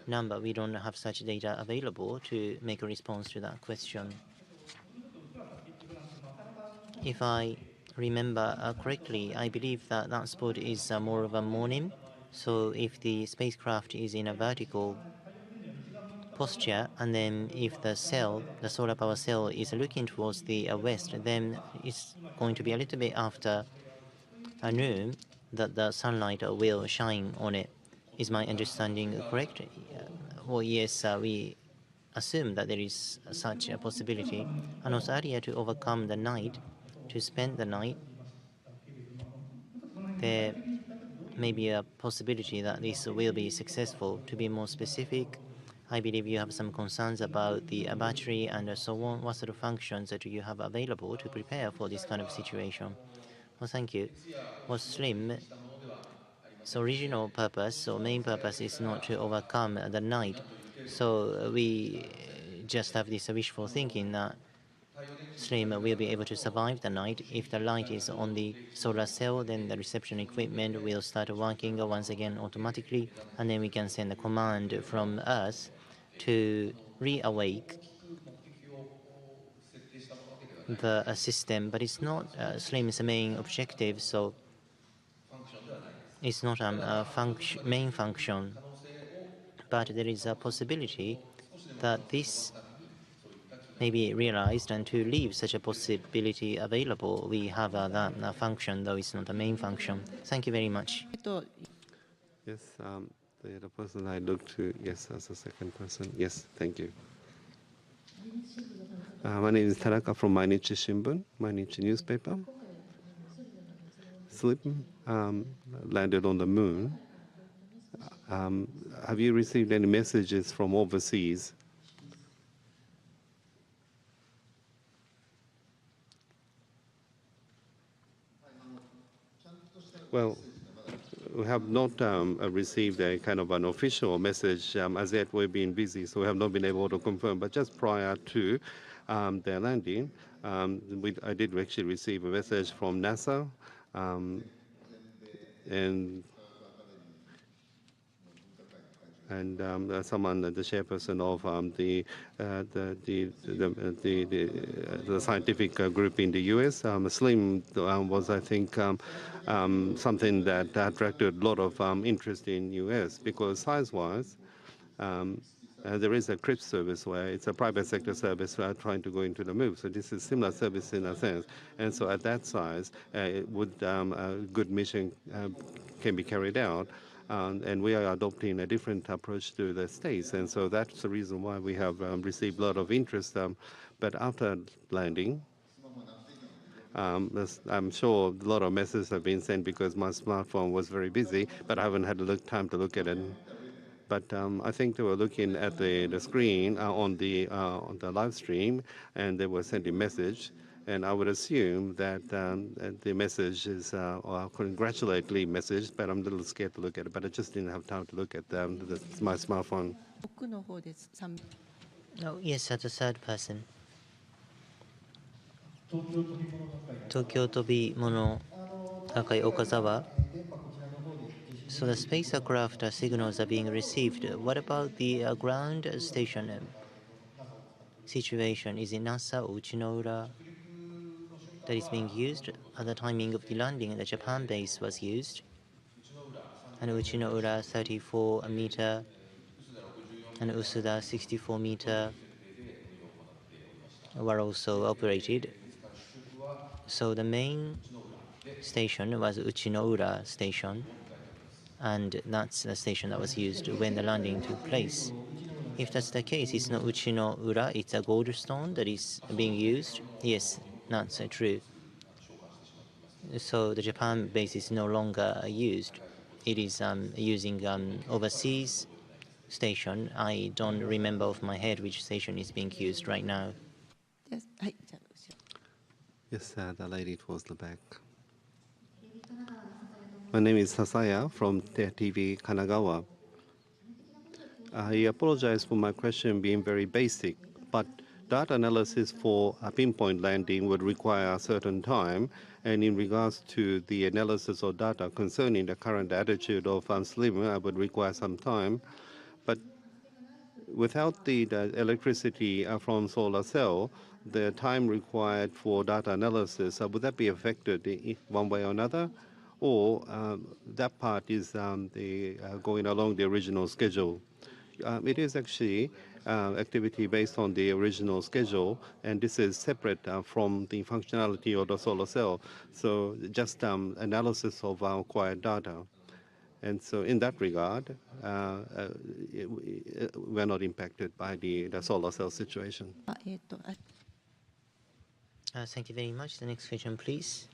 number. We don't have such data available to make a response to that question. If I remember correctly, I believe that that spot is more of a morning. So if the spacecraft is in a vertical posture, and then if the cell, the solar power cell, is looking towards the west, then it's going to be a little bit after noon that the sunlight will shine on it. Is my understanding correct? Well, yes, we assume that there is such a possibility. And also earlier, to overcome the night, to spend the night, there may be a possibility that this will be successful. To be more specific, I believe you have some concerns about the battery and so on. What sort of functions do you have available to prepare for this kind of situation? Well, thank you. Well, SLIM, so original purpose or main purpose is not to overcome the night. So we just have this wishful thinking that SLIM will be able to survive the night. If the light is on the solar cell, then the reception equipment will start working once again automatically, and then we can send a command from Earth to reawake the system. But it's not SLIM's main objective, so it's not a main function. But there is a possibility that this may be realized, and to leave such a possibility available, we have that function, though it's not the main function. Thank you very much. Yes, the other person I looked to, yes, as a second person. Yes, thank you. My name is Tanaka from Mainichi Shimbun, Mainichi newspaper. SLIM landed on the moon. Have you received any messages from overseas? Well, we have not received a kind of an official message as yet. We've been busy, so we have not been able to confirm. But just prior to their landing, I did actually receive a message from NASA, and someone, the chairperson of the scientific group in the U.S. SLIM was, I think, something that attracted a lot of interest in U.S. because size-wise, there is a CRIP service where it's a private sector service trying to go into the moon. So this is similar service in a sense. And so at that size, a good mission can be carried out. And we are adopting a different approach to the States. And so that's the reason why we have received a lot of interest. But after landing, I'm sure a lot of messages have been sent because my smartphone was very busy, but I haven't had time to look at it. But I think they were looking at the screen on the live stream, and they were sending message. And I would assume that the message is a congratulatory message, but I'm a little scared to look at it. But I just didn't have time to look at my smartphone. Oh, yes, as a third person. Tokyo Tobimono Takai Okazawa. So the spacecraft signals are being received. What about the ground station situation? Is it NASA or Uchinoura that is being used? At the timing of the landing, the Japan base was used. And Uchinoura 34 meter and Usuda 64 meter were also operated. So the main station was Uchinoura station, and that's the station that was used when the landing took place. If that's the case, it's not Uchinoura, it's a Goldstone that is being used. Yes, that's true. So the Japan base is no longer used. It is using overseas station. I don't remember off my head which station is being used right now. Yes, the lady towards the back. My name is Sasaya from TV Kanagawa. I apologize for my question being very basic, but data analysis for a pinpoint landing would require a certain time, and in regards to the analysis of data concerning the current attitude of SLIM, I would require some time. But without the electricity from solar cell, the time required for data analysis, would that be affected one way or another? Or that part is going along the original schedule? It is actually activity based on the original schedule, and this is separate from the functionality of the solar cell. So just analysis of our acquired data. And so in that regard, we're not impacted by the solar cell situation. Thank you very much. The next question, please.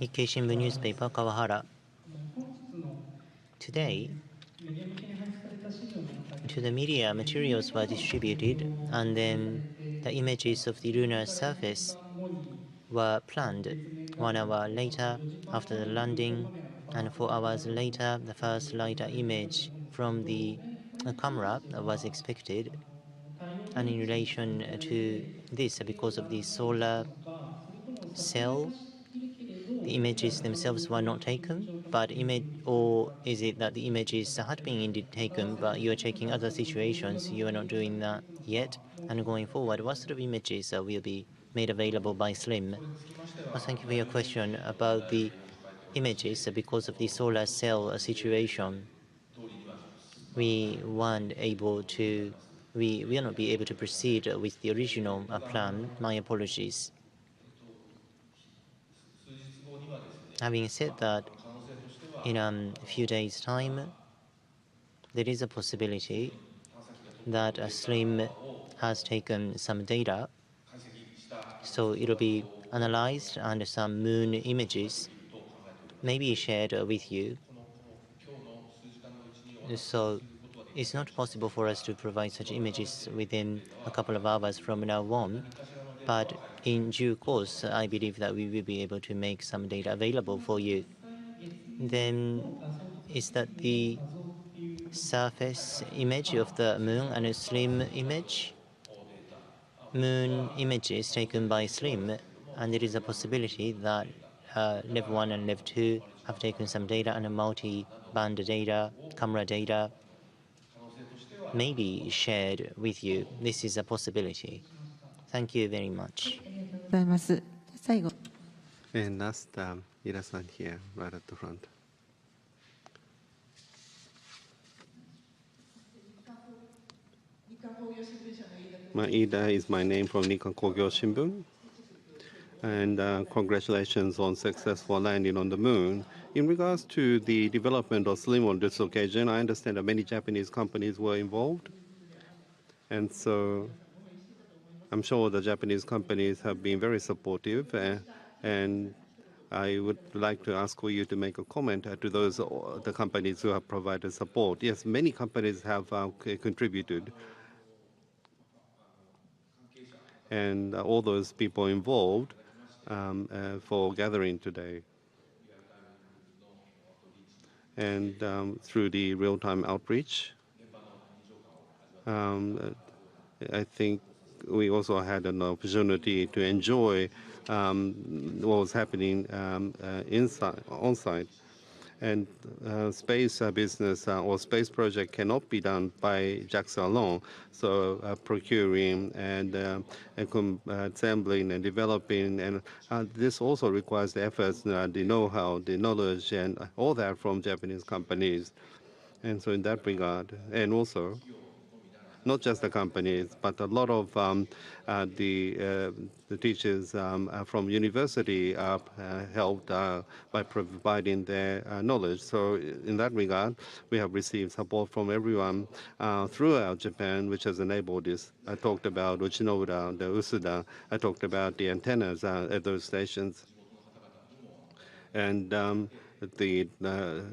Nikkei Shimbun newspaper, Kawahara. Today, to the media, materials were distributed, and then the images of the lunar surface were planned 1 hour later after the landing, and 4 hours later, the first LiDAR image from the camera was expected. And in relation to this, because of the solar cell, the images themselves were not taken, but or is it that the images had been indeed taken, but you are checking other situations, you are not doing that yet? And going forward, what sort of images will be made available by SLIM? Thank you for your question about the images because of the solar cell situation. We weren't able to, we will not be able to proceed with the original plan. My apologies. Having said that, in a few days' time, there is a possibility that SLIM has taken some data, so it'll be analyzed and some moon images may be shared with you. So it's not possible for us to provide such images within a couple of hours from now on, but in due course, I believe that we will be able to make some data available for you. Then is that the surface image of the moon and a SLIM image? Moon images taken by SLIM, and there is a possibility that Lev 1 and Lev 2 have taken some data, and a multi-band data, camera data may be shared with you. This is a possibility. Thank you very much. And last, Ira-san here, right at the front. Maeda is my name from Nikkan Kogyo Shimbun. And congratulations on successful landing on the moon. In regards to the development of SLIM on this occasion, I understand that many Japanese companies were involved. And so I'm sure the Japanese companies have been very supportive. And I would like to ask for you to make a comment to those the companies who have provided support. Yes, many companies have contributed. And all those people involved for gathering today. And through the real-time outreach, I think we also had an opportunity to enjoy what was happening on-site. And space business or space project cannot be done by JAXA alone. So procuring and assembling and developing, and this also requires the efforts, the know-how, the knowledge, and all that from Japanese companies. And so in that regard, and also, not just the companies, but a lot of the teachers from university helped by providing their knowledge. So in that regard, we have received support from everyone throughout Japan, which has enabled this. I talked about Uchinoura, the Usuda. I talked about the antennas at those stations. And the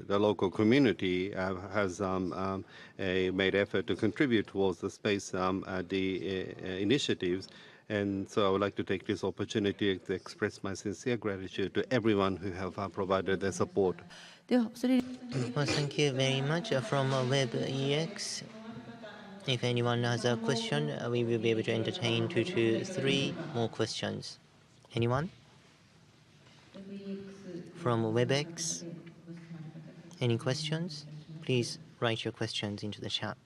local community has made effort to contribute towards the space initiatives, And so I would like to take this opportunity to express my sincere gratitude to everyone who have provided their support. Well, thank you very much. From WebEx, if anyone has a question, we will be able to entertain 2 to 3 more questions. Anyone? From WebEx, any questions? Please write your questions into the chat.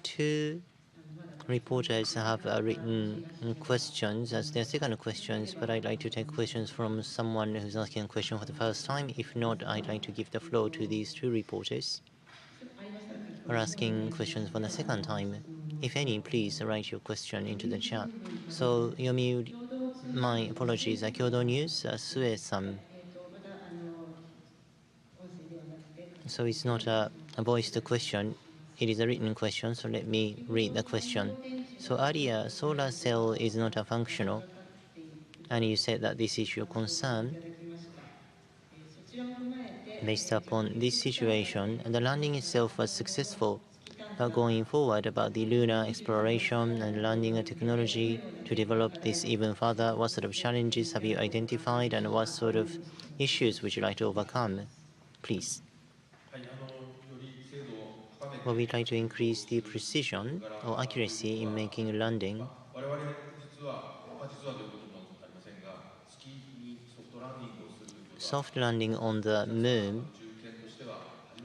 Two reporters have written questions as their second questions, but I'd like to take questions from someone who's asking a question for the first time. If not, I'd like to give the floor to these two reporters who are asking questions for the second time. If any, please write your question into the chat. So, Yomiuri, my apologies, Kyodo News, Sue-san. So it's not a voiced question, it is a written question, so let me read the question. So earlier, solar cell is not a functional, and you said that this is your concern. Based upon this situation, the landing itself was successful, but going forward about the lunar exploration and landing technology to develop this even further, what sort of challenges have you identified and what sort of issues would you like to overcome? Please. Well, we try to increase the precision or accuracy in making landing. Soft landing on the moon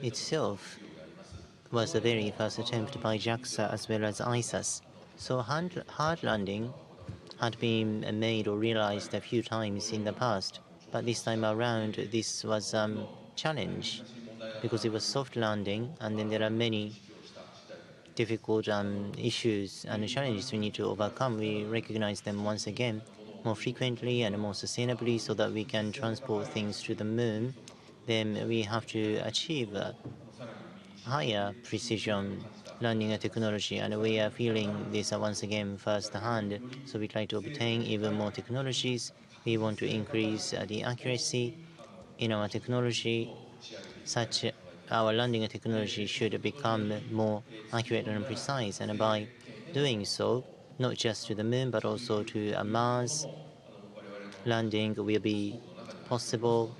itself was the very first attempt by JAXA as well as ISAS. So hard landing had been made or realized a few times in the past, but this time around this was a challenge because it was soft landing, and then there are many difficult issues and challenges we need to overcome. We recognize them once again more frequently and more sustainably so that we can transport things to the moon. Then we have to achieve higher precision landing technology, and we are feeling this once again firsthand. So we try to obtain even more technologies. We want to increase the accuracy in our technology, such our landing technology should become more accurate and precise. And by doing so, not just to the moon, but also to Mars, landing will be possible.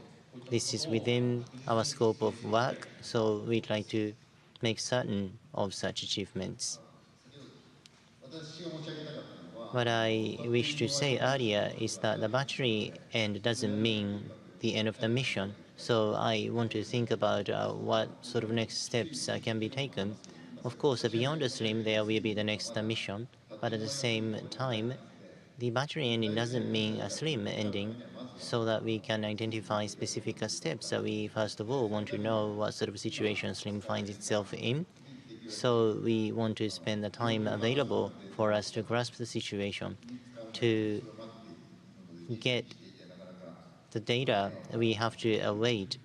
This is within our scope of work, so we'd like to make certain of such achievements. What I wish to say earlier is that the battery end doesn't mean the end of the mission. So I want to think about what sort of next steps can be taken. Of course, beyond the slim, there will be the next mission, but at the same time, the battery ending doesn't mean a slim ending, so that we can identify specific steps. We first of all want to know what sort of situation slim finds itself in. So we want to spend the time available for us to grasp the situation, to get the data we have to await.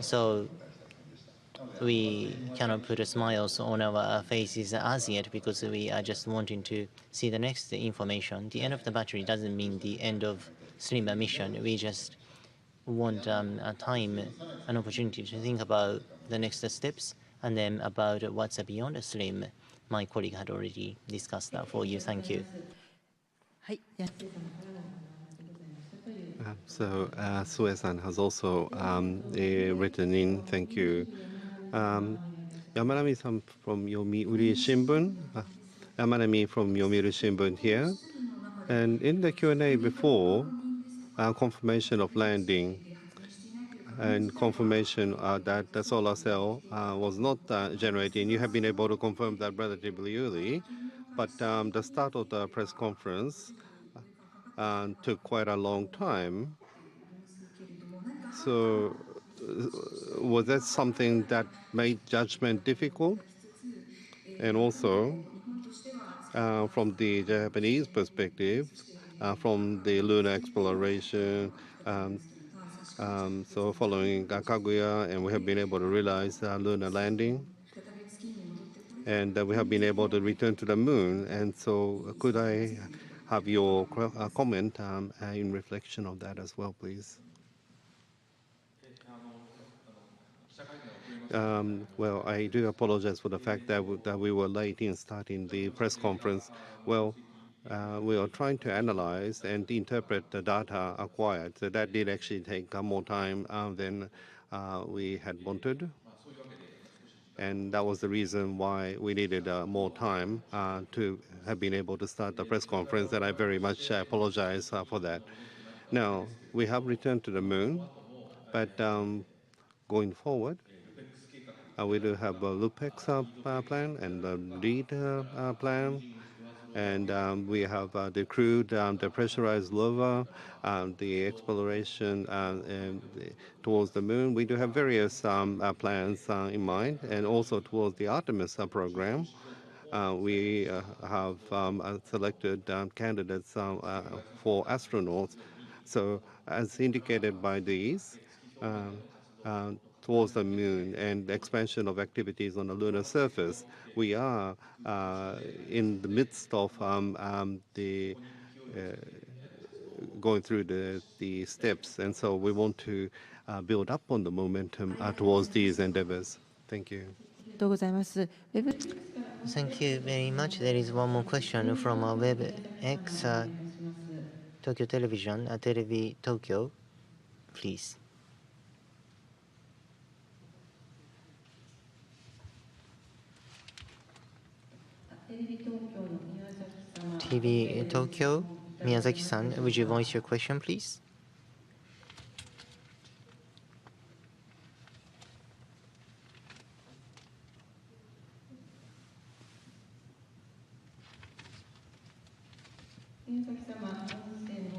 So we cannot put smiles on our faces as yet because we are just wanting to see the next information. The end of the battery doesn't mean the end of slim mission. We just want a time, an opportunity to think about the next steps and then about what's beyond the slim. My colleague had already discussed that for you. Thank you. So Sue-san has also written in, thank you. Yamanami-san from Yomiuri Shimbun. Yamanami from Yomiuri Shimbun here. And in the Q&A before, confirmation of landing and confirmation that the solar cell was not generating. You have been able to confirm that relatively early, but the start of the press conference took quite a long time. So was that something that made judgment difficult? And also, from the Japanese perspective, from the lunar exploration, so following Kaguya, and we have been able to realize lunar landing. and we have been able to return to the moon. And so could I have your comment in reflection of that as well, please? Well, I do apologize for the fact that we were late in starting the press conference. Well, we are trying to analyze and interpret the data acquired. So that did actually take more time than we had wanted. And that was the reason why we needed more time to have been able to start the press conference, and I very much apologize for that. Now, we have returned to the moon, but going forward, we do have a LUPEX plan and the LEAD plan, and we have the crewed, the pressurized rover, the exploration towards the moon. We do have various plans in mind, and also towards the Artemis program. We have selected candidates for astronauts. So, as indicated by these, towards the moon and the expansion of activities on the lunar surface, we are in the midst of the going through the steps, and so we want to build up on the momentum towards these endeavors. Thank you. Thank you very much. There is one more question from WebX Tokyo Television, Televi Tokyo, please. TV Tokyo, Miyazaki-san, would you voice your question, please?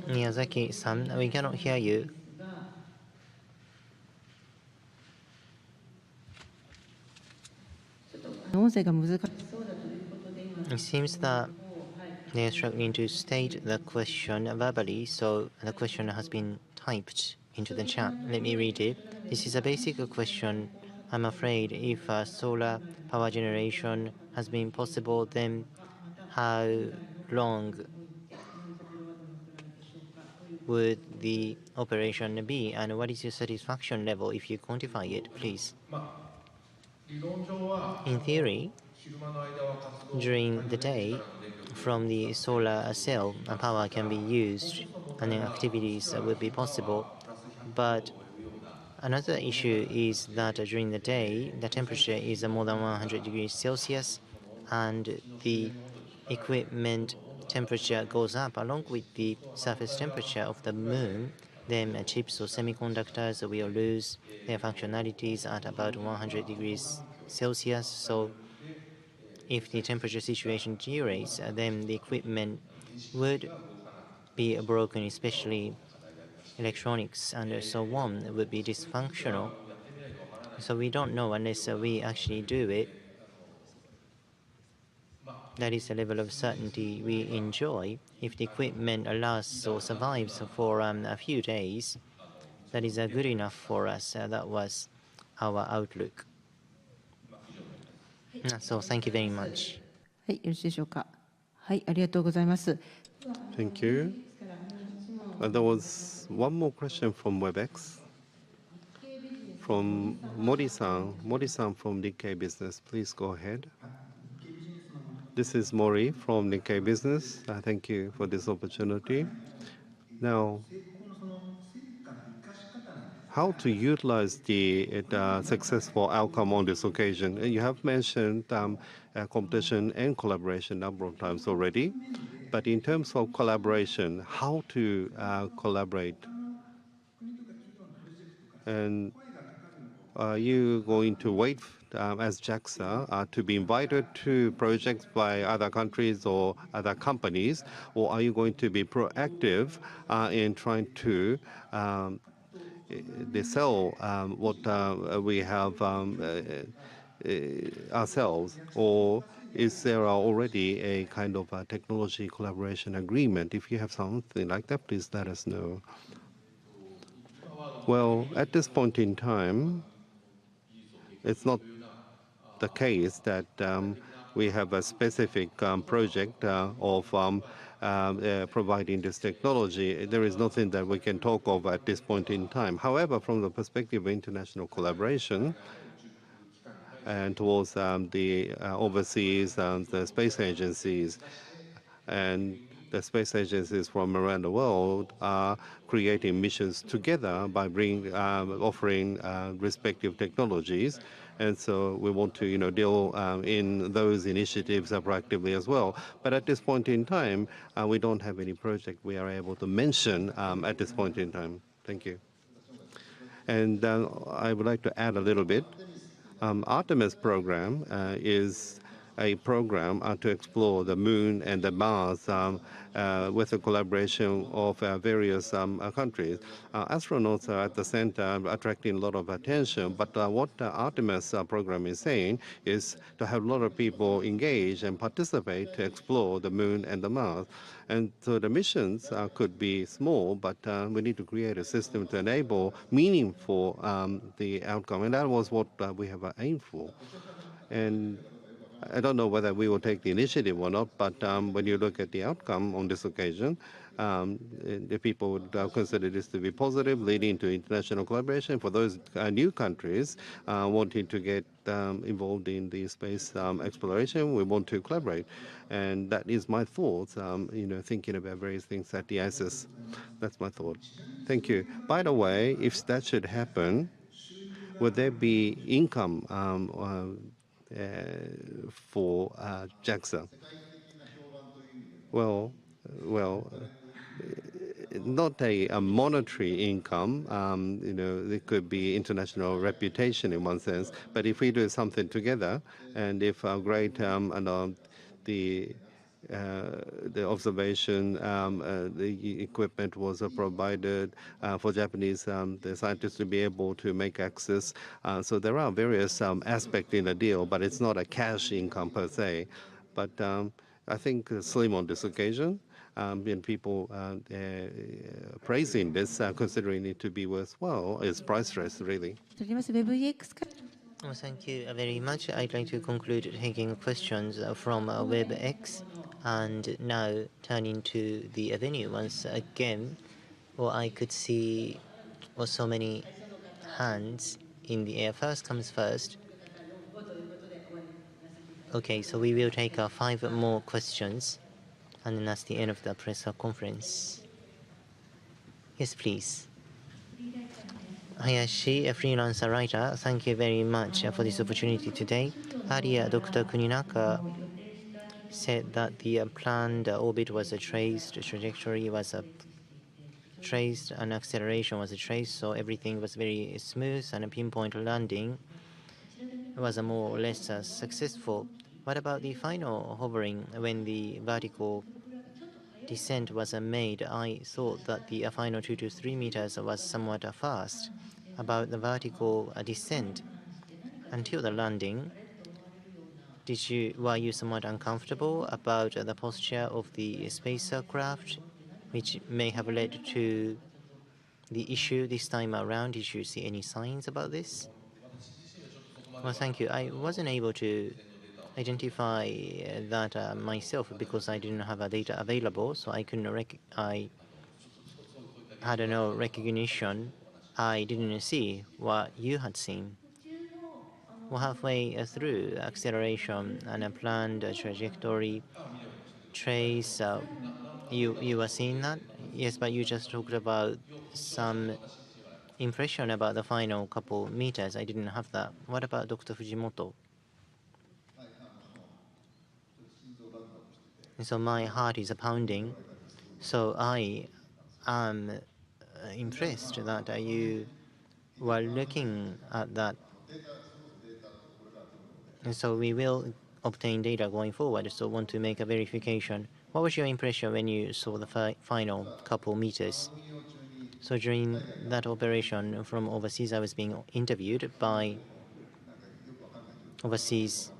Miyazaki-san, we cannot hear you. It seems that they are struggling to state the question verbally, so the question has been typed into the chat. Let me read it. This is a basic question. I'm afraid if solar power generation has been possible, then how long would the operation be, and what is your satisfaction level if you quantify it, please? In theory, during the day, from the solar cell, power can be used and activities will be possible. But another issue is that during the day, the temperature is more than 100 degrees Celsius, and the equipment temperature goes up along with the surface temperature of the moon. Then chips or semiconductors will lose their functionalities at about 100 degrees Celsius. So if the temperature situation deteriorates, then the equipment would be broken, especially electronics and so on would be dysfunctional. So we don't know unless we actually do it. That is the level of certainty we enjoy. If the equipment lasts or survives for a few days, that is good enough for us. That was our outlook. So thank you very much. Thank you. There was one more question from WebEx, from Mori-san. Mori-san from Nikkei Business. Please go ahead. This is Mori from Nikkei Business. Thank you for this opportunity. Now, how to utilize the successful outcome on this occasion? You have mentioned competition and collaboration a number of times already, but in terms of collaboration, how to collaborate? And are you going to wait as JAXA to be invited to projects by other countries or other companies, or are you going to be proactive in trying to sell what we have ourselves, or is there already a kind of a technology collaboration agreement? If you have something like that, please let us know. Well, at this point in time, it's not the case that we have a specific project of providing this technology. There is nothing that we can talk of at this point in time. However, from the perspective of international collaboration and towards the overseas the space agencies and the space agencies from around the world are creating missions together by offering respective technologies. And so we want to, deal in those initiatives proactively as well. But at this point in time, we don't have any project we are able to mention at this point in time. Thank you. And I would like to add a little bit. Artemis program is a program to explore the moon and the Mars with the collaboration of various countries. Astronauts are at the center, attracting a lot of attention. But what the Artemis program is saying is to have a lot of people engage and participate to explore the moon and the Mars. And so the missions could be small, but we need to create a system to enable meaningful the outcome. And that was what we have aimed for. And I don't know whether we will take the initiative or not, but when you look at the outcome on this occasion, the people would consider this to be positive, leading to international collaboration. For those new countries wanting to get involved in the space exploration, we want to collaborate. And that is my thoughts, thinking about various things at the ISIS. That's my thought. Thank you. By the way, if that should happen, would there be income for JAXA? Well, not a monetary income. It could be international reputation in one sense. But if we do something together, and if great the observation, the equipment was provided for Japanese the scientists to be able to make access. So there are various aspects in the deal, but it's not a cash income per se. But I think slim on this occasion, and people praising this, considering it to be worthwhile, is priceless, really. Well, thank you very much. I'd like to conclude taking questions from WebEx, and now turning to the venue once again. Well, I could see so many hands in the air. First comes first. Okay, so we will take 5 more questions, and then that's the end of the press conference. Yes, please. Hayashi, a freelancer writer, thank you very much for this opportunity today. Earlier, Dr. Kuninaka said that the planned orbit was traced, trajectory was traced, and acceleration was traced, so everything was very smooth, and a pinpoint landing was more or less successful. What about the final hovering when the vertical descent was made? I thought that the final 2 to 3 meters was somewhat fast. About the vertical descent until the landing, were you somewhat uncomfortable about the posture of the spacecraft, which may have led to the issue this time around? Did you see any signs about this? Well, thank you. I wasn't able to identify that myself because I didn't have data available, so I couldn't I had no recognition. I didn't see what you had seen. Well, halfway through acceleration and a planned trajectory trace, you were seeing that? Yes, but you just talked about some impression about the final couple meters. I didn't have that. What about Dr. Fujimoto? So my heart is pounding. So I am impressed that you were looking at that. And so we will obtain data going forward. So want to make a verification. What was your impression when you saw the final couple meters? So during that operation from overseas, I was being interviewed by overseas.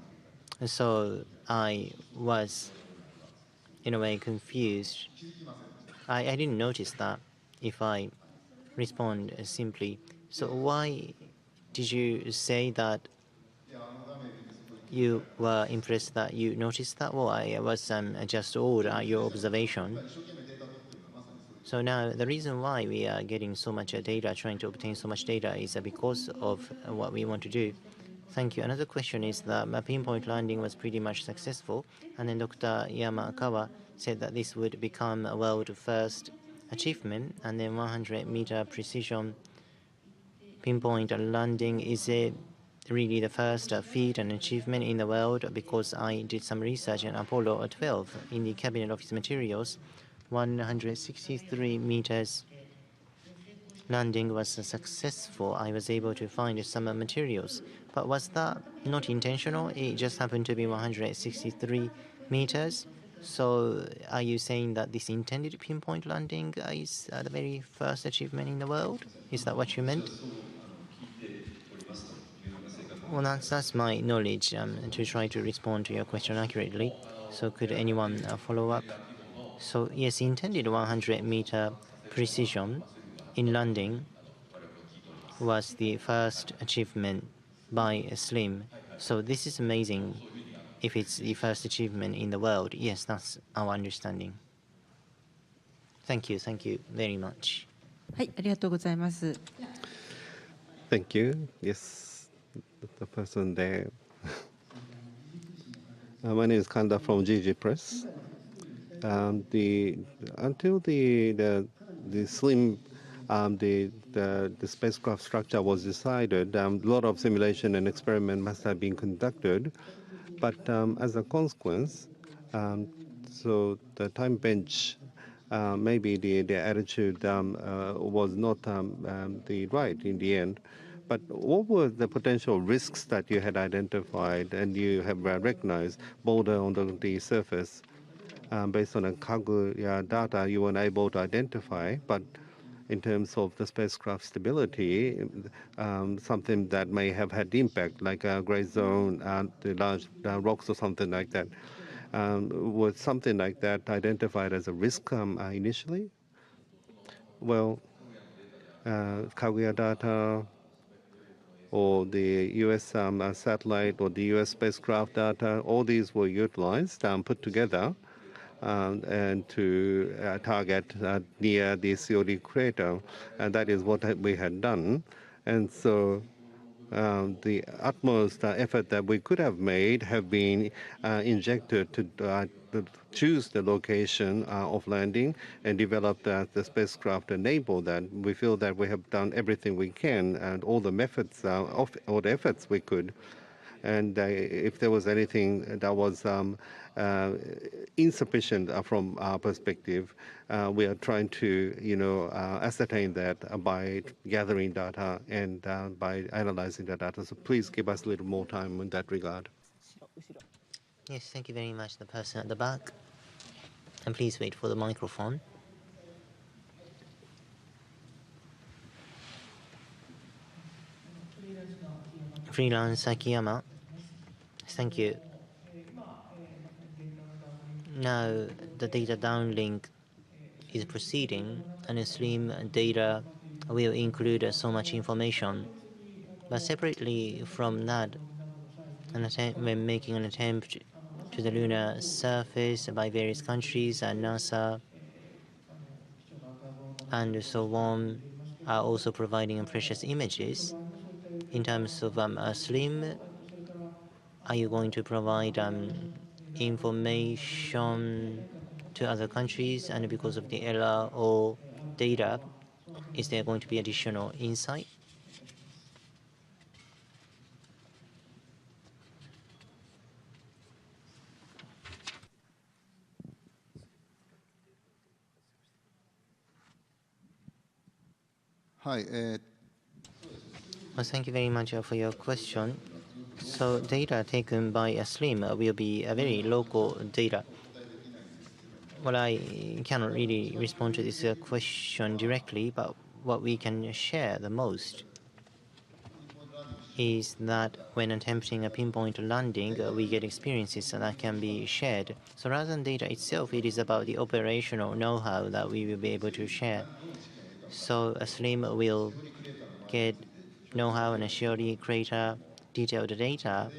So I was, in a way, confused. I didn't notice that if I respond simply. So why did you say that you were impressed that you noticed that, or I was just awed at your observation? So now the reason why we are getting so much data, trying to obtain so much data, is because of what we want to do. Thank you. Another question is that pinpoint landing was pretty much successful, and then Dr. Yamakawa said that this would become a world first achievement, and then 100-meter precision pinpoint landing is really the first feat and achievement in the world, because I did some research in Apollo 12 in the Cabinet Office materials. 163 meters landing was successful. I was able to find some materials. But was that not intentional? It just happened to be 163 meters. So are you saying that this intended pinpoint landing is the very first achievement in the world? Is that what you meant? Well, that's my knowledge to try to respond to your question accurately. So could anyone follow up? So yes, intended 100-meter precision in landing was the first achievement by Slim. So this is amazing if it's the first achievement in the world. Yes, that's our understanding. Thank you very much. はい、ありがとうございます。 Thank you. Yes, the person there. My name is Kanda from GG Press. Until the slim the spacecraft structure was decided, a lot of simulation and experiment must have been conducted, but as a consequence, so the time bench, maybe the attitude was not the right in the end. But what were the potential risks that you had identified and you have recognized boulder on the surface? Based on a Kaguya data, you weren't able to identify, but in terms of the spacecraft stability, something that may have had impact, like a gray zone, the large rocks or something like that. Was something like that identified as a risk initially? Well, Kaguya data or the U.S. satellite or the U.S. spacecraft data, all these were utilized, put together, and to target near the COD crater, and that is what we had done. And so the utmost effort that we could have made have been injected to choose the location of landing and develop the spacecraft to enable that. We feel that we have done everything we can and all the methods, all the efforts we could. And if there was anything that was insufficient from our perspective, we are trying to, ascertain that by gathering data and by analyzing the data. So please give us a little more time in that regard. Yes, thank you very much, the person at the back. And please wait for the microphone. Freelance Akiyama. Thank you. Now the data downlink is proceeding, and the Slim data will include so much information. But separately from that, when making an attempt to the lunar surface by various countries and NASA and so on are also providing precious images. In terms of Slim, are you going to provide information to other countries, and because of the error or data, is there going to be additional insight? Hi. Well, thank you very much for your question. So data taken by a Slim will be a very local data. Well, I cannot really respond to this question directly, but what we can share the most is that when attempting a pinpoint landing, we get experiences that can be shared. So rather than data itself, it is about the operational know-how that we will be able to share. So a Slim will get know-how and a Shiori crater detailed data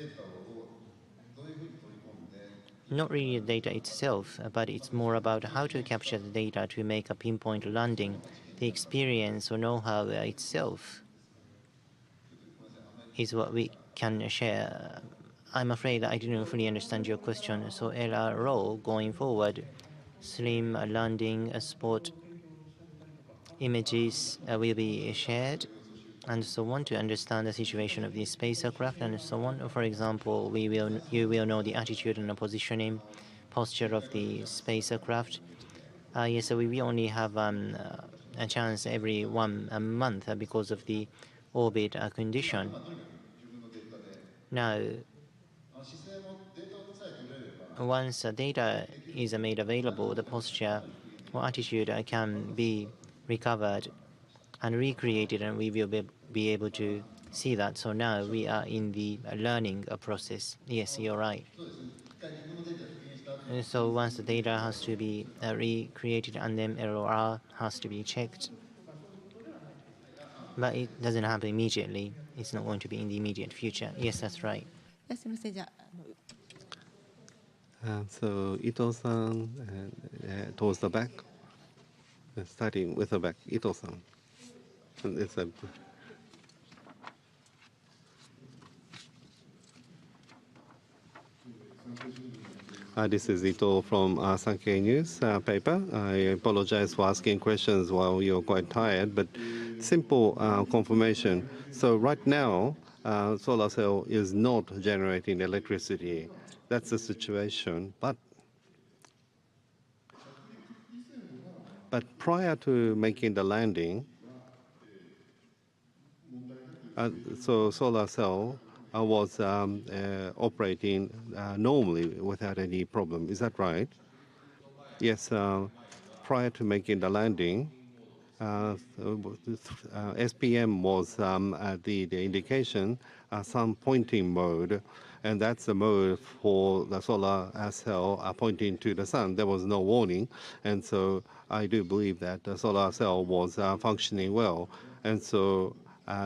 not really the data itself, but it's more about how to capture the data to make a pinpoint landing. The experience or know-how itself is what we can share. I'm afraid I didn't fully understand your question. So LRO going forward, slim landing spot images will be shared and so on to understand the situation of the spacecraft and so on. For example, you will know the attitude and the positioning, posture of the spacecraft. Yes, we will only have a chance every 1 month because of the orbit condition. Now, once data is made available, the posture or attitude can be recovered and recreated, and we will be able to see that. So now we are in the learning process. Yes, you're right. And so once the data has to be recreated and then LOR has to be checked, but it doesn't happen immediately. It's not going to be in the immediate future. Yes, that's right. So Ito-san, towards the back, starting with the back, Ito-san. This is Ito from Sankei News paper. I apologize for asking questions while you're quite tired, but simple confirmation. So right now, solar cell is not generating electricity. That's the situation. But prior to making the landing, so solar cell was operating normally without any problem. Is that right? Yes. Prior to making the landing, SPM was the indication, some pointing mode, and that's the mode for the solar cell pointing to the sun. There was no warning, and so I do believe that the solar cell was functioning well, and so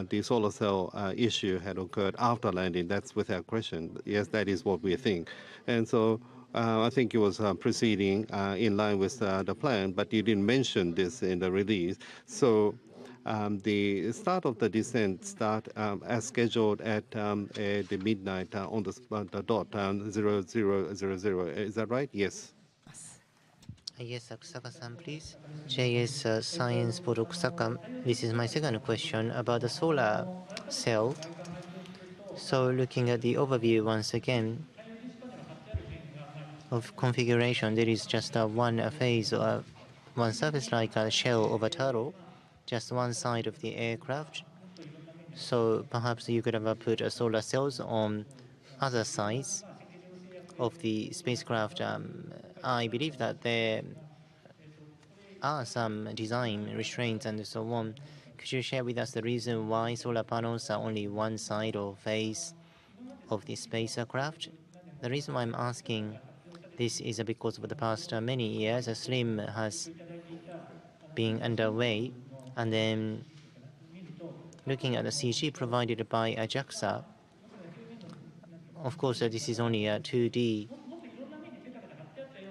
the solar cell issue had occurred after landing. That's without question. Yes, that is what we think, and so. I think it was proceeding in line with the plan, but you didn't mention this in the release. So the start of the descent start as scheduled at the midnight on the dot 0000. Is that right? Yes. Yes, Akusaka-san, please. JS Science for Okusaka. This is my second question about the solar cell. So looking at the overview once again, of configuration, there is just one phase or one surface like a shell of a turtle, just one side of the aircraft. So perhaps you could have put solar cells on other sides of the spacecraft. I believe that there are some design restraints and so on. Could you share with us the reason why solar panels are only one side or face of the spacecraft? The reason why I'm asking this is because of the past many years, SLIM has been underway, and then looking at the CG provided by JAXA, of course, this is only a 2D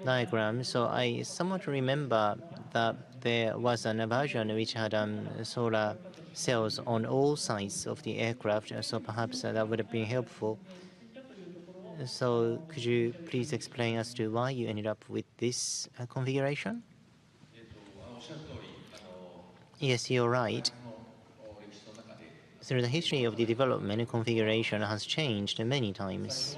diagram, so I somewhat remember that there was an version which had solar cells on all sides of the aircraft, so perhaps that would have been helpful. So could you please explain as to why you ended up with this configuration? Yes, you're right. Through the history of the development, configuration has changed many times.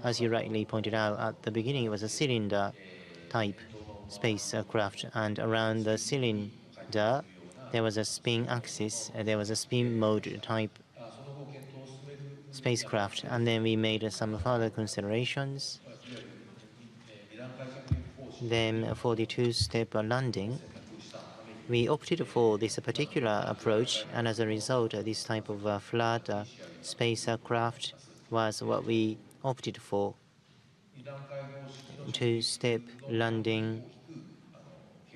As you rightly pointed out, at the beginning it was a cylinder-type spacecraft, and around the cylinder there was a spin axis, there was a spin mode type spacecraft, and then we made some further considerations. Then for the two-step landing, we opted for this particular approach, and as a result, this type of flat spacecraft was what we opted for. Two-step landing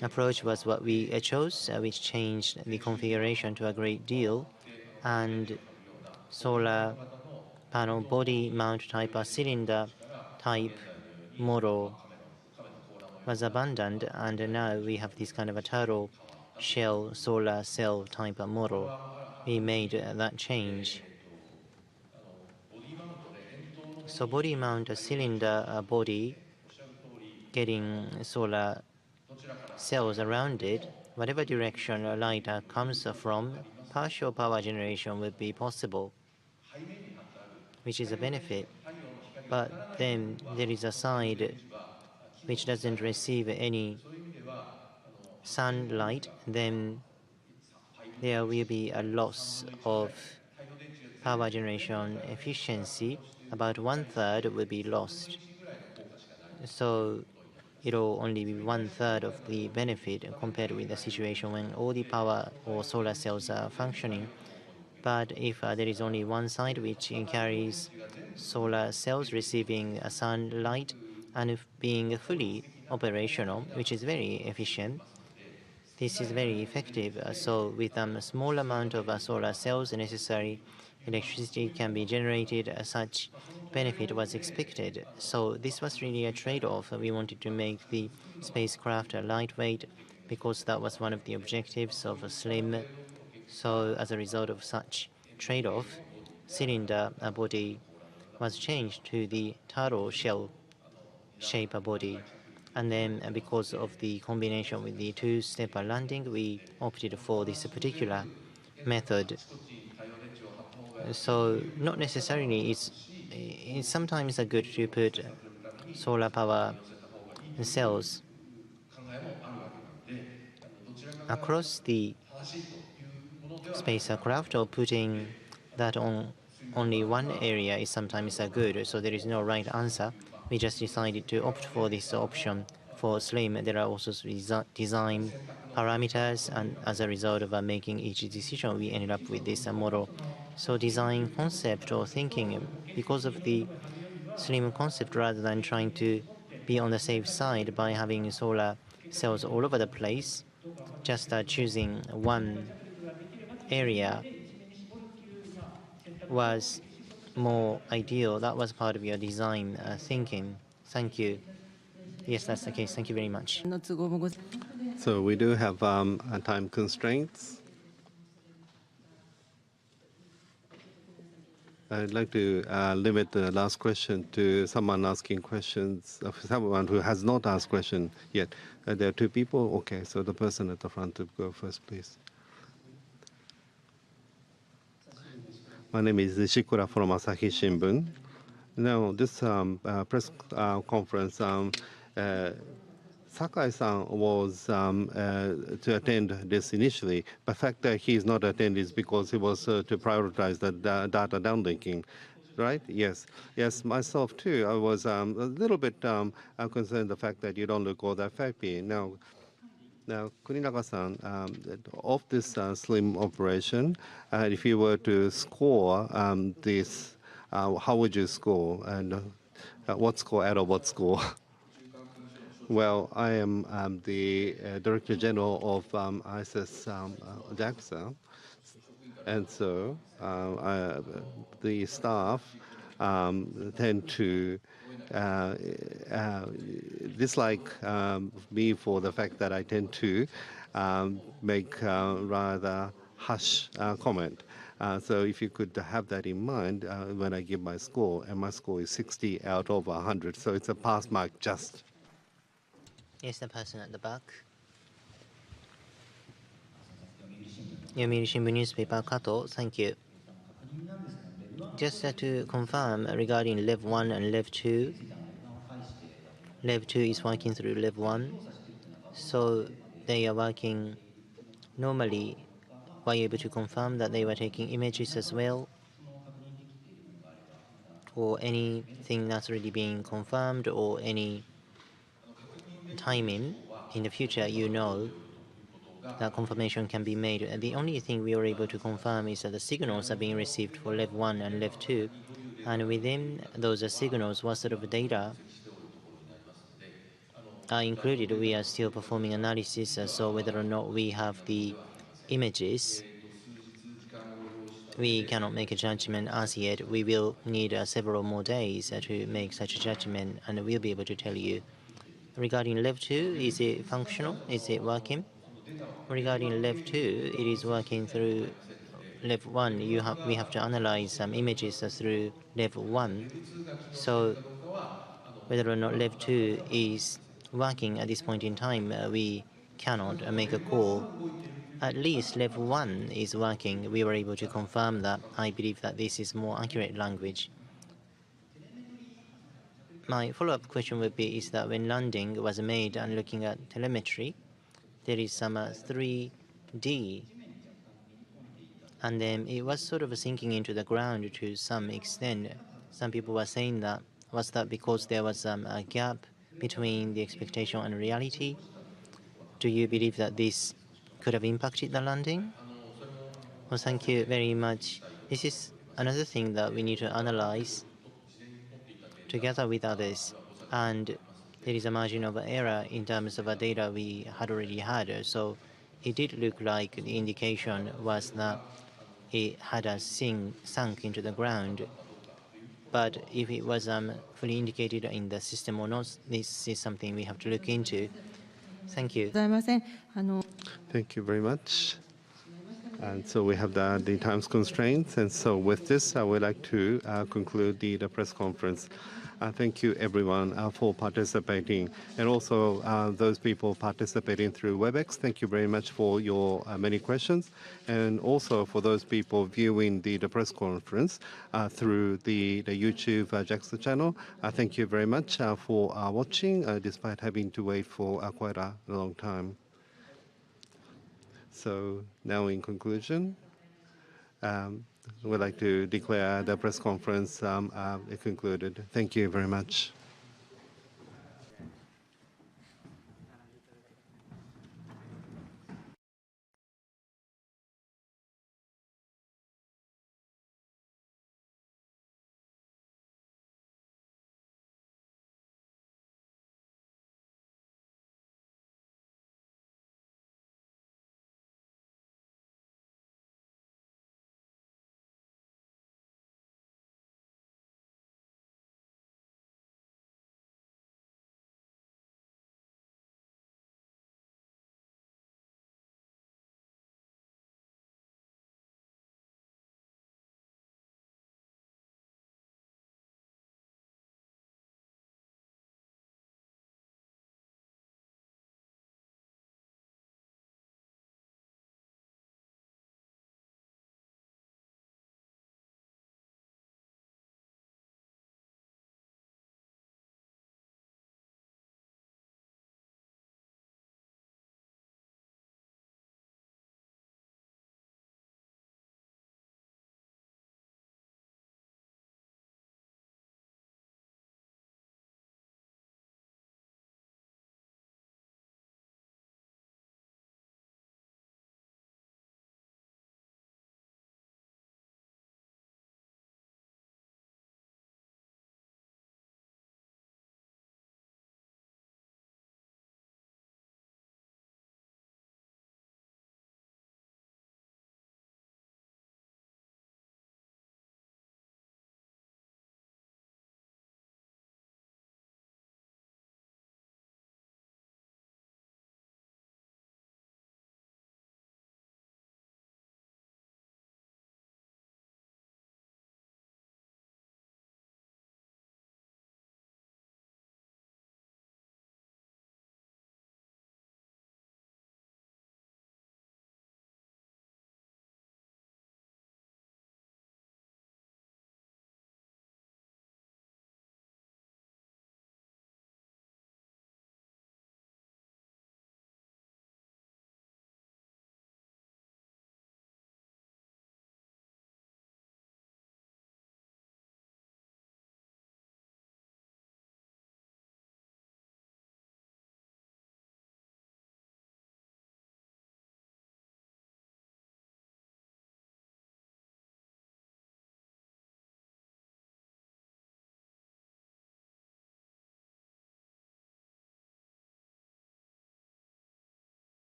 approach was what we chose, which changed the configuration to a great deal, and solar panel body mount type cylinder type model was abandoned, and now we have this kind of a turtle shell solar cell type of model. We made that change. So body mount a cylinder body getting solar cells around it, whatever direction light comes from, partial power generation would be possible, which is a benefit. But then there is a side which doesn't receive any sunlight, then there will be a loss of power generation efficiency. About 1/3 will be lost. So it'll only be 1/3 of the benefit compared with the situation when all the power or solar cells are functioning. But if there is only one side which carries solar cells receiving sunlight and being fully operational, which is very efficient, this is very effective. So with a small amount of solar cells necessary, electricity can be generated. Such benefit was expected. So this was really a trade-off. We wanted to make the spacecraft lightweight because that was one of the objectives of a slim. So as a result of such trade-off, cylinder body was changed to the turtle shell shape body. And then because of the combination with the two-step landing, we opted for this particular method. So not necessarily it's sometimes good to put solar power cells across the spacecraft, or putting that on only one area is sometimes good. So there is no right answer. We just decided to opt for this option. For slim, there are also design parameters, and as a result of making each decision, we ended up with this model. So design concept or thinking, because of the slim concept, rather than trying to be on the safe side by having solar cells all over the place, just choosing one area was more ideal. That was part of your design thinking. Thank you. Yes, that's the case. Thank you very much. So we do have time constraints. I'd like to limit the last question to someone asking questions, someone who has not asked question yet. There are two people. Okay, so the person at the front to go first, please. My name is Ishikura from Asahi Shimbun. Now, this press conference, Sakai-san was to attend this initially. The fact that he is not attending is because he was to prioritize the data downlinking, right? Yes. Yes, myself too. I was a little bit concerned the fact that you don't look all that happy. Now, Kuninaga-san, of this slim operation, if you were to score this, how would you score? And what score out of what score? Well, I am the Director General of ISS JAXA, and so the staff tend to dislike me for the fact that I tend to make rather harsh comment. So if you could have that in mind when I give my score, and my score is 60 out of 100, so it's a pass mark just. Yes, the person at the back. Yomiuri Shimbun newspaper, Kato, thank you. Just to confirm regarding Lev 1 and Lev 2, Lev 2 is working through Lev 1, so they are working normally. Were you able to confirm that they were taking images as well? Or anything that's already being confirmed, or any timing in the future, you know, that confirmation can be made. The only thing we were able to confirm is that the signals are being received for Lev 1 and Lev 2, and within those signals, what sort of data are included, we are still performing analysis, so whether or not we have the images we cannot make a judgment as yet. We will need several more days to make such a judgment, and we'll be able to tell you. Regarding Lev 2, is it functional? Is it working? Regarding Lev 2, it is working through Lev 1. We have to analyze some images through Lev 1. So whether or not Lev 2 is working at this point in time, we cannot make a call. At least Lev 1 is working. We were able to confirm that. I believe that this is more accurate language. My follow-up question would be is that when landing was made and looking at telemetry, there is some 3D, and then it was sort of sinking into the ground to some extent. Some people were saying that was that because there was a gap between the expectation and reality. Do you believe that this could have impacted the landing? Well, thank you very much. This is another thing that we need to analyze together with others, and there is a margin of error in terms of the data we had already had. So it did look like the indication was that it had sunk into the ground. But if it was fully indicated in the system or not, this is something we have to look into. Thank you. Thank you very much. And so we have the times constraints. And so with this, I would like to conclude the press conference. Thank you, everyone, for participating. And also those people participating through WebEx, thank you very much for your many questions. And also for those people viewing the press conference through the YouTube JAXA channel, thank you very much for watching, despite having to wait for quite a long time. So now in conclusion, we'd like to declare the press conference concluded. Thank you very much.